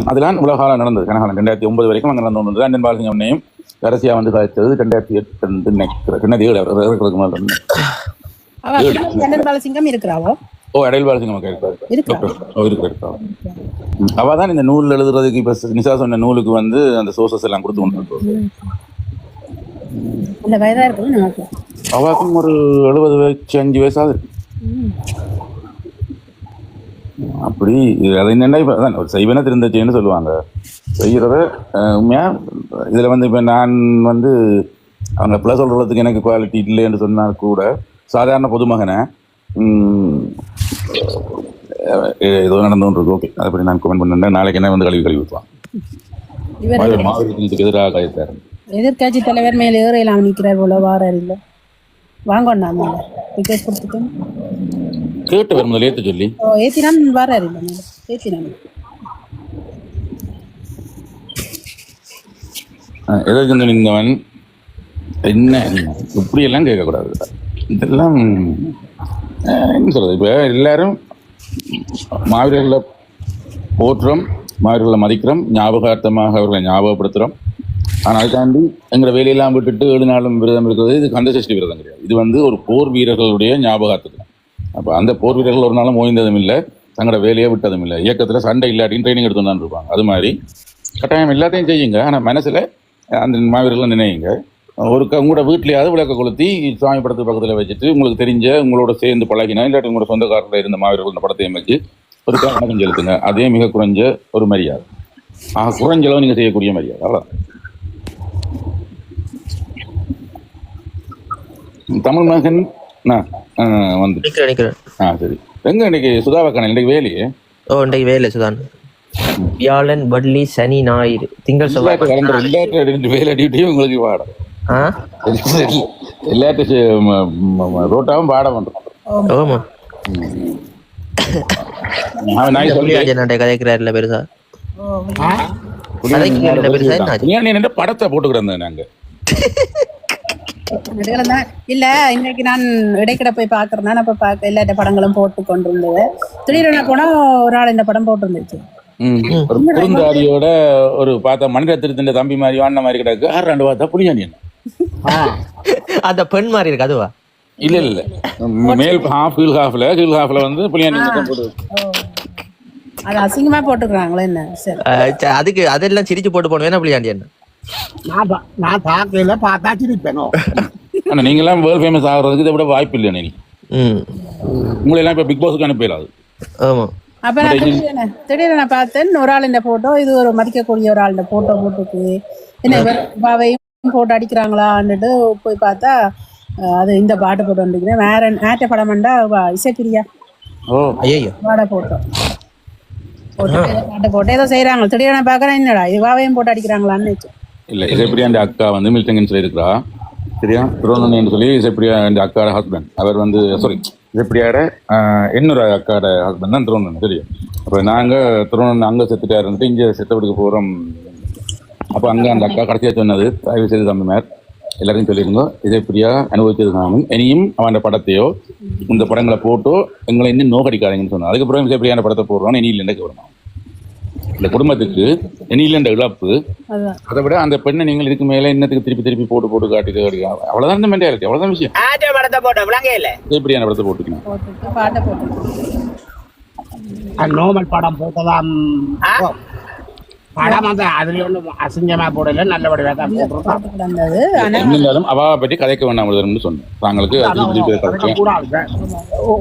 அதெல்லாம் உலக காலம் நடந்தது. கனகாலம் 2009 வரைக்கும் அங்கே நடந்து வந்தது. அண்ணன் பாலசிங்கம்னையும் கடைசியா வந்து காய்ச்சது 2008 பாலசிங்கம் இருக்கிறாவோ. அடையல் பாலசிங்கம் இருக்கிறார். அவ தான் இந்த நூல் எழுதுறதுக்கு இப்ப நிசா சொன்ன நூலுக்கு வந்து அந்த சோர்சஸ் எல்லாம் கொடுத்து கொண்டு அவாக்கும் ஒரு 75 வயசாக இருக்கு. அப்படி அது என்னென்னா இப்போ அதான் ஒரு செய்வன திருந்தச்சேன்னு சொல்லுவாங்க. செய்கிறத உண்மையா இதில் வந்து இப்போ நான் வந்து அவங்க ப்ளஸ் சொல்கிறதுக்கு எனக்கு குவாலிட்டி இல்லைன்னு சொன்னால் கூட சாதாரண பொதுமகனை ஏதோ நடந்து இருக்கு. ஓகே, அதை நான் கமெண்ட் பண்ணேன். நாளைக்கு என்ன வந்து கழுவி ஊற்றுவான் மாவட்டத்துக்கு எதிராக கழித்தார். எதிர்கட்சி தலைவர் மேல ஏறையெல்லாம் நிற்கிறார் போல. வாரார் இல்லை வாங்கண்ணா கொடுத்துட்டு கேட்டு வரும் முதல்ல ஏற்ற சொல்லி ஏற்றினான் வாரார் இல்லை ஏற்றினான் எதற்கு நின்றவன் என்ன இப்படியெல்லாம் கேட்கக்கூடாது. இதெல்லாம் என்ன சொல்றது, இப்போ எல்லாரும் மாவீரர்களை போற்றுறோம், மாவீரர்களை மதிக்கிறோம், ஞாபகார்த்தமாக அவர்களை ஞாபகப்படுத்துகிறோம். ஆனால் அதை தாண்டி எங்களை வேலையெல்லாம் விட்டுட்டு 7 நாளும் விரதம் இருக்கிறது இது கந்தசஷ்டி விரதம் கிடையாது. இது வந்து ஒரு போர் வீரர்களுடைய ஞாபகார்த்தம். அப்போ அந்த போர் வீரர்கள் ஒரு நாளும் ஓய்ந்ததும் இல்லை, தங்களோட வேலையை விட்டதும் இல்லை. இயக்கத்தில் சண்டை இல்லாட்டின்னு ட்ரைனிங் எடுத்து தான் இருப்பாங்க. அது மாதிரி கட்டாயம் எல்லாத்தையும் செய்யுங்க. ஆனால் மனசில் அந்த மாவீரர்களை நினையுங்க. உங்களோட வீட்லையாவது விளக்க கொளுத்தி சாமி படத்துக்கு பக்கத்தில் வச்சுட்டு உங்களுக்கு தெரிஞ்ச உங்களோட சேர்ந்து பழகினா இல்லாட்டி உங்களோட சொந்தக்காரத்தில் இருந்த மாவீரர்கள் படத்தையும் வச்சு ஒரு வணக்கம் செலுத்துங்க. அதே மிக குறைஞ்ச ஒரு மரியாதை. குறைஞ்சளவு நீங்கள் செய்யக்கூடிய மரியாதை. அவ்வளோதான். தமிழ் மகன் வந்து சரி. எங்க இன்னைக்கு சுதாவக்கான இன்னைக்கு வேலையே? இன்னைக்கு வேலை சுதான். வியாழன், வெள்ளி, சனி, ஞாயிறு, திங்கள், செவ்வாய் வேலை டியூட்டியும் உங்களுக்கு பாடம். எல்லாத்தையும் ரோட்டாவும் பாடம் பண்றோம். கதைக்கிறாருல பெருசா படத்தை போட்டுக்கிறேன் நாங்க. இல்ல இன்னைக்கு நான் இடைக்கிட போய் பாக்குறேன். அப்ப எல்லா படங்களும் போட்டு கொண்டு இருந்தது. திடீர்னு போனா ஒரு ஆள் இந்த படம் போட்டு இருந்துச்சு. ஒரு குறுந்தாடியோட ஒரு பார்த்தா மணிரத்னத்தின் தம்பி மாதிரி வாண்ண மாதிரி கிடக்கு. 2 பார்த்தா புளியானியன் அந்த பெண் மாதிரி இருக்கு. அதுவா? இல்ல இல்ல, மேல் ஹாஃப்ல வந்து புளியானியன் போட்டு அது அசிங்கமா போட்டுக்கிறாங்களே என்ன. அதுக்கு அதெல்லாம் சிரிச்சு போட்டு போனேன் புளியாண்டியன். நான் பார்க்கல, பார்த்தா சிரிப்பேனோ. ஆனா நீங்க எல்லாம் வேர்ல்ட் ஃபேமஸ் ஆகுறதுக்கு இதை விட வாய்ப்பு இல்லை. நீ உங்களை எல்லாம் இப்ப பிக் பாஸ்க்கு அனுப்பிடாது. ஆமா. அப்ப நான் திடீர்னு நான் பார்த்தேன் ஒரு ஆள் இந்த போட்டோ, இது ஒரு மதிக்கக்கூடிய ஒரு ஆள் இந்த போட்டோ போட்டுக்கு என்ன பாவையும் போட்டோ அடிக்கிறாங்களான்னுட்டு போய் பார்த்தா அது இந்த பாட்டு போட்டு வந்துருக்கிறேன். வேற நாட்ட படம்டா இசைப்பிரியா வாட போட்டோ பாட்டு போட்டு ஏதோ செய்யறாங்க. திடீர்னு பாக்குறேன் என்னடா இது பாவையும் போட்டு அடிக்கிறாங்களான்னு. இல்ல, இசைப்பிரியா அந்த அக்கா வந்து மில்டங்கன் சொல்லியிருக்கிறா சரியா. திருவண்ணன் சொல்லி இசைப்பிரியா இந்த அக்காட ஹஸ்பண்ட். அவர் வந்து சாரி இசைப்பிரியாட இன்னொரு அக்காட ஹஸ்பண்ட் தான் திருவண்ணன் தெரியும். அப்போ நாங்கள் திருவண்ணன் அங்கே செத்துட்டா இருந்துட்டு இங்கே செத்தவடுக்கு போகிறோம். அப்போ அங்கே அந்த அக்கா கடைசியாக சொன்னது, தயவு செய்து தம்பிமார் எல்லாரையும் சொல்லியிருந்தோ இசைப்பிரியா அனுபவிச்சதுனாலும் இனியும் அவன் படத்தையோ இந்த படங்களை போட்டோ எங்களை இன்னும் நோக்கடிக்காதீங்கன்னு சொன்னான். அதுக்கப்புறம் இசைப்பிரியான படத்தை போடுறோம் இனி இல்லைன்னு வரணும். இந்த குடும்பத்துக்கு இனியில்ன்ற இழப்பு. அதை விட அந்த பெண்ணை நீங்கள் இதுக்கு மேல இன்னத்துக்கு திருப்பி போட்டு காட்டி அவ்வளவுதான் இந்த மென்டாலிட்டி. அவ்வளவுதான் விஷயம். இப்படியான படத்தை போட்டுக்கணும். நார்மல் படம் போட்டதான் படம் வந்து அதுல ஒன்றும் அசிங்கமா போடல, நல்லபடியா தான் போட்டிருந்தாலும் அவ பற்றி கதைக்க வேண்டாம் சொன்னேன். தாங்களுக்கு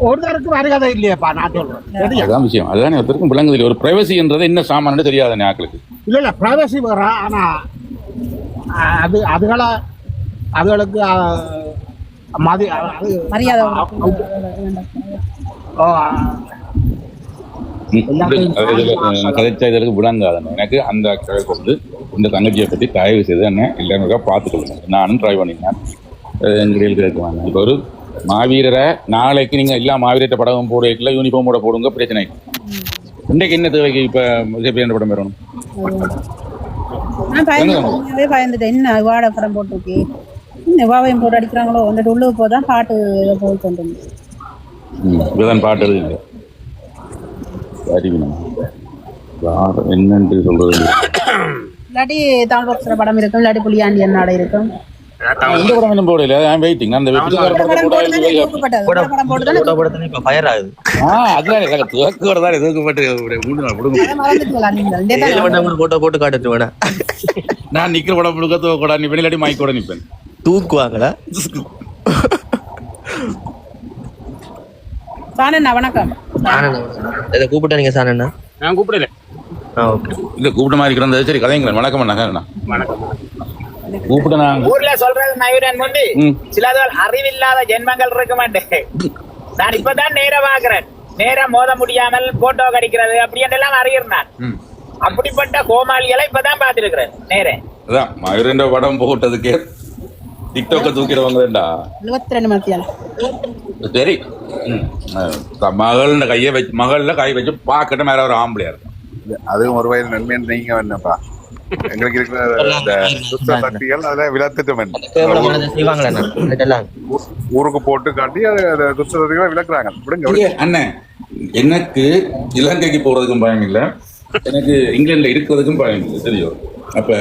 ஒருத்தருக்கு வருகதை இல்லையாப்பா நான் சொல்றேன். அதான் விஷயம். அதுதான் ஒருத்தருக்கும் விளங்குதில்லை. ஒரு பிரைவசின்றது என்ன சாமான்னு தெரியாத ஆக்களுக்கு. இல்ல பிரைவசி வர, ஆனா அதுகளுக்கு மரியாதை கதைச்சதற்கு விளங்காத எனக்கு அந்த வந்து இந்த தங்கச்சியை பற்றி தயவு செய்து என்ன இல்லைன்னு பார்த்துக்கொள்ளுங்க. நானும் ட்ரை பண்ணினேன். எங்களுக்கு கேட்குவாங்க. இப்போ ஒரு மாவீரரை நாளைக்கு நீங்கள் எல்லா மாவீரத்தை படம் போடல யூனிஃபார்மோட போடுங்க, பிரச்சனை. இன்றைக்கு என்ன தேவைக்கு இப்போ படம் வரணும்? பயந்துட்டேன். என்ன வாட படம் போட்டிருக்கு, வாவையும் போட்டு அடிக்கிறாங்களோ வந்துட்டு உள்ளே போதான் பாட்டு போய் கொண்டு பாட்டு இல்லை. என்னன்னு சொல்றது இல்லாட்டி தமிழ் பாக்ஸ்ல படம் இருக்கும், இல்லாட்டி புலியாண்டி அண்ணாட இருக்கும். எந்த படம் இன்னும் போடல. ஐ வெயிட்டிங். அந்த படம் போட்டுதானே தூக்கப்பட்டது. இந்த படம் போட்டுதானே இப்ப ஃபயர் ஆகுது. அதுதான் தூக்கோட தான் தூக்கப்பட்டு 3 நாள் விடுங்க. அதை மறந்துட்டீங்களா நீங்கள்? இந்த தான் போட்டோ போட்டு காட்டுட்டு வேணா நான் நிக்கிற படம் முழுக்க தூக்கக்கூடாது. நீ வெளியிலாட்டி மைக்கோட நிப்பேன். தூக்குவாங்களா? சாணண்ணா வணக்கம். இதை கூப்பிட்டா நீங்க சாணண்ணா? நான் கூப்பிடல. ஓகே. இல்ல கூப்பிட்ட மாதிரி இருக்கிறது. சரி கதைங்களேன். வணக்கம் அண்ணா. வணக்கம். கூப்பிட்டு நான் ஊர்ல சொல்றது நவீரன் முண்டி சிலதால் அறிவில்லாத ஜென்மங்கள் இருக்க மாட்டேன். நான் இப்பதான் நேர பாக்குறேன். நேரம் மோத முடியாமல் போட்டோ கடிக்கிறது அப்படி எல்லாம் அறிகிறான். அப்படிப்பட்ட கோமாளிகளை இப்பதான் பாத்துருக்கிறேன் நேரே. அதான் மயூரண்ட படம் போட்டதுக்கே டிக்டாக்க தூக்கிறவங்கடா 72 மத்தியால. சரி மகள்ல கையை வச்சு மகள்ல கை வச்சு பாக்கட்ட மேல ஒரு ஆம்பளையா இருக்கும். அதுவும் ஒரு வயது நன்மை நீங்க வேணப்பா. எங்களுக்கு இருக்கிற இந்த துஷ்ட சக்திகள் அதுல விளத்துட்டோம். ஊருக்கு போட்டு காட்டி அது துஷ்ட சக்திகளை விளக்குறாங்க. அண்ணன் எனக்கு இலங்கைக்கு போறதுக்கும் பயம் இல்லை, எனக்கு இங்கிலாந்துல இருக்கிறதுக்கும் பயம் இல்லை. தெரியும். அப்ப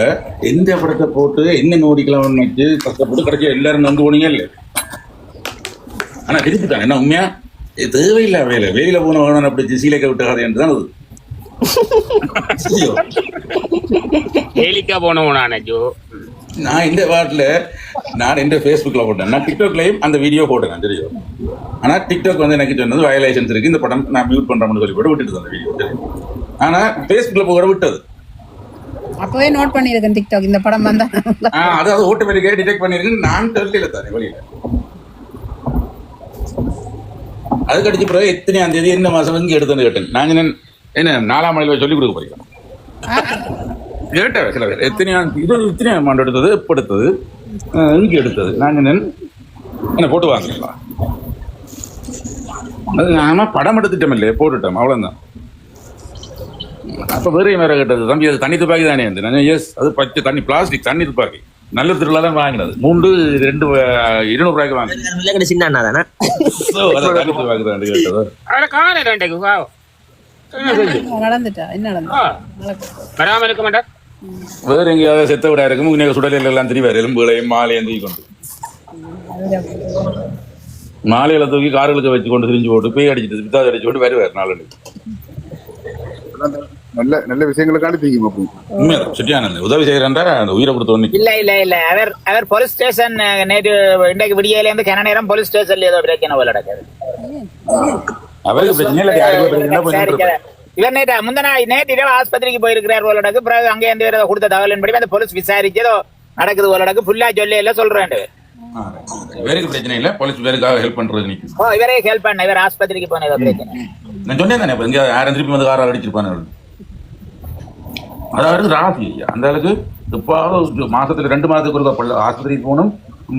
எந்த படத்தை போட்டு என்ன நோடிக்கலாம் வச்சு கஷ்டப்பட்டு கிடைச்ச எல்லாரும் வந்து போனீங்க இல்லை. ஆனா திருப்பிட்டாங்க என்ன உண்மையா தேவையில்லை. வெளியில போன வேணும் அப்படி சீலைக்க விட்டாது என்றுதான் அது. நான் இந்த வாட்டில் நான் எந்த ஃபேஸ்புக்கில் போட்டேன், நான் டிக்டாக்லையும் அந்த வீடியோ போட்டேன் தெரியும். ஆனால் டிக்டாக் வந்து எனக்கு சொன்னது வயலேஷன்ஸ் இருக்கு, இந்த படம் நான் மியூட் பண்ணுறோம்னு சொல்லி கூட விட்டுட்டு அந்த வீடியோ தெரியும். ஆனால் ஃபேஸ்புக்கில் போகிற விட்டது. அப்பவே நோட் பண்ணியிருக்கேன் டிக்டாக் இந்த படம் வந்தா. அதாவது ஆட்டோமேட்டிக்காக டிடெக்ட் பண்ணியிருக்கேன். நான் தெரியல தானே வெளியில். அதுக்கு அடிச்ச பிறகு எத்தனையாம் தேதி என்ன மாதம் இங்கே எடுத்துன்னு கேட்டேன். நான் என்ன 4ஆம் மணியில் சொல்லிக் கொடுக்க போறீங்க கேட்டேன். சில பேர் இத்தனையாம் ஆண்டு எடுத்தது எப்போ எடுத்தது இங்கே எடுத்தது நாங்கள் என்ன போட்டு வாங்கலாம். அது நாம படம் எடுத்துட்டோம் இல்லையே போட்டுட்டோம் அவ்வளோதான். அப்போ வேற வேற கேட்டது தம்பி அது தண்ணி துப்பாக்கி தானே வந்து நான் எஸ் அது பச்சை தண்ணி பிளாஸ்டிக் தண்ணி துப்பாக்கி நல்ல திருவிழா தான் வாங்கினது 200 ரூபாய்க்கு வாங்கினது. சின்ன அண்ணா தானே தண்ணி துப்பாக்கி தான் கேட்டது. நடந்துட்டா என்ன நடந்து வேற எங்கேயாவது செத்த விட இருக்கும். நீங்க சுடலையில எல்லாம் தெரிவாரு எலும்புகளையும் மாலையும் தூக்கி கொண்டு மாலையில தூக்கி கார்களுக்கு வச்சு கொண்டு திரிஞ்சு போட்டு பேய் அடிச்சுட்டு பித்தாது அடிச்சு போட்டு வருவார். 4 நல்ல நல்ல விஷயங்களுக்காண்டி தீங்க உண்மைதான். சுட்டியானந்த உதவி செய்யறா அந்த உயிரை கொடுத்த இல்ல இல்ல இல்ல அவர் போலீஸ் ஸ்டேஷன் நேற்று இன்றைக்கு விடியல இருந்து கன நேரம் போலீஸ் ஸ்டேஷன்ல ஏதோ பிரச்சனை போல நடக்குது. அவருக்கு பிரச்சனை இல்லை. இவர் நேற்று இரவு ஆஸ்பத்திரிக்கு போயிருக்கிறார் போல நடக்கு. பிறகு அங்கே இருந்து கொடுத்த தகவலின்படி அந்த போலீஸ் விசாரிச்சு ஏதோ நடக்குது போல நடக்கு. ஃபுல்லா சொல்லி எல்லாம் சொல்றேன். வேருக்கு பிரச்சனை இல்ல, போலீஸ் வேறுக்காக ஹெல்ப் பண்றது. இவரே ஹெல்ப் பண்ண இவர் ஆஸ்பத்திரிக்கு போன ஏதோ பிரச்சனை. நான் சொன்னேன் தானே இங்க யாரும் திருப்பி வந்து காரால் அடிச்சிருப்பாங்க. அதாவது ராசி அந்த அளவுக்கு இப்போ மாசத்துல 2 மாதத்துக்கு ஒருக்கா ஆஸ்பத்திரிக்கு போகணும்,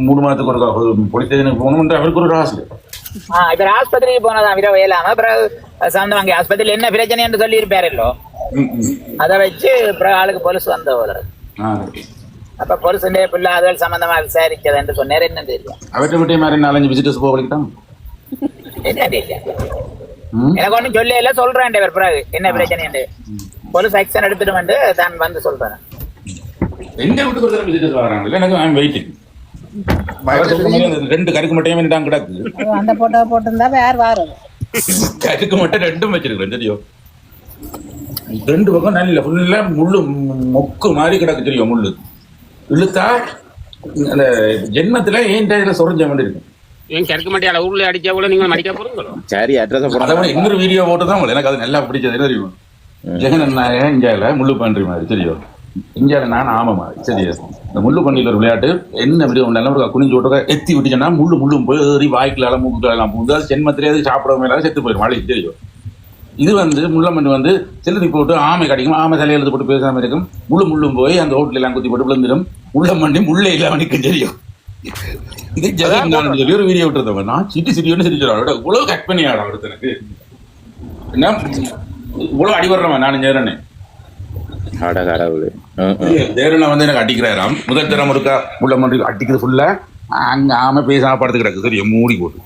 3 மாதத்துக்கு ஒருக்கா போலீஸ் ஸ்டேஷனுக்கு போகணும். அவருக்கு ஒரு ராசி. இவர் ஆஸ்பத்திரிக்கு போனதான் இரவு இல்லாம பிறகு சார்ந்தவங்க ஆஸ்பத்திரியில் என்ன பிரச்சனை என்று சொல்லி இருப்பாரல்லோ அதை வச்சு பிறகு ஆளுக்கு போலீஸ் வந்த போல. அப்ப போலீஸ் பிள்ளை அதுகள் சம்பந்தமா விசாரிச்சது என்று சொன்னார். என்ன தெரியும் அவற்றை விட்டே மாதிரி 4-5 விசிட்டர்ஸ் போகலாம். என்ன தெரியும் எனக்கு ஒன்னும் சொல்ல எல்லாம் சொல்றேன். பிறகு என்ன பிரச்சனை போலீஸ் ஆக்ஷன் எடுத்துட்டு வந்து தான் வந்து சொல்றேன். எந்த வீட்டுக்கு விசிட்டர்ஸ் வராங்க எனக்கு ஐ அம் வெயிட்டிங். 2 கருக்கு மட்டும் தான் கிடக்கு. அந்த போட்டோ போட்டிருந்தா வேற வாரம் கருக்கு மட்டும் 2 வச்சிருக்கேன் தெரியும். 2 பக்கம் நல்ல ஃபுல்லா முள்ளு மொக்கு மாதிரி கிடக்கு தெரியும். முள்ளு இழுத்தா அந்த ஜென்மத்துல ஏன் சொரஞ்ச மாதிரி இருக்கும். ஊர்ல அடிச்சா கூட நீங்க மடிக்க போறீங்களோ? சரி அட்ரஸ் இன்னொரு வீடியோ போட்டுதான் எனக்கு அது நல்லா பிடிச்சது தெரியும். ஜெகன் இந்தியாவில முள்ளு பன்றி மாதிரி தெரியும். இந்தியாவில நான் ஆமை மாதிரி சரியா. இந்த முள்ளு பன்றியில் ஒரு விளையாட்டு என்ன வீடியோ நல்லா குனிஞ்சு விட்டு எத்தி விட்டுச்சுன்னா முள்ளும் போய் வாய்க்குலாம் மூக்குலாம் போகுது. ஜென்மத்திலே அது சாப்பிடவே இல்லாத செத்து போயிடும் மழை தெரியும். இது வந்து முள்ளமண்ணு வந்து செலுத்தி போட்டு ஆமை கிடைக்கும். ஆமை தலையை எழுத்து போட்டு பேசாம இருக்கும். முள்ளும் போய் அந்த ஹோட்டல் எல்லாம் குத்தி போட்டு விழுந்துடும். முள்ளமண்ணி முள்ளே இல்லாம நிற்கும் தெரியும். இது ஜெகன் சொல்லி ஒரு வீடியோ விட்டுருந்தவங்க நான் சிரிச்சு சிரிச்சிடும். இவ்வளவு கட் பண்ணி ஆடும் ஒருத்தனுக்கு என்ன இவ்வளவு அடிபடுறவன் நான் சேரனே தேரனை வந்து எனக்கு அடிக்கிறாராம். முதல் தரம் இருக்கா முள்ளமண்ணி அடிக்கிறது ஃபுல்லா அங்க ஆமை பேசாம படுத்து கிடக்கு தெரியும். மூடி போட்டு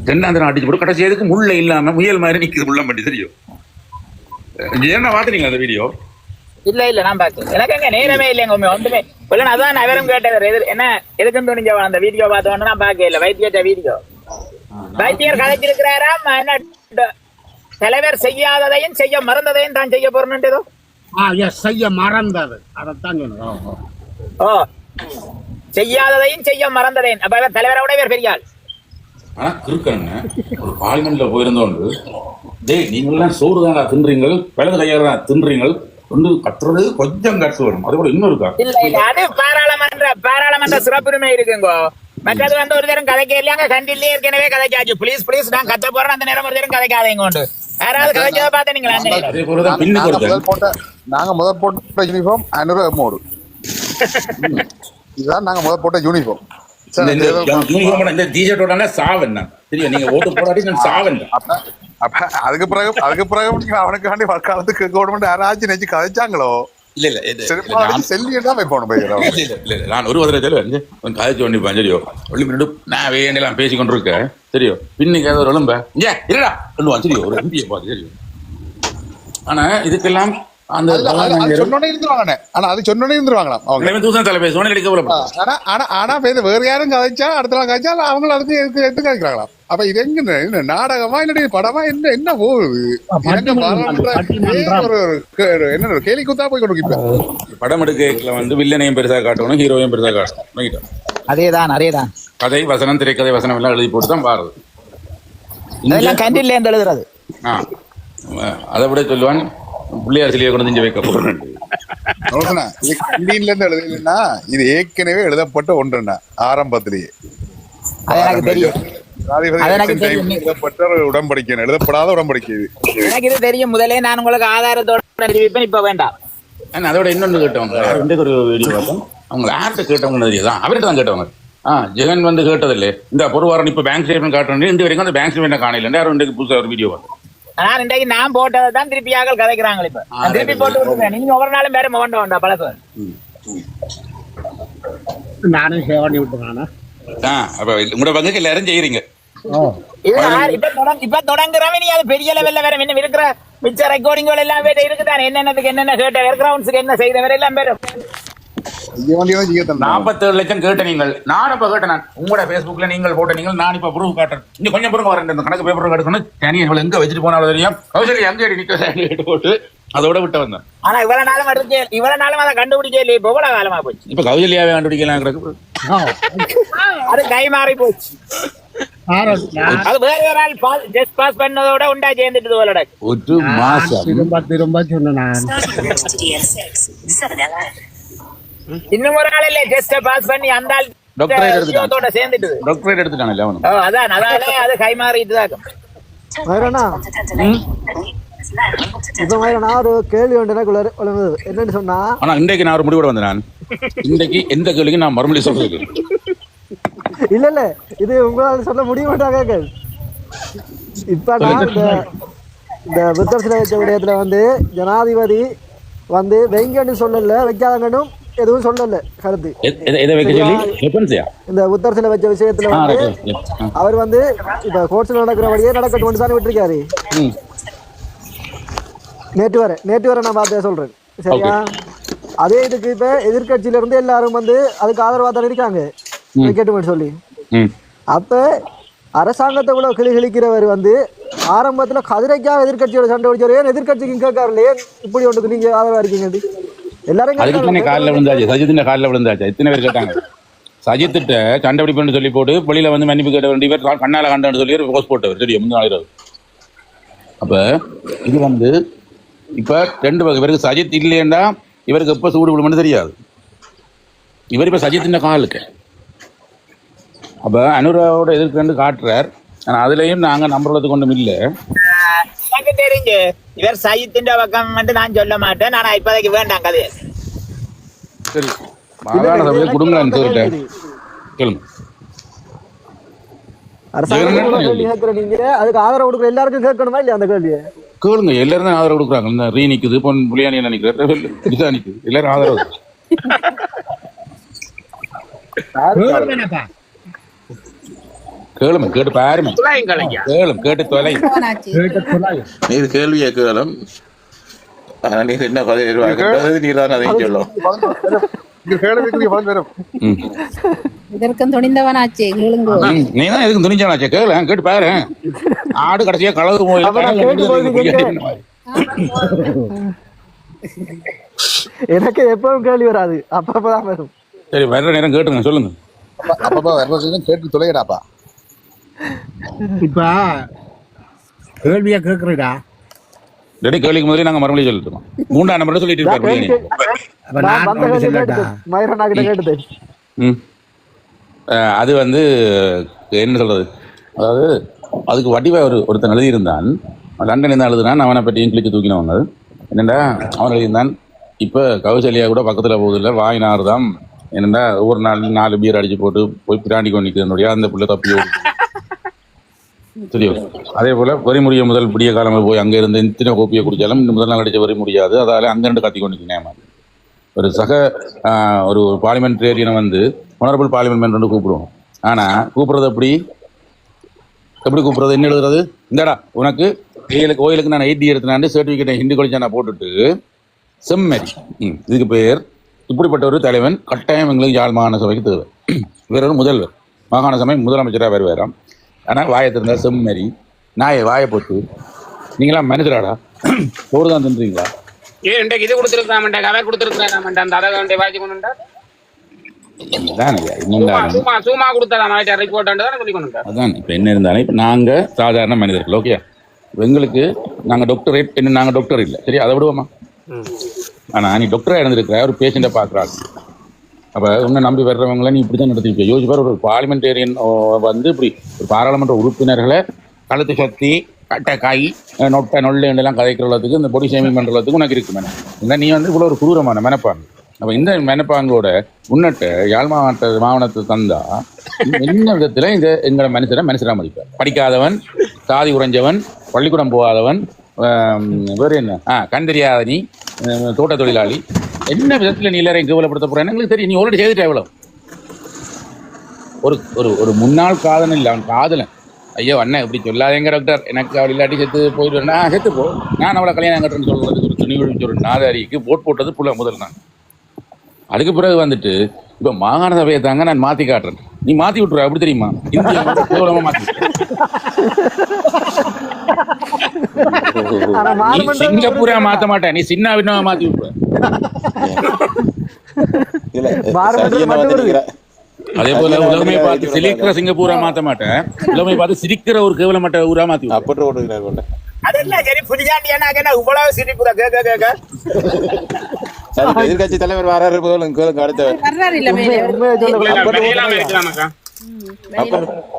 2ஆம் தரம் அடிச்சு போட்டு கடைசி எதுக்கு முள்ள இல்லாம முயல் மாதிரி நிக்குது முள்ளமண்ணி தெரியும். என்ன பாத்துறீங்க அந்த வீடியோ? இல்ல நான் பார்த்தேன். எனக்கு எங்க நேரமே இல்லைங்க ஒன்றுமே இல்ல. அதான் அவரும் கேட்டது என்ன எதுக்குன்னு துணிஞ்ச அந்த வீடியோ பார்த்தோன்னு நான் பார்க்க இல்லை. வைத்தியர்கிட்ட வீடியோ வைத்தியர் கதைச்சிருக்கிறாராம். என்ன தலைவர் செய்யாததையும் செய்ய மறந்ததையும் தான் செய்ய போறேன்னு செய்ய மறந்தது அதைத்தான் சொன்னோம். ஓ செய்யாததையும் செய்ய மறந்ததையும். அப்ப தலைவரோட பேர் பெரியாள். ஆனா கிருக்கண்ண ஒரு பார்லிமெண்ட்ல போயிருந்தோண்டு டேய் நீங்களாம் சோறு தானா தின்றீங்கள், வலது கையால தின்றீங்கள் வந்து கத்துறது கொஞ்சம் கட்சி வரும். அது கூட இன்னொரு இல்ல அது பாராளுமன்ற சிறப்புரிமை இருக்குங்க. மற்றது வந்து ஒரு நேரம் கதைக்க இல்லையாங்க. கண்டிலே ஏற்கனவே கதைக்காச்சு. ப்ளீஸ் நான் கத்த போறேன். அந்த நேரம் ஒரு நேரம் கதைக்காதீங்க கொண்டு யாராவது கதைச்சதை பார்த்தீங்களா? நாங்க முதல் போட்ட யூனிஃபார்ம் அனுரோடு இதுதான் நாங்க முதல் போட்ட யூனிஃபார்ம். அதுக்கு பிறகு அவனுக்காண்டி காலத்துக்கு கவர்மெண்ட் யாராச்சும் நினைச்சு கதைச்சாங்களோ நான் ஒரு கதைச்சு ஒன்றிப்பேன் சரியோ நான் வேணெல்லாம் பேசி கொண்டிருக்கேன் சரியோ பின்னுக்கு ஏதோ ஒரு எலும்ப சரியோ ஒரு எம்பியை பார்த்து சரியோ. ஆனா இதுக்கெல்லாம் அந்த வேற யாரும் கதைச்சா அடுத்த நாள் கதைச்சா அவங்க அதுக்கு எடுத்து கதைக்கிறாங்களாம். அப்ப இது எங்க நாடகமா என்னுடைய படமா என்ன போகுது? என்ன கேலி குத்தா போய் கொண்டு படம் எடுக்கல வந்து வில்லனையும் பெருசா காட்டணும், ஹீரோவையும் பெருசா காட்டணும். அதேதான் கதை வசனம் திரைக்கதை வசனம் எல்லாம் எழுதி போட்டு தான் பாருது. எழுதுறது அதை விட சொல்லுவான் பிள்ளையார் சிலையை கொண்டு இங்க வைக்க போறேன். இது ஏற்கனவே எழுதப்பட்ட ஒன்றுண்ணா ஆரம்பத்திலேயே உடன்படிக்கை எழுதப்படாத உடன்படிக்கை. எனக்கு இது தெரியும் முதலே. நான் உங்களுக்கு ஆதாரத்தோட இப்ப வேண்டாம். அதோட இன்னொன்று கேட்டவங்க ஒரு வீடியோ பார்த்தோம். அவங்க யார்கிட்ட கேட்டவங்க தெரியுதான் அவர்கிட்ட தான் கேட்டவங்க. ஜெகன் வந்து கேட்டதில்லை இந்த பொருவாரன் இப்ப பேங்க் ஸ்டேட்மெண்ட் காட்டணும் இந்த வரைக்கும் அந்த பேங்க் ஸ்டேட்மெண்ட் காணல. யாரும் இன்றைக்கு புதுசாக ஒரு வீடியோ பார்த்தோம். நான் இன்றைக்கு நான் போட்டதை தான் திருப்பியாக கதைக்கிறாங்க. இப்ப திருப்பி போட்டு நீங்க ஒவ்வொரு நாளும் வேற வேண்டாம் பழக்கம். நானும் சேவண்டி விட்டுறானா உங்களோட பங்குக்கு எல்லாரும் செய்யறீங்க. இப்ப தொடங்குறவன் நீ அது பெரிய லெவல்ல வேற என்ன இருக்கிற மிச்ச ரெக்கார்டிங்கள் எல்லாம் வேற இருக்குதான். என்னென்னதுக்கு என்னென்ன கேட்ட கிரவுண்ட்ஸுக்கு என்ன செய்தவர் எல்லாம் பேரும் 47 லட்சம் கேட்ட நீங்கள். நான் இப்ப கேட்டேன் உங்களோட பேஸ்புக்ல நீங்கள் போட்ட நீங்கள் நான் இப்ப ப்ரூஃப் காட்டுறேன். இன்னும் கொஞ்சம் ப்ரூஃப் வரேன். இந்த கணக்கு பேப்பர் எடுக்கணும் தனியாக எங்க வச்சுட்டு போனாலும் தெரியும். கௌசல்யா எங்க நிக்க போட்டு அதோட விட்டு வந்தேன். ஆனா இவ்வளவு நாளும் அதை கண்டுபிடிக்க இல்லையே. எவ்வளவு காலமா போச்சு. இப்ப கௌசல்யாவே கண்டுபிடிக்கலாம். அது கை மாறி போச்சு. அது வேற ஒரு ஆள் ஜஸ்ட் பாஸ் பண்ணதோட உண்டா சேர்ந்துட்டு போலட ஒரு மாசம் திரும்ப சொன்னேன். இன்னும் ஒரு ஆள் இல்ல ஜஸ்ட் பாஸ் பண்ணி அந்த ஆள் டாக்டரேட் சேர்ந்துட்டு டாக்டரேட் எடுத்துட்டானே அவன். அதான் அதால அது கை மாறிட்டு தான். இப்ப நான் ஒரு கேள்வி என்னன்னு சொன்னா ஆனா இன்றைக்கு நான் ஒரு முடிவோட வந்தேன். நான் இன்றைக்கு எந்த கேள்விக்கு நான் மறுமொழி சொல்றது இல்ல இது உங்களால சொல்ல முடிய மாட்டாங்க. இப்ப நான் இந்த புத்தர் சிலை வச்ச விடயத்துல வந்து ஜனாதிபதி வந்து வைங்கன்னு சொல்லல, வைக்காதங்கன்னு எதுவும் சொல்லல கருத்து. இந்த புத்தர் சிலை வச்ச விஷயத்துல வந்து அவர் வந்து இப்ப கோர்ட்ஸ்ல நடக்கிற வழியே நடக்கட்டும் தானே விட்டுருக்காரு. நேற்று வரை நான் பார்த்து சொல்றேன் சரியா. அதே இதுக்கு இப்ப எதிர்கட்சியில இருந்து எல்லாரும் வந்து அதுக்கு ஆதரவா தான் இருக்காங்க வைக்கட்டும் சொல்லி. அப்ப அரசாங்கத்தை கூட கிளிக்கிறவர் வந்து ஆரம்பத்துல கதிரைக்காக எதிர்கட்சியோட சண்டை பிடிச்சாரு. ஏன் எதிர்கட்சிக்கு கேட்காருல இப்படி ஒன்றுக்கு நீங்க ஆதரவா இருக்கீங்க எல்லாரும் காலில் விழுந்தாச்சு. சஜித்தின் காலில் விழுந்தாச்சு. எத்தனை பேர் கேட்டாங்க சஜித்திட்ட சண்டை பிடிப்புன்னு சொல்லி போட்டு வெளியில வந்து மன்னிப்பு கேட்ட வேண்டிய பேர் கண்ணால கண்டான்னு சொல்லி போஸ்ட் போட்டவர் தெரியும் முன்னாள். அப்ப இது வந்து இப்ப ரெண்டு வகை இவருக்கு சஜித் இல்லையண்டா இவருக்கு எப்ப சூடு விடுமென்னு தெரியாது. இவர் இப்ப சஜித்தின் காலுக்கு அப்ப அனுராவோட எதிர்க்கு காட்டுறார். ஆனா அதுலயும் நாங்க நம்புறதுக்கு ஒன்றும் இல்லை. எனக்கு தெரிஞ்சு இவர் சஜித்தின் பக்கம் வந்து நான் சொல்ல மாட்டேன். ஆனா இப்போதைக்கு வேண்டாம் கதை. சரி மாகாண சபையை கொடுங்கன்னு சொல்லிட்டேன். கேளுங்க அதுக்கு ஆதரவு கொடுக்குற எல்லாருக்கும் கேட்கணுமா இல்லையா அந்த கேள்வியை கேளுங்க. எல்லாரும் தான் ஆதரவு கொடுக்குறாங்க. இந்த ரீ நிக்குது பொன் புலியானி நினைக்கிறேன் நிக்குது எல்லாரும் ஆதரவு. கேளும் கேட்டு பாருமே கேளும் கேட்டு தொலை இது கேள்வியை கேளும். ஆனா நீங்க என்ன கதை எதிர்பார்க்கிறது நீ தான் அதையும் சொல்லும். இங்க கேள்விக்குரிய பதில் வரும். இதற்கும் துணிந்தவனாச்சே கேளுங்க. நீ தான் எதுக்கும் துணிஞ்சவனாச்சே கேளு, கேட்டு பாரு. ஆடு கடைசியா களவு எனக்கு எப்பவும் கேள்வி வராது, அப்பதான் வரும். சரி வர்ற நேரம் கேட்டுங்க, சொல்லுங்க. அப்பப்பா வர்ற கேட்டு தொலைகிறாப்பா. இப்ப கேள்வியா கேக்குறீடா, ரெடி கேள்விக்கு முதல்ல நாங்க மறுபடியும் சொல்லிட்டோம். 3ஆம் நம்பர் சொல்லிட்டு இருக்காரு. அது வந்து என்ன சொல்றது, அதாவது அதுக்கு வடிவா ஒருத்தன் எழுதியிருந்தான், லண்டன்ல தான் எழுதுனான். அவனை பற்றியும் கிழிச்சு தூக்கினவங்க. என்னண்டா அவன் எழுதியிருந்தான், இப்போ கௌசல்யா கூட பக்கத்தில் போகுதில்ல, வாயினார்தான். என்னண்டா ஒவ்வொரு நாள் 4 பீர் அடிச்சு போட்டு போய் பிராண்டி கொண்டிருக்கிறனுடைய அந்த பிள்ளை தப்பி தெரியும். அதே போல வரிமுடிய முதல் புதிய காலம் போய் அங்கே இருந்து இத்தனை கோப்பியை குடிச்சாலும் இந்த முதல் நாள் அடிச்ச வரி முடியாது. அதால அங்கே ரெண்டு கத்தி கொண்டிருக்கேன். ஒரு ஒரு பார்லிமெண்டேரியனை வந்து ஒனரபிள் பார்லிமெண்ட் கூப்பிடுவோம். ஆனா கூப்பிடுறது எப்படி கூப்பிடுறது, என்ன எழுதுறது, இந்தடா உனக்கு கோயிலுக்கு நான் 8D எடுத்தினாண்டு சர்டிபிகேட்டை ஹிந்தி கொலிச்சா நான் போட்டுட்டு செம்மறி. இதுக்கு பேர் இப்படிப்பட்ட ஒரு தலைவன் கட்டாயம் எங்களுக்கு யாழ் மாகாண சபைக்கு தேவை. வேற ஒரு முதல்வர் மாகாண சபை முதலமைச்சராக வருவாராம். ஆனால் வாயை திறந்தா செம்மறி நாயை வாயை போட்டு நீங்களாம் மனிதராடா சோறு தான் தின்றீங்களா? இன்றைக்கு இது கொடுத்துருக்காமண்டா, கதை கொடுத்துருக்காமண்டா, அந்த அதை கொண்டு வாய்ச்சி கொண்டுட்டா சும்மா கொடுத்தா ரிப்போர்ட் தான் சொல்லி கொண்டுட்டா. அதான் இப்போ என்ன இருந்தாலும் இப்போ நாங்கள் சாதாரண மனிதர்கள். ஓகே, எங்களுக்கு நாங்கள் டாக்டரேட் என்ன, நாங்கள் டாக்டர் இல்லை, சரி அதை விடுவோமா? ஆனால் நீ டாக்டராக இருந்திருக்கிற ஒரு பேஷண்ட்டை பார்க்குறாங்க. அப்போ உன்னை நம்பி வர்றவங்களை நீ இப்படி தான் நடத்திருப்ப. யோசிப்பார், ஒரு பார்லிமெண்டேரியன் வந்து இப்படி ஒரு பாராளுமன்ற உறுப்பினர்களை கழுத்து சக்தி கட்டக்காய் நொல்லைலாம் கதைக்கிறதுக்கு இந்த பொடி சேமிங் பண்ணுறதுக்கு உனக்கு இருக்கு மேடம். இல்லை நீ வந்து இவ்வளோ ஒரு குரூரமான மெனப்பாங்க. அப்போ இந்த மெனப்பாங்கோட உன்னட்ட யாழ் மாவட்டத்தை தந்தா என்ன விதத்தில் இந்த எங்களை மனுஷராக மதிப்பார். படிக்காதவன், சாதி உறைஞ்சவன், பள்ளிக்கூடம் போகாதவன், வேறு என்ன கண் தெரியாத நீ, தோட்ட தொழிலாளி, என்ன விதத்தில் நீ எல்லாரையும் கேவலப்படுத்த போறேன்னு எங்களுக்கு தெரியும். நீ ஆல்ரெடி செய்துட்டு எவ்வளோ ஒரு முன்னாள் காதலன் இல்லை, அவன் காதலன். ஐயோ அண்ணன் இப்படி சொல்லாதேங்க டாக்டர், எனக்கு அவள் இல்லாட்டி செத்து போயிடுவேன்னா செத்து போ, நான் அவளை கல்யாணம் கட்டுறேன்னு சொல்றதுக்கு ஒரு துணி விழிச்சு ஒரு நாதாரிக்கு போட் போட்டது புள்ள முதல் நான். அதுக்கு பிறகு வந்துட்டு இப்போ மாகாண சபையை தாங்க நான் மாற்றி காட்டுறேன், நீ மாற்றி விட்டுருவ. அப்படி தெரியுமா? கேவலமாக மாற்றி சிங்கப்பூரா மாற்ற மாட்டேன், நீ சின்ன விண்ணமா மாற்றி விட்டுருவ. அதே போல உலகமே பார்த்து சிரிக்கிற சிங்கப்பூரா மாற்ற மாட்டேன், உலகமே பார்த்து சிரிக்கிற ஒரு கேவலமட்ட ஊரா மாற்றி அப்படி. எதிர்கட்சி தலைவர் வராரு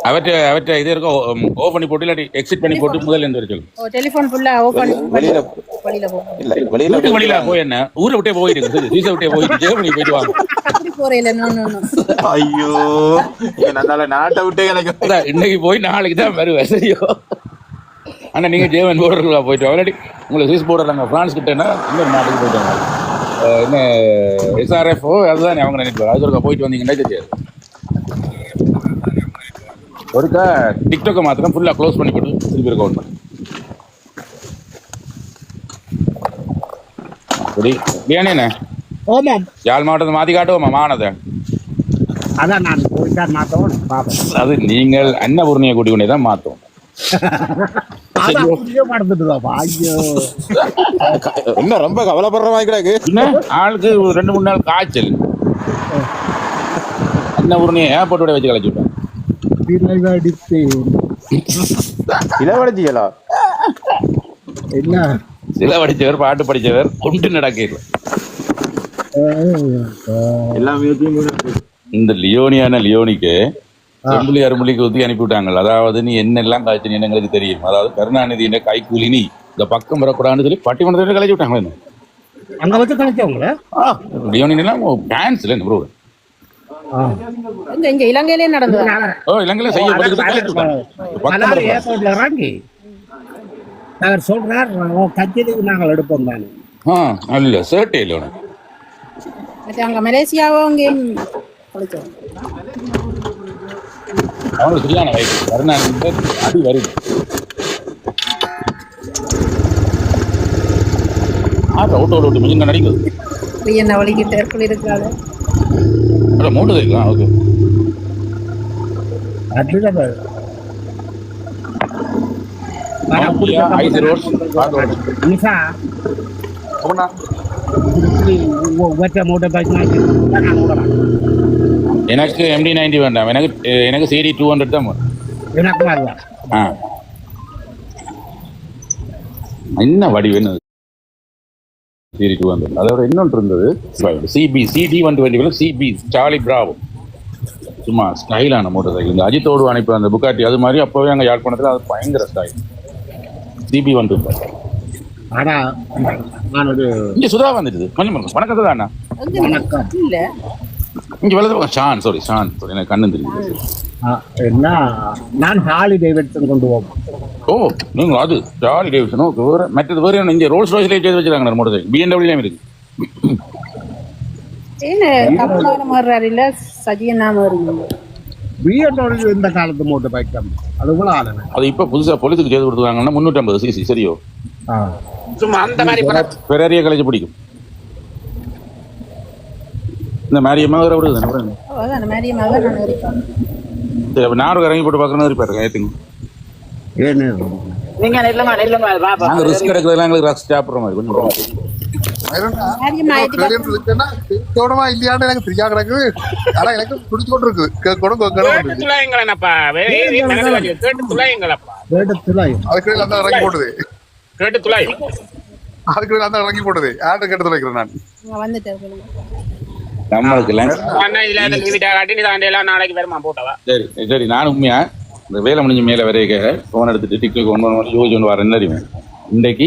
அவற்றை இது இருக்கும் ஓபன் பண்ணி போட்டு இல்லாட்டி எக்ஸிட் பண்ணி போட்டு முதல்ல இருந்து சொல்லு. டெலிபோன் ஃபுல்லா ஓபன் வெளியில போய் என்ன ஊரை விட்டே போயிட்டு சீசை விட்டே போயிட்டு ஜெர்மனி போயிட்டு வாங்க. ஐயோ நாட்டை விட்டே இன்னைக்கு போய் நாளைக்கு தான் வருவேன். சரியோ ஆனா நீங்க ஜெர்மன் போர்டருக்குள்ள போயிட்டு ஆல்ரெடி உங்களுக்கு சுவிஸ் போர்டர் அங்கே பிரான்ஸ் கிட்டேன்னா இன்னொரு நாட்டுக்கு போயிட்டாங்க. என்ன SRF அதுதான் அவங்க நினைப்பாங்க. அது போயிட்டு வந்தீங்கன்னா தெரியாது. ஒருக்கா டிக்டாக்கை மாத்திரம் ஃபுல்லாக க்ளோஸ் பண்ணி போட்டு திருப்பி இருக்கவுண்ட் பண்ணி ஏனே யாழ் மாவட்டத்தை மாற்றி காட்டுவோமா மானதை? அதான் நான் மாற்றவும் அது நீங்கள் அன்னபூர்ணியை கூட்டி கொண்டே தான் மாற்றோம். என்ன ரொம்ப கவலைப்படுற மாதிரி ஆளுக்கு 2-3 நாள் காய்ச்சல், அன்னபூர்ணியை ஏர்போர்ட்டோட வச்சு கழிச்சு விட்டேன். இளவடிச்சிகளா என்ன சிலவடிச்சவர் பாட்டு படிச்சவர் கொண்டு நடக்கல. இந்த லியோனிக்கு செம்புலி அரும்புலிக்கு ஊற்றி அனுப்பிவிட்டாங்க. அதாவது நீ என்னெல்லாம் காய்ச்சி எங்களுக்கு தெரியும். அதாவது கருணாநிதி என்ன கைக்கூலி நீ இந்த பக்கம் வரக்கூடாதுன்னு சொல்லி பட்டிமன்றத்தை கழிச்சு விட்டாங்க. அங்க வச்சு கழிச்சவங்கள லியோனிலாம் டான்ஸ்ல ப்ரோ இலங்கையிலே நடந்தது. இலங்கையில செய்யப்படுது. அவர் சொல்றார் கட்சியிலுக்கு நாங்கள் எடுப்போம் தானே. இல்ல சேட்டே இல்லை உனக்கு அங்க மலேசியாவும் அங்கேயும் அவங்களுக்கு சரியான வயசு. கருணாநிதி அடி வருது. யார் அவுட்டோ ஓட்டு மிஷின் நடிக்குது என்ன வலிக்கிட்டு எப்படி இருக்கிறாள் அட மூட்டை இருக்கலாம் ஓகே ஐசி ரோட் எனக்கு MD-90 வேண்டாம் எனக்கு CD 200 தான் என்ன வடி வேணும் CD 200 அதோட இன்னொன்று இருந்தது CD 120 CB சார்லி பிராவோ சும்மா ஸ்டைலான மோட்டர் சைக்கிள் இந்த அஜித்தோடு அனுப்பி அந்த புக்காட்டி அது மாதிரி அப்போவே அங்கே யாழ்ப்பாணத்தில் அது பயங்கர ஸ்டைல் CB 120 ஆனா நான் ஒரு இங்கே சுதா வந்துடுது கொஞ்சம் வணக்கத்தை தானே இல்ல இங்கே வளர்த்து ஷான் சாரி எனக்கு கண்ணு தெரியுது என்ன நான் ஹாலி டேவிட்சன் கொண்டு போவோம் ஓ நீங்கள் அது ஜாலி டேவிட்சனோ வேறு மற்றது வேறு இங்கே ரோல்ஸ் ராய்ஸ்லேயே செய்து வச்சுருக்காங்க மோட்டர் சைக்கிள் BMW இருக்கு என்ன கப்பலான மாறுறாரு இல்ல சஜியனா மாறுங்க BMW இந்த காலத்து மோட்டர் பைக் தான் அது கூட ஆளுங்க அது இப்போ புதுசாக போலீஸுக்கு செய்து கொடுத்துருக்காங்கன்னா 350 cc சரியோ சும்மா அந்த மாதிரி பெரிய காலேஜ் பிடிக்கும் இந்த மேரியம்மா வேற விடுது அதான் மேரியமாக நான் இருக்கேன் சரி அப்போ நான் இறங்கி போட்டு பார்க்கணும் இருப்பாரு ஏற்றுங்க ஏன்னு நீங்க நெல்லுங்க பாப்பா நாங்கள் ரிஸ்க் எடுக்கிறதுலாம் எங்களுக்கு ரக்ஸ் சாப்பிட்ற மாதிரி கொஞ்சம் தோடமா இல்லையான்னு எனக்கு தெரியா கிடக்கு ஆனா எனக்கு துடிச்சு கொண்டு இருக்குது கேட்டு துளைங்களப்பா அதுக்கு அந்த இறங்கி போடுது கேட்டு துளை அதுக்கு அந்த இறங்கி போடுது யார்கிட்ட கேட்டு துளைக்கிறேன் நான் வந்துட்டேன் நம்மளுக்கு நாளைக்கு வருமா போட்டவா சரி சரி நான் உண்மையா இந்த வேலை முடிஞ்ச மேலே வரைய ஃபோன் எடுத்துட்டு டிக்டாக் ஒன்று யோசிச்சு ஒன்று வரேன்னு அறிவேன் இன்றைக்கு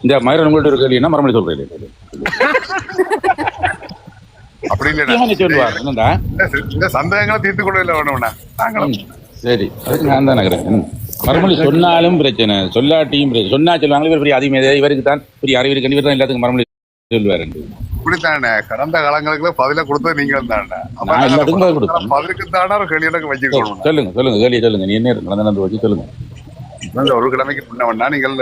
இந்த மயிரம் உங்கள்கிட்ட ஒரு கேள்வின்னா மறுபடியும் சொல்றேன் அப்படி இல்ல சொல்லுவார் என்னடா இந்த சந்தேகங்களை தீர்த்து கொள்ள இல்லை வேணும்னா நாங்களும் சரி அதுக்கு நான் தான் நகரேன் மறுமொழி சொன்னாலும் பிரச்சனை சொல்லாட்டியும் பிரச்சனை சொன்னா சொல்லுவாங்க இவர் பெரிய அதிகமே இவருக்கு தான் பெரிய அறிவு இவர் தான் எல்லாத்துக்கும் மறுமொழி சொல்லுவாரு இப்படித்தானே கடந்த காலங்களுக்கு பதில கொடுத்தது நீங்கள் தானே பதிலுக்கு தானே ஒரு கேள்வி எனக்கு வச்சுக்கணும் சொல்லுங்க கேள்வி சொல்லுங்க நீ என்ன நடந்து வச்சு சொல்லுங்க ஒரு கிழமைக்கு முன்னவன்னா நீங்கள்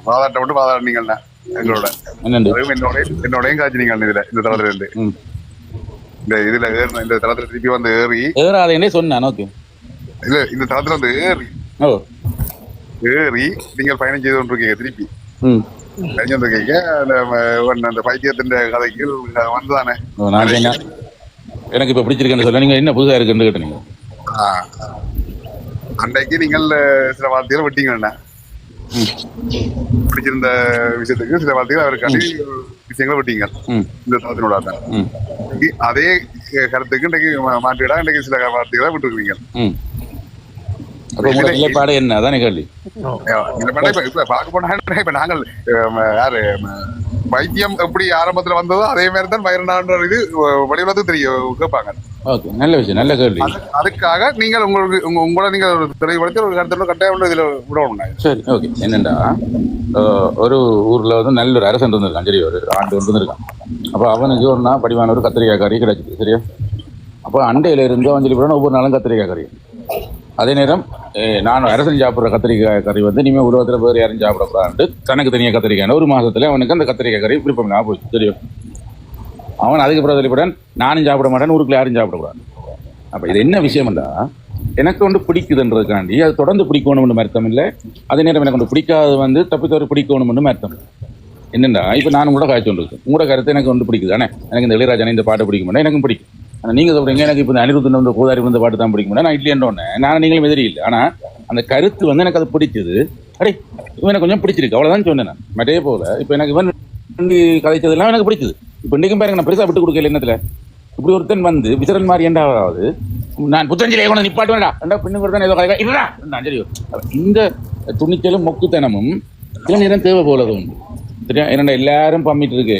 வாதாட்ட மட்டும் வாதாடினீங்கள்னா எங்களோட என்னோடையும் காய்ச்சி நீங்கள் இதுல இந்த தளத்துல இருந்து இந்த இதுல ஏறின இந்த தளத்துல திருப்பி வந்து ஏறி சொன்னேன் ஓகே இல்ல இந்த தளத்துல வந்து ஏறி நீங்கள் பயணம் செய்து கொண்டிருக்கீங்க திருப்பி കഴിഞ്ഞിരിக்க அந்த பைத்தியத்தின் கதைக்கு வந்துதானே எனக்கு இப்ப பிடிச்சிருக்கேன்னு சொல்ல நீங்க என்ன புதுசா இருக்குன்னு கேட்டீங்க அன்றைக்கு நீங்கள் சில வார்த்தைகளை விட்டீங்கன்னா பிடிச்சிருந்த விஷயத்துக்கு சில வார்த்தைகள் அவருக்காண்டி விஷயங்களை விட்டீங்க இந்த தளத்தினோட அதே கருத்துக்கு இன்றைக்கு மாற்றிவிடா இன்றைக்கு சில வார்த்தைகளை விட்டுருக்கீங்க என்ன அதானே கேள்வி பார்க்க போனா இப்ப நாங்கள் யாரு வைத்தியம் எப்படி ஆரம்பத்துல வந்ததோ அதே மாதிரி தான் வயிறுநான்ற இது வடிவத்துக்கு தெரியும் கேட்பாங்க நல்ல விஷயம் நல்ல கேள்வி அதுக்காக நீங்கள் உங்களை நீங்க தெளிவுபடுத்தி ஒரு கருத்துல கட்டாயம் இதுல விடணும் சரி ஓகே என்னண்டா ஒரு ஊர்ல வந்து நல்ல ஒரு அரசன் இருந்திருக்கான் சரி ஒரு ஆண்டு இருந்திருக்கான் அப்ப அவனுக்கு ஒரு நாள் படிவான ஒரு கத்திரிக்காய் கறி கிடைச்சிது சரியா அப்போ அண்டையில இருந்து அவன் சொல்லி போனா ஒவ்வொரு நாளும் கத்திரிக்காய் கறி அதே நேரம் நான் அரசன் சாப்பிட்ற கத்திரிக்காய் கறி வந்து இனிமேல் உலகத்தில் வேறு யாரும் சாப்பிடக்கூடாது தனக்கு தனியாக கத்திரிக்காய் ஒரு மாதத்துல அவனுக்கு அந்த கத்திரிக்காய் கறி விருப்பம் நான் போச்சு தெரியும் அவன் அதுக்கு பிறகு சொல்லிவிடான் நானும் சாப்பிட மாட்டேன் ஊருக்குள்ள யாரும் சாப்பிடக்கூடாது அப்போ இது என்ன விஷயம்டா எனக்கு வந்து பிடிக்குதுன்றதுக்காண்டி அது தொடர்ந்து பிடிக்கணும்னு அர்த்தம் இல்லை அதே நேரம் எனக்கு வந்து பிடிக்காது வந்து தப்பித்தவரை பிடிக்கணும்னு அர்த்தம் என்னண்டா இப்போ நான் கூட காய்ச்சி கொண்டு இருக்கேன் உங்களோட கருத்து எனக்கு வந்து பிடிக்குது தானே எனக்கு இந்த இளையராஜனை இந்த பாட்டு பிடிக்க மாட்டேன் எனக்கும் பிடிக்கும் ஆனால் நீங்கள் சொல்கிறீங்க எனக்கு இப்போ இந்த அனிருத்தன் வந்து கோதாரி வந்து பாட்டு தான் பிடிக்க மாட்டேன் நான் இல்லையன்றோன்னே நான் நீங்களும் எதிரி இல்லை ஆனால் அந்த கருத்து வந்து எனக்கு அது பிடிச்சது அடே இவன் எனக்கு கொஞ்சம் பிடிச்சிருக்கு அவ்வளோதான் சொன்னேன் நான் மற்றே போல இப்போ எனக்கு இவன் கதைச்சதெல்லாம் எனக்கு பிடிச்சது இப்போ இன்றைக்கும் பாருங்க நான் பெருசாக விட்டு கொடுக்கல என்னத்தில் இப்படி ஒருத்தன் வந்து விசரன் மாதிரி ஏண்டாவது நான் புத்தஞ்சிலே கொண்டு நிப்பாட்டு வேண்டா ரெண்டா பின்னு கூட தான் ஏதோ கதை இல்லைடா நான் சரி இந்த துணிச்சலும் மொக்குத்தனமும் சில நேரம் தேவை போல உண்டு சரியா என்னடா எல்லாரும் பம்மிட்டு இருக்கு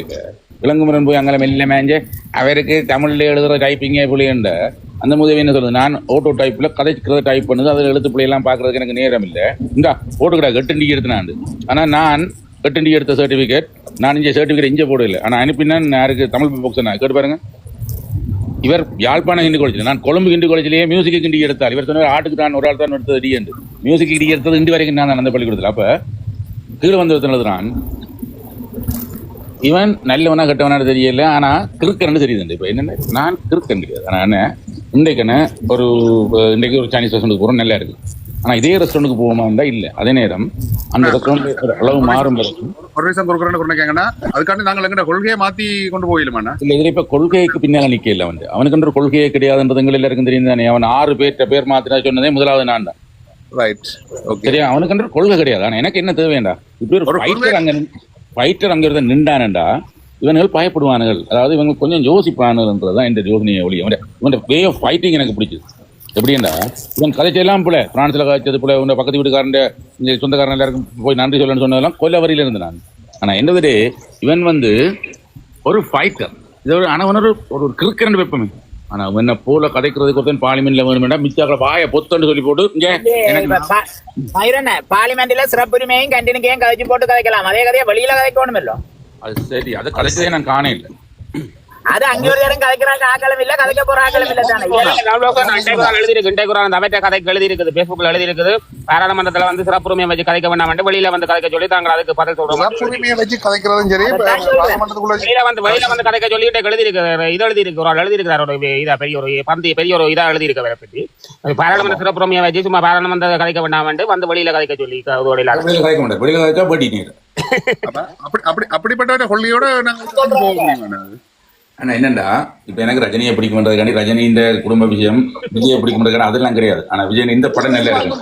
விலங்குமுரன் போய் அங்கே மெல்ல மேஞ்சு அவருக்கு தமிழில் எழுதுகிற டைப்பிங்கே புள்ளியுண்ட அந்த முதவி என்ன சொல்லுது நான் ஓட்டோ டைப்பில் கதைக்கிறத டைப் பண்ணுது அதில் எழுத்து பிள்ளையெல்லாம் பார்க்குறதுக்கு எனக்கு நேரம் இல்லை இந்தா ஓட்டுக்கடா 8 டிக்கெட் எடுத்துனாண்டு ஆனால் நான் 8 டிக்கெட் எடுத்த சர்டிஃபிகேட் நான் இங்கே சர்டிஃபிகேட் இங்கே போடல ஆனால் அனுப்பினான் யாருக்கு தமிழ் புக்ஸ் நான் கேட்டு பாருங்க இவர் யாழ்ப்பாணம் ஹிந்தி காலேஜில் நான் கொழும்பு ஹிந்தி காலேஜிலேயே மியூசிக்கு ஹிந்தி எடுத்தார் இவர் சொன்னார் ஆட்டுக்கு தான் ஒரு ஆள் தான் எடுத்தது டிஎண்டு மியூசிக் டி எடுத்தது இண்டி வரைக்கும் நான் அந்த பள்ளிக்கூடத்தில் அப்போ கீழே வந்து எழுதுறான் இவன் நல்லவனா கெட்டவனா தெரியல, ஆனா கிறுக்கன்னு தெரியுது. இப்ப என்னன்னா நான் கிறுக்கன் கிடையாது. ஆனா என்ன இன்றைக்கு ஒரு சைனீஸ் ரெஸ்டாரண்ட்டுக்கு போறோம், நல்லா இருக்கு. ஆனா இதே ரெஸ்டாரண்ட்டுக்கு போவோமாண்டா இல்ல. அதே நேரம் அந்த ரெஸ்டாரண்ட் அளவு மாறும் ஒரு நிமிஷம் கொடுக்குறேன்னு அதுக்காண்டி நாங்கள் எங்க கொள்கையை மாத்தி கொண்டு போயிடுமா இல்ல. இதுல இப்ப கொள்கைக்கு பின்னால நிக்க இல்ல. அவனுக்கு ஒரு கொள்கையே கிடையாதுன்றது எல்லாருக்கும் தெரியும் தானே. அவன் 6 பேர் மாத்தினா சொன்னதே முதலாவது நான் தான். சரியா? அவனுக்கு கொள்கை கிடையாது. ஆனா எனக்கு என்ன தேவையண்டா, இப்படி ஒரு ஃபைட்டர் அங்க இருந்த நின்றானண்டா இவனுகள் பயப்படுவானுகள். அதாவது இவங்க கொஞ்சம் யோசிப்பானுன்றதுதான் இந்த யோசனையை ஒளி. இவன் வே ஆஃப் ஃபைட்டிங் எனக்கு பிடிச்சது. எப்படின்னா இவன் கதைச்செல்லாம் போல பிரான்ஸ்ல காய்ச்சது போல உங்க பக்கத்து வீட்டுக்காரன் சொந்தக்காரன் எல்லாருக்கும் போய் நன்றி சொல்லணும்னு சொன்னதெல்லாம் கொல்ல வரியில இருந்து நான். ஆனா என்னது இவன் ஒரு ஃபைட்டர். இது ஒரு கிறுக்கரண்டு வெப்பமே. ஆனா என்ன போல கதைக்கிறதுக்கு ஒருத்தன் பார்லிமெண்ட்ல வேணும்னா மிச்சாக்களை வாய பொத்துன்னு சொல்லி போட்டு பார்லிமெண்ட்ல சிறப்புரிமையும் கண்டினியும் கதைச்சு போட்டு கதைக்கலாம். அதே கதையை வெளியில கதைக்கணும் இல்ல. அது சரி, அது கதைச்சதே நான் காண இல்லை. அது அங்க ஒரு நேரம் கதைக்கிறாங்க ஆக்களும் இல்ல, கதைக்க போற ஆக்களும் இல்ல தானே. எழுதி இருக்குது பேஸ்புக்ல எழுதி இருக்குது. பாராளுமன்றத்துல சிறப்புரிமையை வச்சு கதைக்க வேண்டாம், வெளியில கதைக்க சொல்லி தாங்க அதுக்கு பதில் சொல்றோம். வச்சு கதைக்கிறதும் சரி, வெளியில கதைக்க சொல்லிட்டு எழுதி இருக்கு. இது எழுதி இருக்கு, ஒரு எழுதி இருக்கிறார். இதா பெரிய ஒரு இதா எழுதி இருக்க பற்றி பாராளுமன்ற சிறப்புரிமையை வச்சு சும்மா பாராளுமன்ற கதைக்க வேண்டாம் வெளியில கதைக்க சொல்லி அப்படிப்பட்ட கொள்கையோட ஆனா என்னண்டா இப்ப எனக்கு ரஜினியை பிடிக்கும்ன்றதுக்காண்டி ரஜினியின் குடும்ப விஷயம், விஜயை பிடிக்கும்ன்றதுக்கான அதெல்லாம் கிடையாது. ஆனா விஜய் இந்த படம் நல்லா இருக்கு.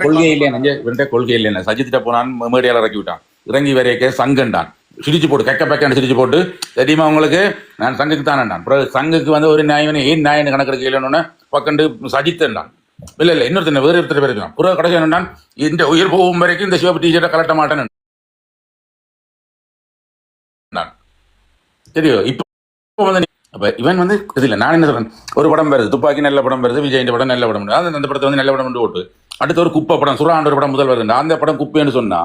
கொள்கை இல்லையா, கொள்கை இல்லையா. சஜித்திட்ட போனான், மேடியால இறக்கி விட்டான். இறங்கி வரைக்க சங்கண்டான், சிரிச்சு போட்டு கெக்க சிரிச்சு போட்டு தெரியுமா உங்களுக்கு நான் சங்குக்கு தானேண்டான். சங்குக்கு ஒரு நியாயம் ஏன் நியாயம் கணக்கு இல்லைன்னு பக்கண்டு சஜித்தான். இல்ல இன்னொருத்தர் வேறு ஒருத்தர் பேர் இருக்கான். புற கடைசி என்னன்னா இந்த உயிர் போகும் வரைக்கும் இந்த சிவப்பு டீச்சர்ட்டை கலட்ட மாட்டேன்னு தெரியும். இப்போ இவன் இதுல நான் என்ன சொல்றேன், ஒரு படம் வருது துப்பாக்கி நல்ல படம் வருது, விஜய் படம் நல்ல படம், அந்த படத்தை நல்ல படம் ஓட்டு. அடுத்து ஒரு குப்பை படம் சுறாண்டு படம் முதல் வருது, அந்த படம் குப்பைன்னு சொன்னா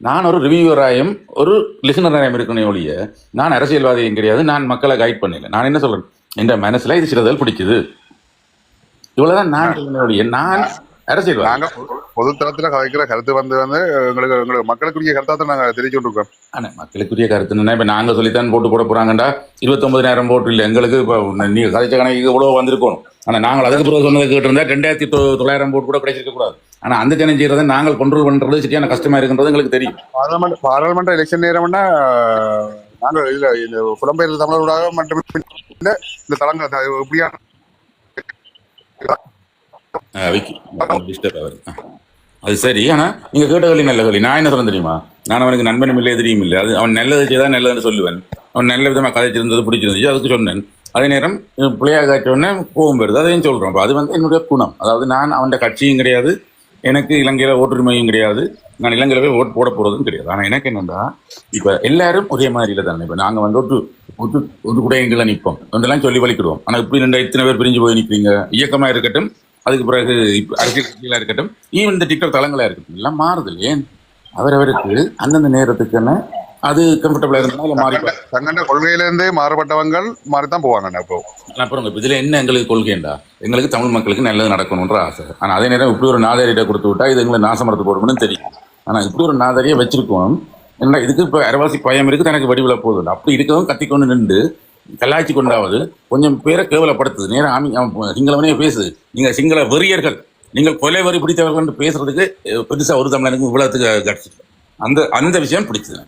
நான் ஒரு ரிவ்யூவராயும் ஒரு லிசனராயும் இருக்கணும் ஒழிய நான் அரசியல்வாதியும் கிடையாது. நான் மக்களை கைட் பண்ணல. நான் என்ன சொல்றேன், என் மனசுல இது சிலதல் பிடிக்குது, இவ்வளவுதான். நான் அரசியல் நாங்க பொது தளத்துல கதைக்கிற கருத்து எங்களுக்கு மக்களுக்குரிய கருத்தாத்த நாங்க தெரிவிச்சு கொண்டிருக்கோம். ஆனா மக்களுக்குரிய கருத்துன்னா இப்ப நாங்க சொல்லித்தான் போட போறாங்கடா. 29,000 போட்டு இல்ல எங்களுக்கு. இப்ப நீங்க கதைச்ச கணக்கு இவ்வளவு வந்திருக்கணும். ஆனா நாங்கள் அதுக்கு பிறகு சொன்னதை கேட்டு இருந்தா 2,900 போட்டு கூட கிடைச்சிருக்க கூடாது. ஆனா அந்த ஜனம் செய்யறதை நாங்கள் கண்ட்ரோல் பண்றது சரியான கஷ்டமா இருக்குன்றது எங்களுக்கு தெரியும். பாராளுமன்ற எலெக்ஷன் நேரம்னா நாங்க இல்ல இந்த புலம்பெயர்ந்த தமிழர்களாக மட்டும் இந்த தளங்கள் எப்படியா அது சரி. ஆனா நீங்க கேட்ட கேள்வி நல்ல கேள்வி. நான் என்ன சொல்ல தெரியுமா, நான் அவனுக்கு நண்பனும் இல்லை எதிரியும் இல்லை. அது அவன் நல்லது செய்தா நல்லதுன்னு சொல்லுவேன். அவன் நல்ல விதமா கதைச்சிருந்தது பிடிச்சிருந்துச்சு, அதுக்கு சொன்னேன். அதே நேரம் பிள்ளையா காய்ச்சோடனே கோவம் வருது, அதையும் சொல்றேன். அது என்னுடைய குணம். அதாவது நான் அவன் கட்சியும் கிடையாது, எனக்கு இலங்கையில ஓட்டுரிமையும் கிடையாது, நான் இலங்கையில போய் ஓட்டு போட போறதும் கிடையாது. ஆனா எனக்கு என்னன்னா இப்ப எல்லாரும் ஒரே மாதிரியில தானே. இப்ப நாங்க ஒரு குடையங்களை நிற்போம் அதெல்லாம் சொல்லி வலிக்கிடுவோம். ஆனா இப்படி இத்தனை பேர் பிரிஞ்சு போய் நிற்பீங்க. இயக்கமா இருக்கட்டும், அதுக்கு பிறகு அரசியல் கட்சிகளா இருக்கட்டும், ஈவன் இந்த டிக்டாக் தளங்களா இருக்கட்டும், எல்லாம் மாறுது. ஏன் அவரவருக்கு அந்தந்த நேரத்துக்குன்னு அது கம்ஃபர்டபுளா இருந்தாலும் மாறி தங்கண்ட கொள்கையிலேருந்தே மாறுபட்டவங்க மாறித்தான் போவாங்க. இப்போ அப்புறம் இதுல என்ன எங்களுக்கு கொள்கைண்டா, எங்களுக்கு தமிழ் மக்களுக்கு நல்லது நடக்கணும்ன்ற ஆசை. ஆனா அதே நேரம் இப்படி ஒரு நாதாரியிட்ட கொடுத்து விட்டா இது எங்களை நாசமரத்து போடணும்னு தெரியும். ஆனா இப்படி ஒரு நாதாரியை வச்சிருக்கோம். ஏன்னா இதுக்கு இப்ப அரவாசி பயம் இருக்கு, தனக்கு வடிவில போகுது. அப்படி இருக்கவும் கத்திக்கொண்டு நின்று கலாய்ச்சி கொண்டாவது கொஞ்சம் பேரை கேவலப்படுத்துது. நேரம் சிங்களவனே பேசுது, நீங்க சிங்கள வெறியர்கள், நீங்கள் கொலை வரி பிடித்தவர்கள் பேசுறதுக்கு பெருசா ஒரு தமிழனுக்கு இவ்வளவுக்கு கிடைச்சிட்டு அந்த விஷயம் பிடிச்சது.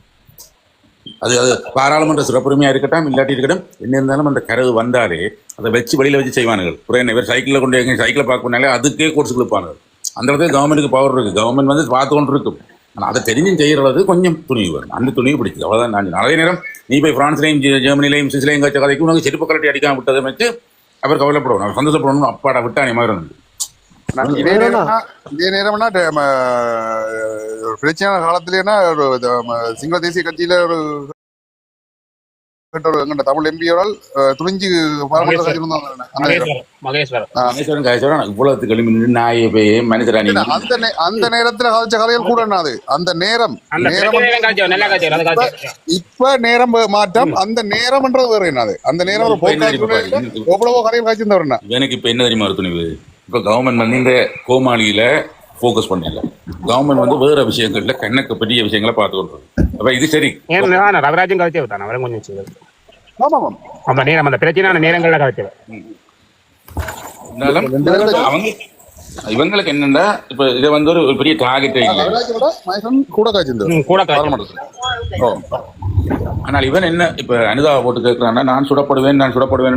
அது பாராளுமன்ற சிறப்புரிமையா இருக்கட்டும் இல்லாட்டி இருக்கட்டும், என்ன இருந்தாலும் அந்த கரவு வந்தாலே அதை வச்சு வெளியில வச்சு செய்வானுகள். புரிய பேர் சைக்கிளில் கொண்டு சைக்கிளை பார்க்கணுனாலே அதுக்கே கோர்ஸ் கொடுப்பானுகள். அந்த இடத்துல கவர்மெண்ட்டுக்கு பவர் இருக்கு, கவர்மெண்ட் பார்த்து கொண்டு இருக்கும். ஆனால் அதை தெரிஞ்சும் செய்யறது கொஞ்சம் துணிவு வரும். அந்த துணிவு பிடிச்சது, அவ்வளோதான். நான் நிறைய நேரம் நீ போய் பிரான்ஸ்லையும் ஜெர்மனிலையும் சுவிஸ்லையும் காய்ச்ச கதைக்கு உனக்கு செருப்பு கலட்டி அடிக்காம விட்டதை வச்சு அவர் கவலைப்படுவோம், அவர் சந்தோஷப்படணும். அப்பாடா விட்டானே மாதிரி இருந்தது. இதே நேரம்னா பிரச்சனையான காலத்திலேனா சிங்கள தேசிய கட்சியில ஒரு தமிழ் எம்பியோரால் துணிஞ்சு அந்த நேரத்துல காய்ச்ச கதைகள் கூட அந்த நேரம் இப்ப நேரம் மாற்றம். அந்த நேரம்ன்றது வேற என்னது, அந்த நேரம் எவ்வளவோ கதைகள் காய்ச்சிருந்தவர்னா. எனக்கு இப்ப என்ன தெரியுமா துணிவு, இப்ப கவர்மெண்ட் இந்த கோமாளியில ஃபோக்கஸ் பண்ணல. கவர்மெண்ட் வந்து வேற விஷயங்கள்ல கண்ணுக்கு பெரிய விஷயங்களை பார்த்து கொள்றது. அப்ப இது சரி. ரவராஜன் கவிச்சே விட்டான் அவரை கொஞ்சம் ஆமா நேரம் அந்த பிரச்சனையான நேரங்கள்ல கவிச்சவர். அவங்க இவங்களுக்கு என்னன்னா இப்ப இதை வந்து ஒரு பெரிய டார்கெட் ஆனால் இவன் என்ன இப்ப அனுதாவை போட்டு கேட்கிறான்னா நான் சுடப்படுவேன்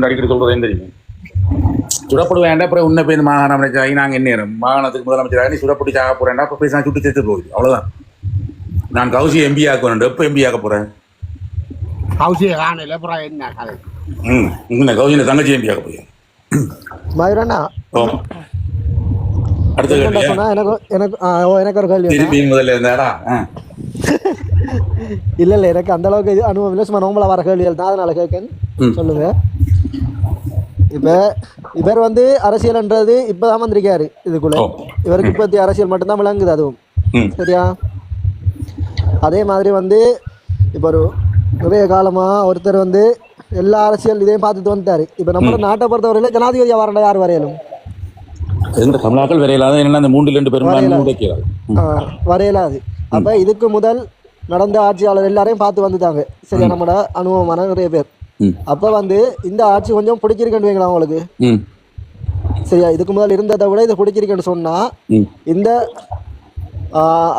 அடிக்கடி சொல்றதே தெரியும். சுடப்படுவேன் அப்புறம் உன்ன போய் மாகாண அமைச்சராகி நாங்க என்ன மாகாணத்துக்கு முதலமைச்சராக நீ சுடப்பட்டு சாக போறேன்டா அப்ப பேச சுட்டு சேர்த்து போகுது அவ்வளவுதான். நான் கௌசி எம்பி ஆக்குவேன். எப்ப எம்பி ஆக்க போறேன்? கௌசிய கௌசிய தங்கச்சி எம்பி ஆக்க போறேன். அடுத்த எனக்கு ஒரு கேள்வி. திருப்பி முதல்ல இருந்தாடா. இல்ல எனக்கு அந்த அளவுக்கு இது அனுபவம் இல்லை. சும்மா நோம்பல வர கேள்விகள் தான், அதனால கேட்கேன். சொல்லுங்க. இப்ப இவர் வந்து அரசியல்ன்றது இப்பதான் வந்திருக்காரு இதுக்குள்ள. இவருக்கு இப்பத்தி அரசியல் மட்டும்தான் விளங்குது அதுவும். சரியா? அதே மாதிரி வந்து இப்ப ஒரு நிறைய காலமா ஒருத்தர் வந்து எல்லா அரசியல் இதையும் பார்த்துட்டு வந்துட்டாரு. இப்ப நம்ம நாட்டை பொறுத்தவரையில ஜனாதிபதியா வரண்டா யார் வரையலும் தமிழாக்கள் வரையலாது. என்ன அந்த 3-2 பேரும் வரையலாது. அப்ப இதுக்கு முதல் நடந்த ஆட்சியாளர் எல்லாரையும் பார்த்து வந்துட்டாங்க. சரியா? நம்மளோட அனுபவமான நிறைய பேர். அப்ப வந்து இந்த ஆட்சி கொஞ்சம் பிடிச்சிருக்கேன்னு வைங்களா அவங்களுக்கு. சரியா? இதுக்கு முதல் இருந்ததை விட இது பிடிச்சிருக்கேன்னு சொன்னா இந்த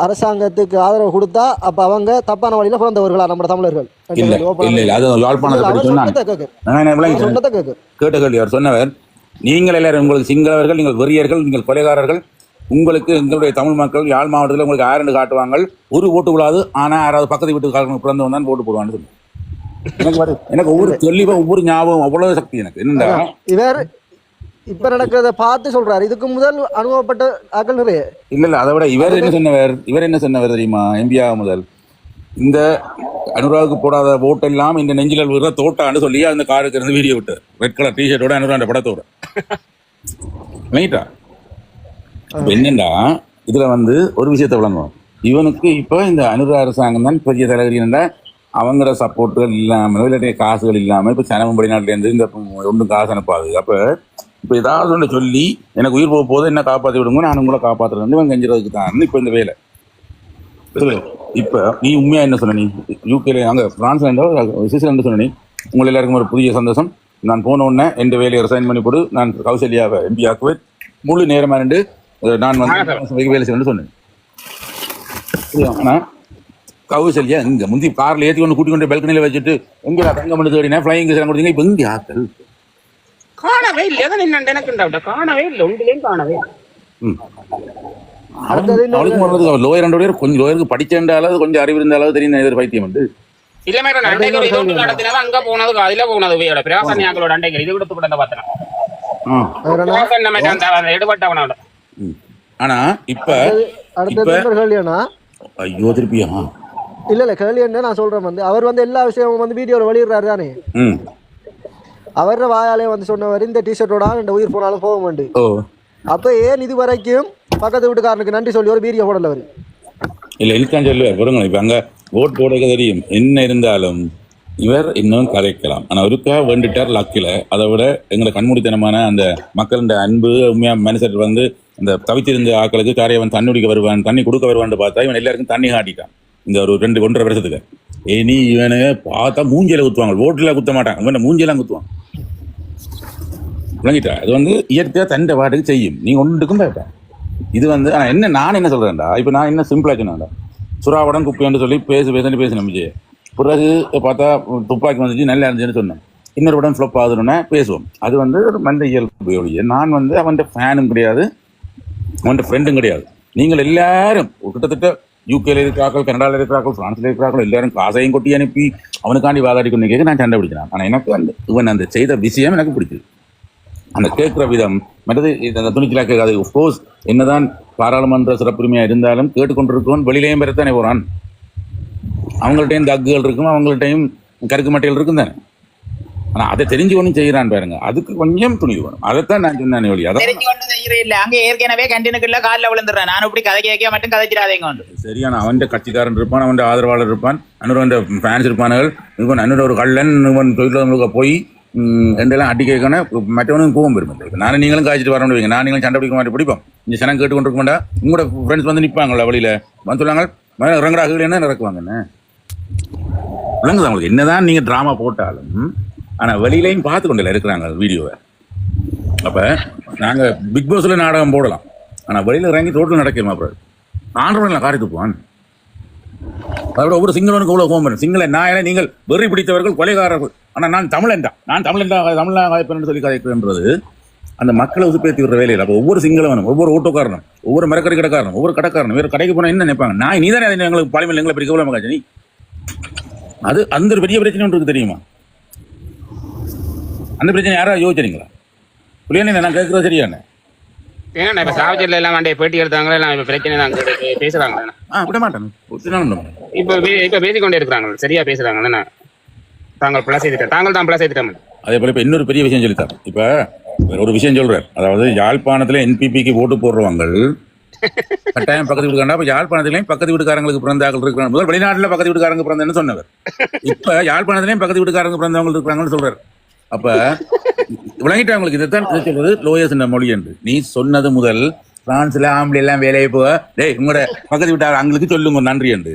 அரசாங்கத்துக்கு ஆதரவு கொடுத்தா அப்ப அவங்க தப்பான வழியில பிறந்தவர்களா நம்ம தமிழர்கள்? சொன்னவர் நீங்கள் எல்லாரும் உங்களுக்கு சிங்களவர்கள், நீங்கள் வெறியர்கள், நீங்கள் கொலைகாரர்கள், உங்களுக்கு எங்களுடைய தமிழ் மக்கள் யாழ் மாவட்டத்தில் உங்களுக்கு 6 காட்டுவாங்க, ஒரு ஓட்டு விடாது. ஆனா யாராவது பக்கத்து வீட்டுக்காரங்க பிறந்தவன் தான் ஓட்டு போடுவான்னு சொல்லி எனக்கு ஒவ்வொரு தெளிவா ஒவ்வொரு ஞாபகம் அவ்வளவு சக்தி எனக்கு. என்னன்னா இவர் இப்ப நடக்கிறத பார்த்து சொல்றாரு. இதுக்கு முதல் அனுபவப்பட்ட ஆக்கள் நிறைய இல்ல. அதை விட இவர் என்ன சொன்னவர் தெரியுமா? எம்பியா முதல் இந்த அனுராவுக்கு போடாத ஓட்டெல்லாம் இந்த நெஞ்சில் விடுற தோட்டான்னு சொல்லி அந்த காருக்கு இருந்து வீடியோ விட்டு ரெட் கலர் டிஷர்ட்டோட அனுராண்ட படத்தோட ரைட்டா. என்னண்டா இதுல வந்து ஒரு விஷயத்தை விளங்கும். இவனுக்கு இப்ப இந்த அனுரா அரசாங்கம் தான் பெரிய தலைவரின்னா அவங்களோட சப்போர்ட்டுகள் இல்லாமல் இல்லாட்டிய காசுகள் இல்லாமல் இப்போ சனமும் வெளிநாட்டிலேருந்து இந்த ஒன்றும் காசு அனுப்பாது. அப்போ இப்போ ஏதாவது ஒன்று சொல்லி எனக்கு உயிர் போக போது என்ன காப்பாற்றி விடுங்க, நான் உங்களை காப்பாற்றுறது இவன் கெஞ்சுறதுக்கு தான் இப்போ இந்த வேலை. இப்போ நீ உண்மையாக என்ன சொன்ன? நீ யூகேல அங்கே ஃப்ரான்ஸ்லேண்டோ சுவிட்சர்லாண்டு சொன்ன. நீ உங்களை எல்லாருக்கும் ஒரு புதிய சந்தோஷம். நான் போன உடனே எந்த வேலையை ரிசைன் பண்ணி போட்டு நான் கௌசல்யாவை எம்பி ஆக்குவேன், முழு நேரமாக நின்று நான் வந்து வேலை செய்யணும்னு சொன்னேன். ஆனால் கௌசல்யா இங்கே முந்தி காரில் ஏற்றி கொண்டு கூட்டி கொண்டு பெல்கனியில் வச்சுட்டு எங்கே தங்க பண்ணி தேடினா ஃப்ளைங் கிசன் கொடுத்தீங்க. இப்போ இங்கே ஆக்கள் காணவே இல்லை. எனக்கு காணவே இல்லை. ஒன்றிலையும் காணவே. அவளுக்கு லோயர் கொஞ்சம் லோயருக்கு படிச்சேன்டாலும் கொஞ்சம் அறிவு இருந்தாலும் தெரியும் எதிர் பைத்தியம் வந்து இல்ல மேடம். நடத்தினால அங்க போனது அதில போனது பிரகாசன்யாக்களோட அண்டைகள் இது கொடுத்து விட பார்த்தேன். எடுபட்டவனோட. ஆனா இப்ப ஐயோ திருப்பியா இல்ல கேள்வி என்ன நான் சொல்றேன் வந்து அவர் வந்து எல்லா விஷயமும் வந்து வீடியோல வெளியிடுறாரு தானே. அவர வாயாலே வந்து சொன்னவர் இந்த டிஷர்ட்டோட இந்த உயிர் போனாலும் போக மாட்டேன். அப்ப ஏன் இது வரைக்கும் பக்கத்து வீட்டுக்காரனுக்கு நன்றி சொல்லி ஒரு வீடியோ போடல அவரு? இல்ல இதுதான் சொல்லுவார் பொருங்க. இப்ப அங்க ஓட் போடுறது தெரியும் என்ன இருந்தாலும் இவர் இன்னும் கதைக்கலாம். ஆனா ஒருக்கா வேண்டுட்டார் லக்கில. அதை விட எங்களை கண்மூடித்தனமான அந்த மக்களின் அன்பு உண்மையா மனுஷர் வந்து இந்த தவித்திருந்த ஆக்களுக்கு காரியவன் தண்ணி குடிக்க வருவான், தண்ணி கொடுக்க வருவான்னு பார்த்தா இவன் எல்லாருக்கும் தண்ணி காட்டிட்டான் இந்த ஒரு 2-1.5 வருஷத்துக்கு. இனி இவனு பார்த்தா மூஞ்சியில குத்துவாங்க, ஓட்டுல குத்த மாட்டாங்க, இவன் மூஞ்சியெல்லாம் குத்துவான். விளங்கிட்டா? அது வந்து இயற்கையா தண்டை பாட்டுக்கு செய்யும். நீங்க ஒன்றுக்கும் பேட்டேன் இது வந்து. ஆனா என்ன நான் என்ன சொல்றேன்டா, இப்ப நான் என்ன சிம்பிளா சொன்னேன்டா, சுறாவடம் குப்பைன்னு சொல்லி பேச நம்பிச்சு பிறகு பார்த்தா துப்பாக்கி வந்துச்சு நல்லா இருந்துச்சுன்னு சொன்னேன். இன்னொரு படம் ஃப்ளப் ஆகுதுன்னா பேசுவோம். அது வந்து ஒரு மனித இயல்பு. நான் வந்து அவன் ஃபேனும் கிடையாது, அவன் ஃப்ரெண்டும் கிடையாது. நீங்கள் எல்லாரும் கிட்டத்தட்ட யூகேல இருக்கிறார்கள், கனடாவில் இருக்கிறார்கள், பிரான்ஸ்ல இருக்கிறார்கள், எல்லாரும் காசையும் கொட்டி அனுப்பி அவனுக்காண்டி வாதாடி கொண்டு கேட்க நான் சண்டை பிடிக்கிறேன். ஆனால் எனக்கு வந்து இவன் அந்த செய்த விஷயம் எனக்கு பிடிச்சது. அந்த கேட்குற விதம் மற்றது அந்த துணிச்சலாக கேட்காது. அஃப்கோர்ஸ் என்னதான் பாராளுமன்ற சிறப்புரிமையாக இருந்தாலும் கேட்டுக்கொண்டிருக்கவன் வெளியிலேயும் பெறத்தானே போகிறான். அவங்கள்ட்டையும் தக்குகள் இருக்கும், அவங்கள்ட்டையும் கருக்கு மட்டைகள் இருக்கும் தானே. ஆனா அதை தெரிஞ்சு ஒன்றும் செய்யறான் பாருங்க, அதுக்கு கொஞ்சம் துணிவு வேணும். அதைத்தான் நான் சொன்னேன். இல்ல அங்க ஏற்கனவே கண்டினுக்குள்ள காலில் விழுந்துடுறேன். நான் இப்படி கதை கேட்க மட்டும் கதைச்சிடாதீங்க. சரியான அவன் கட்சிக்காரன் இருப்பான், அவன் ஆதரவாளர் இருப்பான், அன்னூர் ஃபேன்ஸ் இருப்பானுகள். இவன் அன்னூர் ஒரு கள்ளன், இவன் தொழிலாளர்களுக்கு போய் ரெண்டெல்லாம் அடி கேட்கணும் மற்றவனுக்கும் கோவம் வரும் இல்லை. நானும் நீங்களும் காய்ச்சிட்டு வரணும் வைங்க, நான் நீங்களும் சண்டை பிடிக்க மாட்டேன் பிடிப்போம். இந்த சனம் கேட்டு கொண்டு இருக்க மாட்டா உங்களோட ஃப்ரெண்ட்ஸ் வந்து நிற்பாங்களா வழியில் வந்து சொல்லுவாங்க இறங்குறாங்க என்ன நடக்குவாங்கன்னு விளங்குது அவங்களுக்கு. என்னதான் நீங்கள் ட்ராமா போட்டாலும் ஆனால் வெளியிலையும் பார்த்து கொண்டு இருக்கிறாங்க வீடியோவை. அப்போ நாங்கள் பிக் பாஸில் நாடகம் போடலாம், ஆனால் வெளியில் இறங்கி ரோட்டில் நடக்கிறோம். அப்புறம் ஆண்டவன் காரி துப்புவான். அதோட ஒவ்வொரு சிங்களனுக்கு அவ்வளோ கோவம் வரும். சிங்கள நான் நீங்கள் வெறி பிடித்தவர்கள் கொலைகாரர்கள். ஆனால் நான் தமிழன்டா தமிழ்நாடு காய்ப்பேன் சொல்லி காய்க்கிறேன்றது அந்த மக்களை உசுப்பேற்றி விடுற வேலையில். அப்போ ஒவ்வொரு சிங்களவனும் ஒவ்வொரு ஓட்டோக்காரனும் ஒவ்வொரு மரக்கறி கடைக்காரனும் ஒவ்வொரு கடைக்காரனும் வேறு கடைக்கு போனால் என்ன நினைப்பாங்க, நான் நீ தானே அதை எங்களுக்கு பழமையில் எங்களை பிடிக்க போல மகாஜனி. அது அந்த பெரிய பிரச்சனை ஒன்று தெரியுமா? அந்த பிரச்சனை யாராவது யோசிச்சிருங்களா? புள்ளியா நான் கேட்குறது சரியான ஏன்னா இப்ப சாவச்சேரியில எல்லாம் வேண்டிய பேட்டி எடுத்தாங்களே எல்லாம் இப்ப பிரச்சனை தான் பேசுறாங்க. விட மாட்டேன் இப்ப பேசிக்கொண்டே இருக்கிறாங்க, சரியா பேசுறாங்க. தாங்கள் பிளஸ் செய்துட்டேன், தாங்கள் தான் பிளஸ் செய்துட்டேன். அதே போல இப்ப இன்னொரு பெரிய விஷயம் சொல்லித்தார். இப்ப ஒரு விஷயம் சொல்றாரு, அதாவது யாழ்ப்பாணத்துல என்பிபிக்கு ஓட்டு போடுறவங்க கட்டாயம் பக்கத்து வீட்டுக்காரா. இப்ப யாழ்ப்பாணத்திலையும் பக்கத்து வீட்டுக்காரங்களுக்கு பிறந்தாக்கள் இருக்கிறாங்க. முதல் வெளிநாட்டுல பக்கத்து வீட்டுக்காரங்க பிறந்தேன்னு சொன்னவர் இப்ப யாழ்ப்பாணத்திலையும் பக்கத்து வீட்டுக்காரங்க பிறந்தவங்க இருக்கிறாங்கன்னு சொல்றாரு. அப்ப விளங்கிட்டு அவங்களுக்கு இதைத்தான் சொல்றது லோயஸ் மொழி என்று. நீ சொன்னது முதல் பிரான்ஸ்ல ஆம்பளை எல்லாம் வேலையை போக டேய் உங்களோட பக்கத்து வீட்டார் அவங்களுக்கு சொல்லுங்க நன்றி என்று.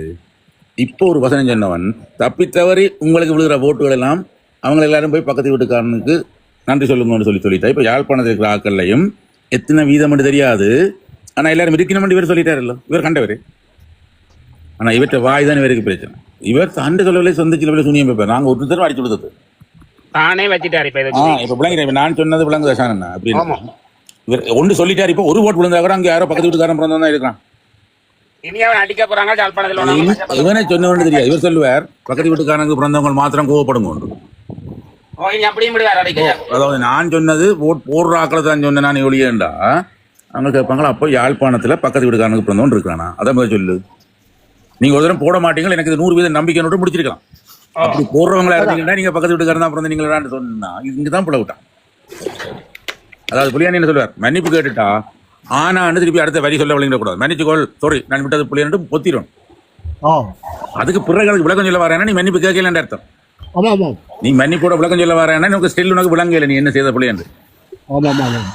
இப்போ ஒரு வசனம் சொன்னவன் தப்பித்தவறி உங்களுக்கு விழுகிற ஓட்டுகள் எல்லாம் அவங்க எல்லாரும் போய் பக்கத்து வீட்டுக்காரனுக்கு நன்றி சொல்லுங்கன்னு சொல்லிட்டா. இப்போ யாழ்ப்பாணத்தில் இருக்கிற ஆக்கள்லையும் எத்தனை வீதம் தெரியாது, ஆனால் எல்லாரும் இருக்கணும் இவர் சொல்லிட்டாருல்ல, இவர் கண்டவர். ஆனால் இவற்றை வாய் தான் இவருக்கு பிரச்சனை. இவர் சண்டை சொல்லவில்லை, சொந்த சிலவில் சூனியம் வைப்பார். நாங்கள் ஒரு தரம் அடிச்சு கொடுத்தது தானே வச்சுட்டாரு. இப்ப விளங்குறேன், நான் சொன்னது விளங்குதா சாணண்ணா அப்படின்னு இவர் ஒன்று சொல்லிட்டாரு. இப்போ ஒரு ஓட்டு விழுந்தா கூட அங்கே யாரோ பக்கத்து வீட்டுக்காரன் பிறந்தவன் தான் இருக்கான். அடிக்க போறாங்க இவனே சொன்னவன்னு தெரியாது. இவர் சொல்லுவார் பக்கத்து வீட்டுக்காரங்க பிறந்தவங்க மாத்திரம் கோவப்படுங்க. அதாவது நான் சொன்னது போடுற ஆக்களை தான் சொன்னேன் நான் ஒளியேண்டா அவங்க கேட்பாங்களா. அப்போ யாழ்ப்பாணத்துல பக்கத்து வீட்டுக்காரனுக்கு பிறந்தவன் இருக்கானா அதை மாதிரி சொல்லு. நீங்க ஒரு தரம் போட மாட்டீங்க, எனக்கு 100% நம்பிக்கை முடிச்சிருக்கலாம். அப்படி போடுறவங்களா இருந்தீங்கன்னா நீங்க பக்கத்து வீட்டுக்காரன் தான் பிறந்தீங்களான்னு சொன்னா இங்கதான் புள்ள விட்டான். அதாவது புள்ளியானி என்ன சொல்லுவார், மன்னிப்பு கேட்டுட்டா ஆனான்னு திருப்பி அடுத்த வரி சொல்ல விளங்கிட கூடாது. மன்னிச்சுக்கோள் சாரி நான் விட்டது புள்ளியான்னு பொத்திடும். அதுக்கு பிறகு விளக்கம் சொல்ல வரேன்னா நீ மன்னிப்பு கேட்கலன்னு அர்த்தம். நீ மன்னிப்போட விளக்கம் சொல்ல வரேன்னா உனக்கு ஸ்டில் உனக்கு விளங்கல நீ என்ன செய்த புள்ளியாண்டு.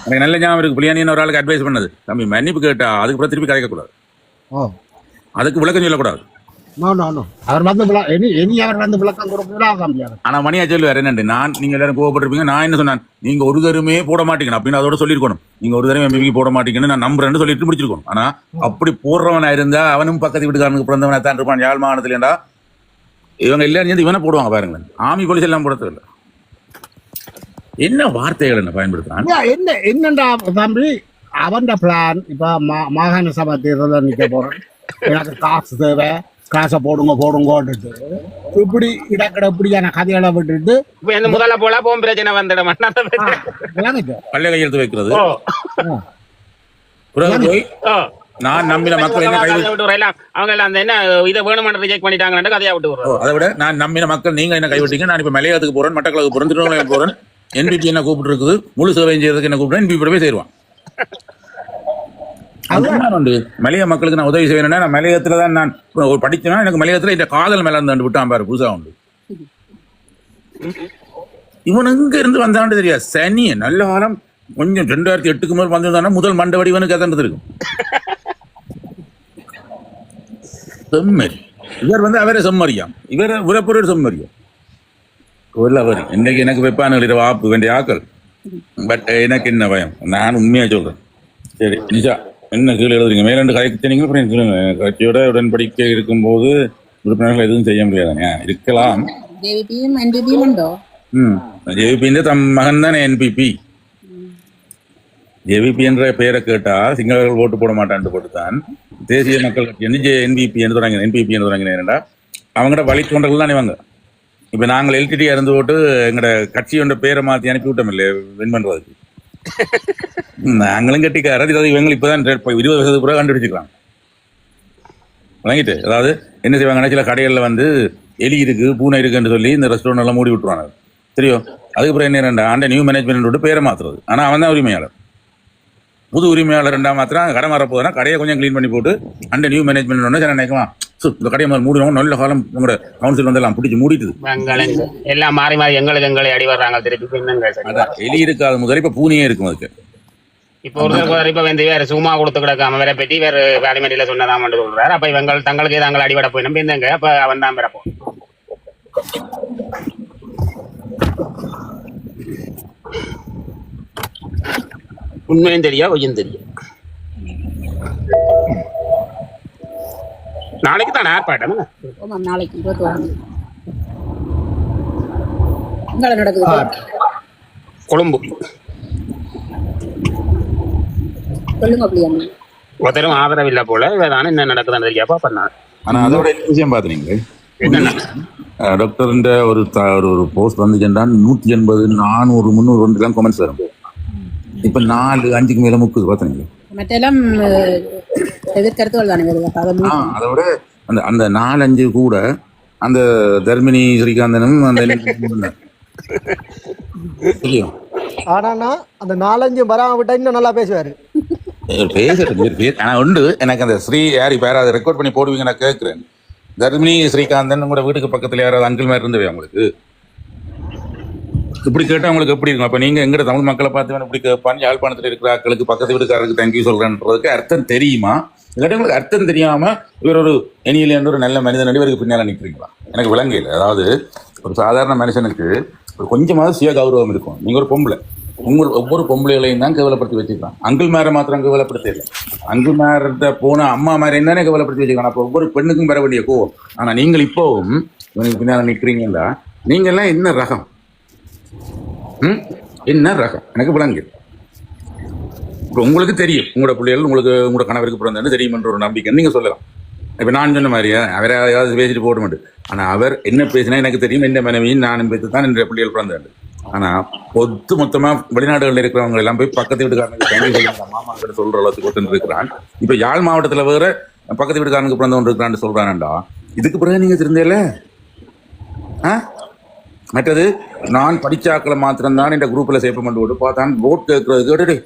எனக்கு நல்ல ஞாபகம் இருக்கு, புள்ளியானி ஒரு ஆளுக்கு அட்வைஸ் பண்ணது, தம்பி மன்னிப்பு கேட்டா அதுக்கு பிறகு திருப்பி கதைக்க கூடாது, அதுக்கு விளக்கம் சொல்லக்கூடாது. ஆனா மணியா சொல்லுவார் என்னண்டு, நான் நீங்க எல்லாரும் கோவப்பட்டிருப்பீங்க, நான் என்ன சொன்னேன், நீங்க ஒரு தருமே போட மாட்டீங்க அப்படின்னு அதோட சொல்லிருக்கணும். நீங்க ஒரு தடவை எம்பிக்கு போட மாட்டீங்கன்னு நான் நம்புறேன்னு சொல்லிட்டு முடிச்சிருக்கணும். ஆனா அப்படி போடுறவனா இருந்தா அவனும் பக்கத்து வீட்டுக்காரனுக்கு பிறந்தவனா தான் இருப்பான். யாழ் மாகாணத்துலடா இவங்க எல்லாரும் சேர்ந்து இவனை போடுவாங்க பாருங்களேன். ஆர்மி போலீஸ் எல்லாம் போடுறது இல்லை. என்ன வார்த்தைகள் என்ன பயன்படுத்துறான் என்னண்டா தம்பி அவன் பிளான். இப்ப மாகாண சபை தேர்தல் நிக்க போறேன், எனக்கு காசு தேவை, காசை போடுங்க இப்படி இடக்கட இப்படியான கதைகளை விட்டுட்டு முதல்ல போல போகும் பிரச்சனை வந்துட பள்ளி கையெழுத்து வைக்கிறது. நான் நம்பின மக்கள் என்ன அவங்க அந்த என்ன இதை வேணுமான ரிஜெக்ட் பண்ணிட்டாங்கன்னு கதையா விட்டு வரும். அதை விட நான் நம்பின மக்கள் நீங்க என்ன கைவிட்டீங்க, நான் இப்ப மலையாளத்துக்கு போறேன், மட்டக்களவுக்கு போறேன், திருவண்ணாமலை போறேன், என்பிபி என்ன கூப்பிட்டு இருக்குது, முழு சேவை செய்யறதுக்கு என்ன கூப்பிட்டு என்பிபி போய் சேருவான். மலைய மக்களுக்கு நான் உதவி செய்யணும்னா நான் மலையத்துல தான் நான் படிச்சேன்னா எனக்கு மலையத்துல இந்த காதல் மேல இருந்து விட்டான் பாரு புதுசா உண்டு. இவன் எங்க இருந்து வந்தான்னு தெரியாது. சனிய நல்ல காலம் கொஞ்சம் 2008க்கு மேல் வந்திருந்தானா முதல் மண்ட வடிவனுக்கு எதன் இருக்கும். செம்மறி இவர் வந்து அவரே செம்மறியாம், இவர் உரப்பொருள் செம்மறியா அவர் இன்னைக்கு எனக்கு வைப்பானுகள் வாப்பு வேண்டிய ஆக்கள். பட் எனக்கு என்ன பயம், நான் உண்மையா சொல்றேன். சரி நிஷா என்ன கீழே எழுதுறீங்க, மேலாண்டு கலைக்கு கட்சியோட உடன்படிக்கை இருக்கும்போது உறுப்பினர்கள் எதுவும் செய்ய முடியாதானே? இருக்கலாம். ஜேவிபி தம் மகன் தானே என்பிபி. ஜேவிபி என்ற பெயரை கேட்டா சிங்களர்கள் ஓட்டு போட மாட்டான்னு போட்டுத்தான் தேசிய மக்கள் கட்சி என்பிபி என்று தொடங்கினேன். என்பிபி என்று தொடங்கினேன்டா அவங்களோட வழித்தோன்றல் தான் இவங்க. இப்ப நாங்கள் எல்டிடி இருந்து போட்டு எங்களோட கட்சியோட பேரை மாத்தி அனுப்பி விட்டோம் இல்லையா வின் பண்றதுக்கு. நாங்களும் கட்டிக்காரர், இவங்க இப்பதான் 20% கூட கண்டுபிடிச்சிக்கலாம் வாங்கிட்டு. அதாவது என்ன செய்வாங்கன்னா சில கடைகளில் வந்து எலி இருக்கு பூனை இருக்குன்னு சொல்லி இந்த ரெஸ்டாரண்ட் எல்லாம் மூடி விட்டுருவாங்க தெரியும். அதுக்கப்புறம் என்ன ஆண்ட நியூ மேனேஜ்மெண்ட் விட்டு பேரை மாத்துறது. ஆனா அவன் தான் உரிமையாளர். புது உரிமையாளர் ரெண்டா மாத்திரம் கடை மாற போதுனா கடையை கொஞ்சம் கிளீன் பண்ணி போட்டு அண்ட நியூ மேனேஜ்மெண்ட் நினைக்கலாம் இந்த கடையை மாதிரி மூடினோம் நல்ல காலம் உங்களோட கவுன்சில் வந்து எல்லாம் பிடிச்சி மூடிட்டு எல்லாம் மாறி மாறி எங்களை அடி வர்றாங்க திருப்பி என்னங்க எலி இருக்காது முதல்ல இப்ப பூனையே இருக்கும் அதுக்கு. இப்ப ஒருத்தர் இப்ப வந்து வேற சும்மா கொடுத்து கிடக்காம வேற பற்றி வேற வேலைமேடியில சொன்னதான் சொல்றாரு. அப்ப இவங்க தங்களுக்கு தாங்கள் அடிபட போய் நம்பி இருந்தாங்க. அப்ப அவன் தான் பிறப்போம். உண்மையும் தெரியா ஒய்யும் தெரியும். நாளைக்கு தான் ஆர்ப்பாட்டம். நாளைக்கு நடக்குது கொழும்பு. ஒருத்தரும் ஆதரவு இல்ல போல. இவதான என்ன நடக்குதுன்னு தெரியாப்பா பண்ணாரு. ஆனா அதோட விஷயம் பாத்தீங்க டாக்டர் ஒரு போஸ்ட் வந்துச்சுன்னா 180 400 300 கமெண்ட்ஸ் வரும். இப்ப 4-5க்கு மேல முக்குது பாத்தீங்க. மற்றெல்லாம் எதிர்கருத்துகள் தானே வருது. அதோட அந்த 4-5 கூட அந்த தர்மினி ஸ்ரீகாந்தனும் அந்த ஆனா அந்த 4-5 வராம விட்டா இன்னும் நல்லா பேசுவாரு. ஆனா உண்டு எனக்கு அந்த ஸ்ரீ யார் இப்ப யாராவது ரெக்கார்ட் பண்ணி போடுவீங்க நான் கேட்கிறேன். தர்மினி ஸ்ரீகாந்தன் கூட வீட்டுக்கு பக்கத்துல யாராவது அங்கிள் மாதிரி இருந்தவே உங்களுக்கு இப்படி கேட்டா உங்களுக்கு எப்படி இருக்கும்? அப்ப நீங்க எங்கட தமிழ் மக்களை பார்த்து இப்படி கேட்பான்னு யாழ்ப்பாணத்துல இருக்கிற ஆட்களுக்கு பக்கத்து வீட்டுக்காரருக்கு தேங்க்யூ சொல்றேன்றதுக்கு அர்த்தம் தெரியுமா? இல்லாட்டி உங்களுக்கு அர்த்தம் தெரியாம இவர் ஒரு எனியில ஒரு நல்ல மனிதன் இவருக்கு பின்னால நிற்கிறீங்களா? எனக்கு விளங்கல. அதாவது ஒரு சாதாரண மனுஷனுக்கு ஒரு கொஞ்சமாவது சுய கௌரவம் இருக்கும். நீங்க ஒரு பொம்பளை, ஒவ்வொரு பொம்பளைகளையும் தான் கேவலப்படுத்தி வச்சுக்கலாம். அங்கிள் மேர மாத்திரம் கேவலப்படுத்த இல்லை. அங்கிள் மேரத்தை போன அம்மா மேரையும் தானே கேவலப்படுத்தி வச்சுக்கலாம். அப்போ ஒவ்வொரு பெண்ணுக்கும் பெற வேண்டிய கோவம். ஆனா நீங்கள் இப்போவும் இவனுக்கு பின்னால நிற்கிறீங்களா? நீங்க எல்லாம் என்ன ரகம்? என்ன ரகம்? எனக்கு விளங்கு. இப்போ உங்களுக்கு தெரியும் உங்களோட பிள்ளைகள் உங்களோட கணவருக்கு பிறந்தது தெரியுமென்ற ஒரு நம்பிக்கை நீங்க சொல்லலாம். இப்ப நான் சொன்ன மாதிரியா அவரை ஏதாவது பேசிட்டு போட மாட்டேன். ஆனா அவர் என்ன பேசினா எனக்கு தெரியும். எந்த மனைவியும் நானும் பேசி தான் என்னுடைய பிள்ளைகள் பிறந்தாரு. ஆனா மொத்தமா வெளிநாடுகளில் இருக்கிறவங்க எல்லாம் போய் பக்கத்து வீட்டுக்காரனுக்கு மாமா கிட்ட சொல்ற அளவுக்கு கொண்டு இருக்கிறான். இப்ப யாழ் மாவட்டத்துல வேற பக்கத்து வீட்டுக்காரனுக்கு பிறந்தவன் இருக்கிறான்னு சொல்றான்டா. இதுக்கு பிறகு நீங்க திருந்தேல. மற்றது நான் படிச்சாக்களை மாத்திரம்தான் இந்த குரூப்ல சேப்ப பண்ணி போட்டு பார்த்தான் போட் கேட்கறது கேட்டுட்டு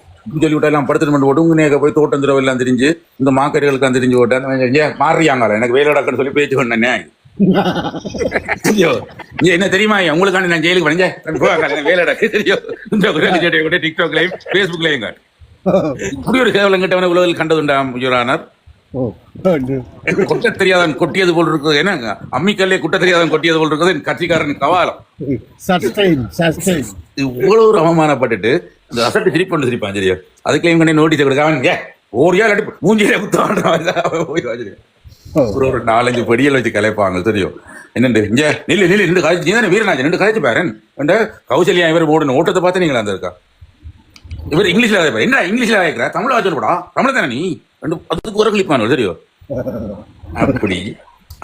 சொல்லி விட்டா எல்லாம் படுத்துட்டு பண்ணி போட்டு உங்க போய் தோட்டம் திரவ எல்லாம் தெரிஞ்சு இந்த மாக்கறிகளுக்கு தெரிஞ்சு போட்டேன் மாறியாங்க எனக்கு வேலைடாக்கன்னு சொல்லி பேச்சு பண்ணேன். என்ன தெரியுமா உங்களுக்காண்டி நான் ஜெயிலுக்கு பண்ணேன் வேலைடாக்கு தெரியும். டிக்டாக்லயும் பேஸ்புக்லயும் இப்படி ஒரு கேவலம் கிட்டவன உலகில் கண்டதுண்டா யுவரானர். கொட்ட தெரியாதவன் கொட்டியது போல் இருக்குது. என்னங்க அம்மிக்கல்லே குட்ட தெரியாதவன் கொட்டியது போல் இருக்குது கட்சிக்காரன் கவாலம். இவ்வளவு ஒரு அவமானப்பட்டுட்டு இந்த அசட்டு சிரிப்பு கொண்டு சிரிப்பான். சரியா அதுக்கு கண்ணே நோட்டீஸ் கொடுக்க ஓரியா மூஞ்சியில குத்த ஒரு 4-5 படியல் வச்சு கலைப்பாங்க. தெரியும் என்னண்டு இங்க நில்லு ரெண்டு காய்ச்சி வீரனாஜ் 2 காய்ச்சி பாருன் கௌசல்யா இவர் போடணும் ஓட்டத்தை பார்த்து நீங்களா அந்த இருக்கா இவர் இங்கிலீஷ்ல என்ன இங்கிலீஷ்ல கேட்கிற தமிழ் வாச்சோடா தமிழ் தானே நீ அதுக்கு ஒரு கிளிப்பான தெரியும். அப்படி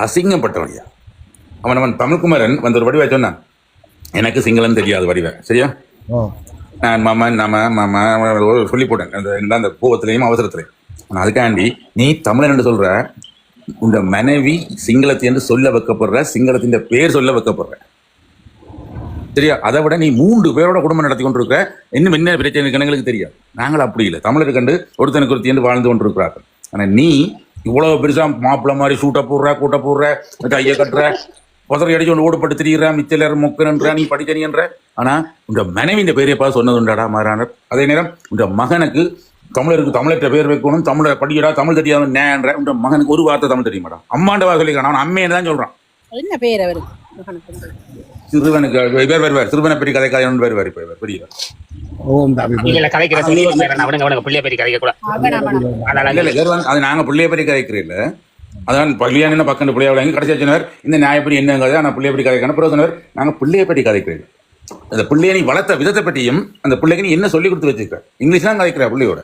அசிங்கப்பட்டவனியா அவன் தமிழ்குமரன் வந்து ஒரு வடிவா சொன்னான் எனக்கு சிங்களம் தெரியாது வடிவ. சரியா நான் மாமா சொல்லி போட்டேன் அந்த கோபத்திலையும் அவசரத்திலையும். அதுக்காண்டி நீ தமிழன் என்று சொல்ற உங்க மனைவி சிங்களத்தை என்று சொல்ல வைக்கப்படுற சிங்களத்தின் பேர் சொல்ல வைக்கப்படுற. சரியா அதை விட நீ 3 பேரோட குடும்பம் நடத்தி கொண்டிருக்கிற. இன்னும் என்ன பிரச்சனை எங்களுக்கு தெரியாது. நாங்கள் அப்படி இல்லை. தமிழர் கண்டு ஒருத்தனுக்கு ஒருத்தி என்று வாழ்ந்து கொண்டிருக்கிறார்கள். ஆனா நீ இவ்வளவு பெருசா மாப்பிள்ள மாதிரி சூட்ட போடுற கூட்ட போடுற கையை கட்டுற புதறி அடிச்சு கொண்டு ஓடுபட்டு திரிகிற மிச்சலர் மொக்கன்ற நீ படிச்சனின்ற. ஆனா உங்க மனைவி இந்த பேரை பார்த்து சொன்னது உண்டாடா மாறான. அதே நேரம் உங்க மகனுக்கு தமிழருக்கு தமிழற்ற பேர் வைக்கணும் தமிழை படிக்கிறா தமிழ் தெரியாத நேன்ற உங்க மகனுக்கு ஒரு வார்த்தை தமிழ் தெரிய மாட்டான். அம்மாண்ட வார்த்தை சொல்லிக்கிறான். அவன் அம்மையை தான் சொல்றான். என்ன பேர் அவருக்கு? சிறுவனுக்கு பேர் வருவார். சிறுவனை பெரிய கதை கதை வருவார். இப்ப இவர் பெரிய அது நாங்க பிள்ளைய பெரிய கதைக்கிறீல்ல. அதான் பள்ளியான பக்கம் பிள்ளைய கடைசி இந்த நியாயப்படி என்ன கதை நான் பிள்ளைய பற்றி கதைக்கான பிறகு நாங்க பிள்ளைய பற்றி கதைக்கிறீங்க. அந்த பிள்ளைய நீ வளர்த்த விதத்தை பற்றியும் அந்த பிள்ளைக்கு நீ என்ன சொல்லி கொடுத்து வச்சிருக்க இங்கிலீஷ் தான் கதைக்கிற பிள்ளையோட